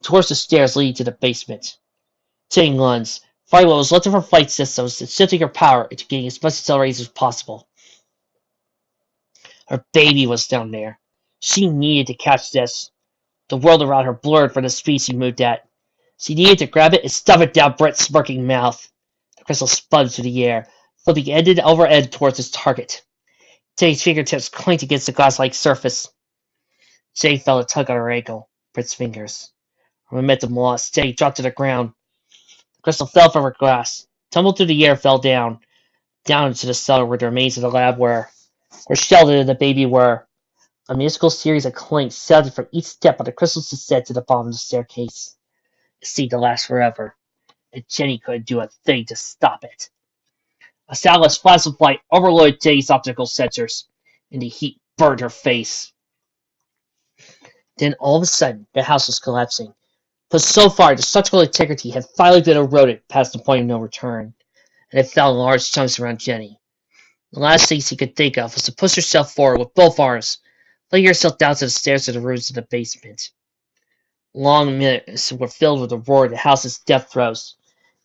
towards the stairs leading to the basement. Jenny lunged, firing what was left of her flight systems and shifting her power into getting as much acceleration as possible. Her baby was down there. She needed to catch this. The world around her blurred from the speed she moved at. She needed to grab it and stuff it down Britt's smirking mouth. The crystal spun through the air, flipping end over end towards its target. Jenny's fingertips clanked against the glass-like surface. Jenny felt a tug on her ankle, Britt's fingers. Her momentum lost. Jenny dropped to the ground. The crystal fell from her grasp, tumbled through the air, fell down into the cellar where the remains of the lab were, where Sheldon and the baby were. A musical series of clanks sounded from each step on the crystal's descent to the bottom of the staircase. It seemed to last forever, and Jenny couldn't do a thing to stop it. A soundless flash of light overloaded Jenny's optical sensors, and the heat burned her face. Then all of a sudden, the house was collapsing. But so far, the structural integrity had finally been eroded past the point of no return, and it fell in large chunks around Jenny. The last thing she could think of was to push herself forward with both arms, laying herself down to the stairs to the rooms of the basement. Long minutes were filled with the roar of the house's death throes,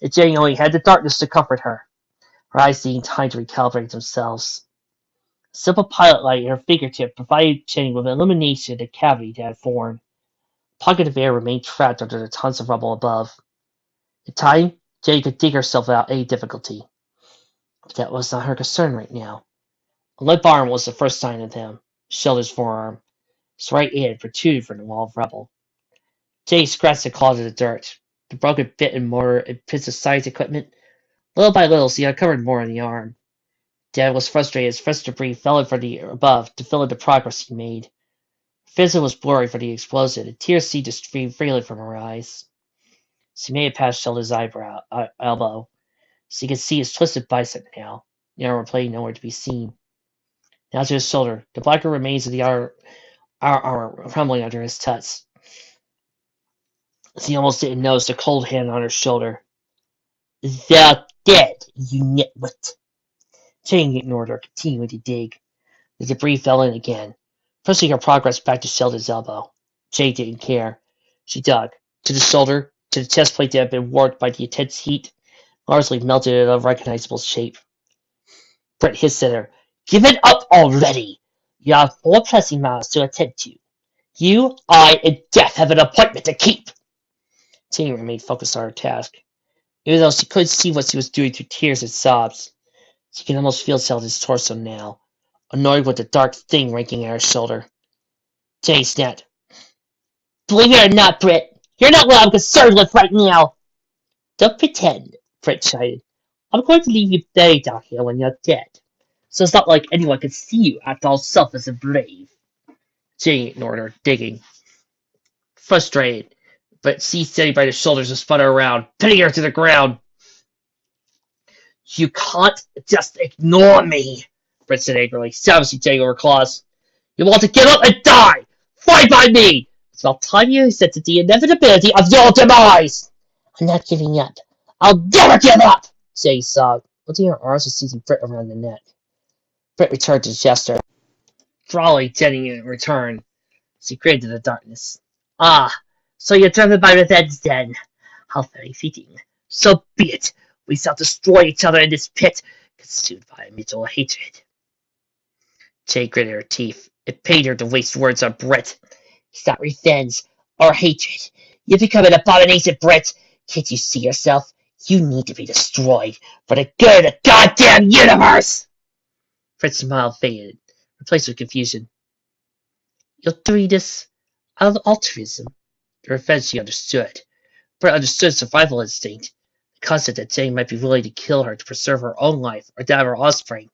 and Jenny only had the darkness to comfort her, her eyes needing time to recalibrate themselves. A simple pilot light in her fingertip provided Jenny with illumination in the cavity that had formed. A pocket of air remained trapped under the tons of rubble above. In time, Jenny could dig herself without any difficulty. But that was not her concern right now. A limp arm was the first sign of them. Sheldon's forearm. His right hand protruded from the wall of rubble. Jenny scratched and clawed at the dirt, the broken bit and mortar and bits of science equipment. Little by little, she uncovered more on the arm. Dad was frustrated as fresh debris fell in from the above to fill in the progress he made. Her vision was blurry from the explosion, and tears seemed to stream freely from her eyes. She made it past Sheldon's elbow. She could see his twisted bicep now, the armor plate nowhere to be seen. Now to his shoulder, the blacker remains of the armor crumbling under his touch. She almost didn't notice the cold hand on her shoulder. They're dead, you nitwit. Jenny ignored her, continuing to dig. The debris fell in again, pushing her progress back to Sheldon's elbow. Jenny didn't care. She dug, to the shoulder, to the chest plate that had been warped by the intense heat, largely melted in an unrecognizable shape. Britt hissed at her. Give it up already! You have 4 pressing matters to attend to. You, I, and Death have an appointment to keep! Jenny remained focused on her task. Even though she couldn't see what she was doing through tears and sobs, she could almost feel Sheldon's torso now, annoyed with the dark thing raking at her shoulder. Jenny snapped. Believe it or not, Britt, you're not what I'm concerned with right now! Don't pretend, Britt chided. I'm going to leave you buried down here when you're dead, so it's not like anyone can see you act all selfless and brave. Jenny ignored her, digging. Frustrated, but seized Jenny by the shoulders and spun her around, pinning her to the ground. You can't just ignore me, Britt said angrily, savagely Jenny over her claws. You want to give up and die! Fight by me! It's about time you accepted the inevitability of your demise! I'm not giving up. I'll never give up! Jenny sobbed, lifting her arms and seizing Britt around the neck. Britt returned to the gesture, drawing Jenny in return. She grinned in the darkness. Ah, so you're driven by revenge then? How very fitting. So be it. We shall destroy each other in this pit, consumed by a mutual hatred. Jenny gritted her teeth. It pained her to waste words on Britt. It's not revenge or hatred. You've become an abomination, Britt. Can't you see yourself? You need to be destroyed for the good of the goddamn universe! Britt's smile faded, replaced with confusion. You're doing this out of altruism. The revenge she understood. Britt understood survival instinct. The concept that Jane might be willing to kill her to preserve her own life or that of her offspring.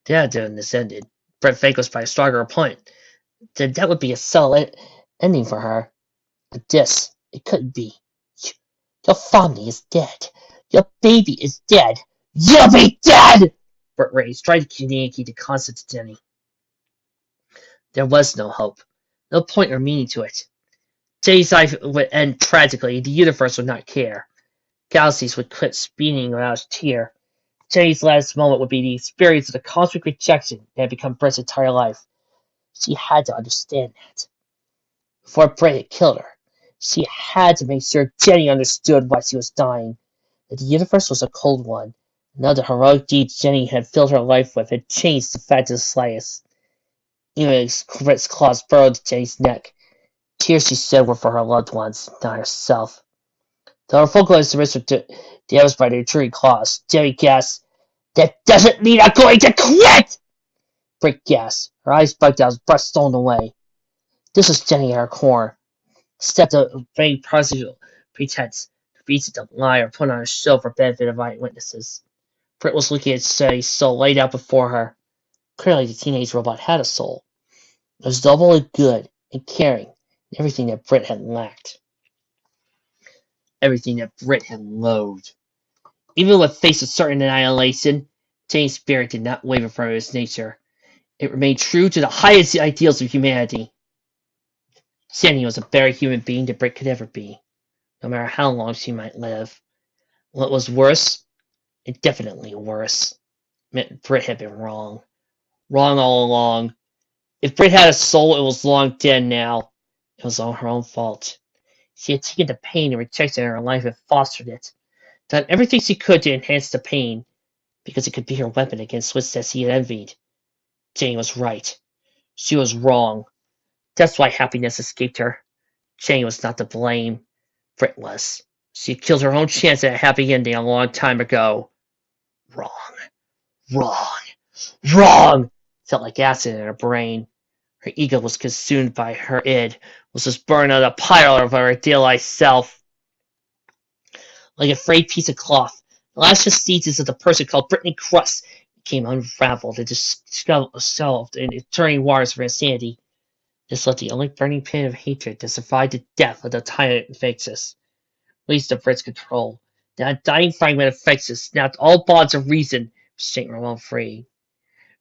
Dad doing this ended. Britt vanquished by a stronger opponent. Then that would be a solid ending for her. But this, it couldn't be. Your family is dead. Your baby is dead. You'll be dead! Britt raised, trying to communicate the concept to Jenny. There was no hope. No point or meaning to it. Jenny's life would end tragically. The universe would not care. Galaxies would quit spinning without a tear. Jenny's last moment would be the experience of the cosmic rejection that had become Britt's entire life. She had to understand that. Before Britt had killed her, she had to make sure Jenny understood why she was dying. That the universe was a cold one. None of the heroic deeds Jenny had filled her life with had changed the fact of the slightest. Even as Britt's claws burrowed into Jenny's neck, tears she shed were for her loved ones, not herself. Though her vocalized wrists were damaged by their tree claws, Jenny gasped, "That doesn't mean I'm going to quit!" Britt gasped, her eyes bugged out, her breath stolen away. This was Jenny at her core. Stepped up a vague pretense, to beat to lie or put on a show for benefit of eyewitnesses. Britt was looking at Jenny's soul laid out before her. Clearly the teenage robot had a soul. It was noble and good and caring, and everything that Britt had lacked. Everything that Britt had loathed. Even with face of certain annihilation, Jenny's spirit did not waver from its nature. It remained true to the highest ideals of humanity. Jenny was a better human being than Britt could ever be, no matter how long she might live. What was worse, indefinitely worse, meant Britt had been wrong. Wrong all along. If Britt had a soul, it was long dead now. It was all her own fault. She had taken the pain and rejection in her life and fostered it. Done everything she could to enhance the pain, because it could be her weapon against which that she had envied. Jenny was right. She was wrong. That's why happiness escaped her. Jenny was not to blame. Britt was. She had killed her own chance at a happy ending a long time ago. Wrong. Wrong. Wrong! Felt like acid in her brain. Her ego was consumed by her id, was just burned out of the pile of her idealized self. Like a frayed piece of cloth, the last vestiges of the person called Brittany Crust became unraveled and dissolved in eternal waters of insanity. This left the only burning pit of hatred that survived the death of the tyrant Infectus. Released of Britt's control. Now a dying fragment of Infectus snapped all bonds of reason, setting her free.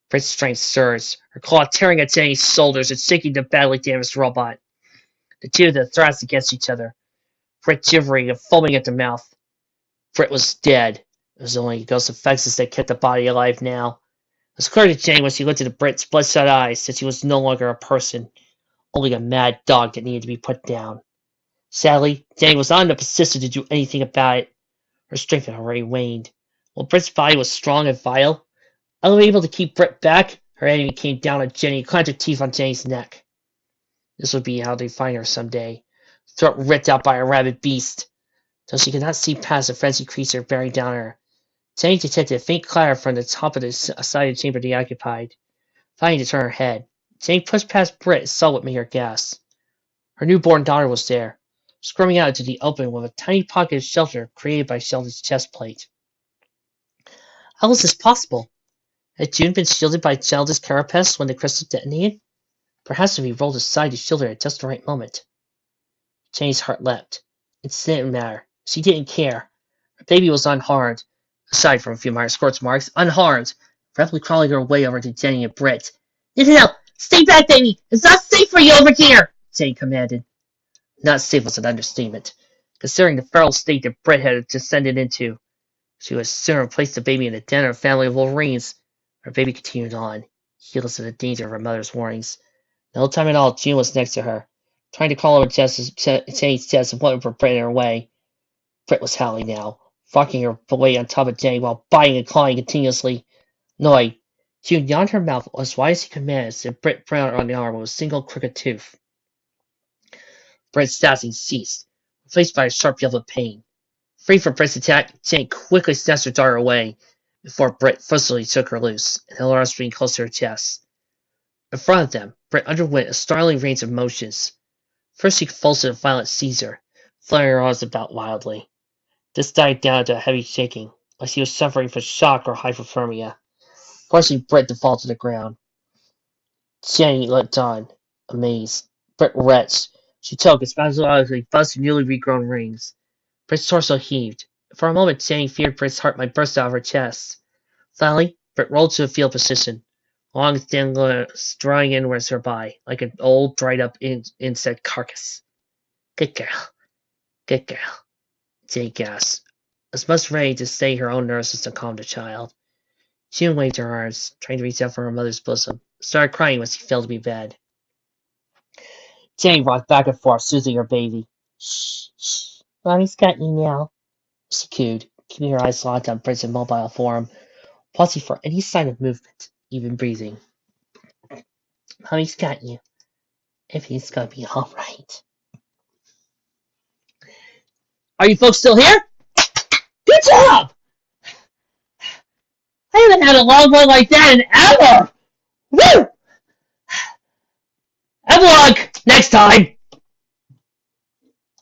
Britt's strength surged, her claw tearing at Jenny's shoulders and shaking the badly damaged robot. The two of them thrashed against each other, Britt shivering and foaming at the mouth. Britt was dead. It was only the ghost of Infectus that kept the body alive now. It was clear to Jenny when she looked into Britt's bloodshot eyes that she was no longer a person, only a mad dog that needed to be put down. Sadly, Jenny was not in a position to do anything about it. Her strength had already waned. While Britt's body was strong and vile, unable to keep Britt back, her enemy came down on Jenny and clenched her teeth on Jenny's neck. This would be how they find her someday, throat ripped out by a rabid beast. Though she could not see past the frenzied creature bearing down on her, Jenny detected a faint clatter from the top of the side of the chamber they occupied. Fighting to turn her head, Jenny pushed past Britt and saw what made her gasp. Her newborn daughter was there, squirming out into the open with a tiny pocket of shelter created by Sheldon's chest plate. How was this possible? Had June been shielded by Sheldon's carapace when the crystal detonated? Perhaps if he rolled aside to shield her at just the right moment. Jenny's heart leapt. It didn't matter. She didn't care. Her baby was unharmed, aside from a few minor scorch marks, unharmed, rapidly crawling her way over to Jenny and Britt. "No! Stay back, baby! It's not safe for you over here!" Jenny commanded. Not safe was an understatement, considering the feral state that Britt had descended into. She would sooner place the baby in a den or a family of Wolverines. Her baby continued on, heedless of the danger of her mother's warnings. No time at all, June was next to her, trying to crawl over Jenny's chest and put her Britt in her way. Britt was howling now, rocking her way on top of Jenny while biting and clawing continuously. Annoyed, June yawned her mouth as wide as she could manage and Britt put out on the arm with a single crooked tooth. Britt's stabbing ceased, replaced by a sharp yell of pain. Free from Britt's attack, Jenny quickly snatched her dart away before Britt forcibly took her loose and held her string close to her chest. In front of them, Britt underwent a startling range of motions. First, she convulsed a violent seizure, flaring her arms about wildly. This died down to a heavy shaking, like she was suffering from shock or hypothermia, forcing Britt to fall to the ground. Jenny looked on, amazed. Britt retched. She choked and spasmodically buzzed her newly regrown rings. Britt's torso heaved. For a moment, Jenny feared Britt's heart might burst out of her chest. Finally, Britt rolled to a fetal position, long thin limbs drawing inwards hereby, like an old, dried-up insect carcass. Good girl. Good girl. Jenny gasped, as much ready to stay her own nerves as to calm the child. June waved her arms, trying to reach out for her mother's bosom, started crying when she fell to be bed. Jenny rocked back and forth, soothing her baby. Shh, shh. Mommy's got you now, she cooed, keeping her eyes locked on Britt's immobile form, pausing for any sign of movement, even breathing. Mommy's got you. Everything's gonna be alright. Are you folks still here? Good job! I haven't had a long one like that in ever! Woo! Epilogue! Next time!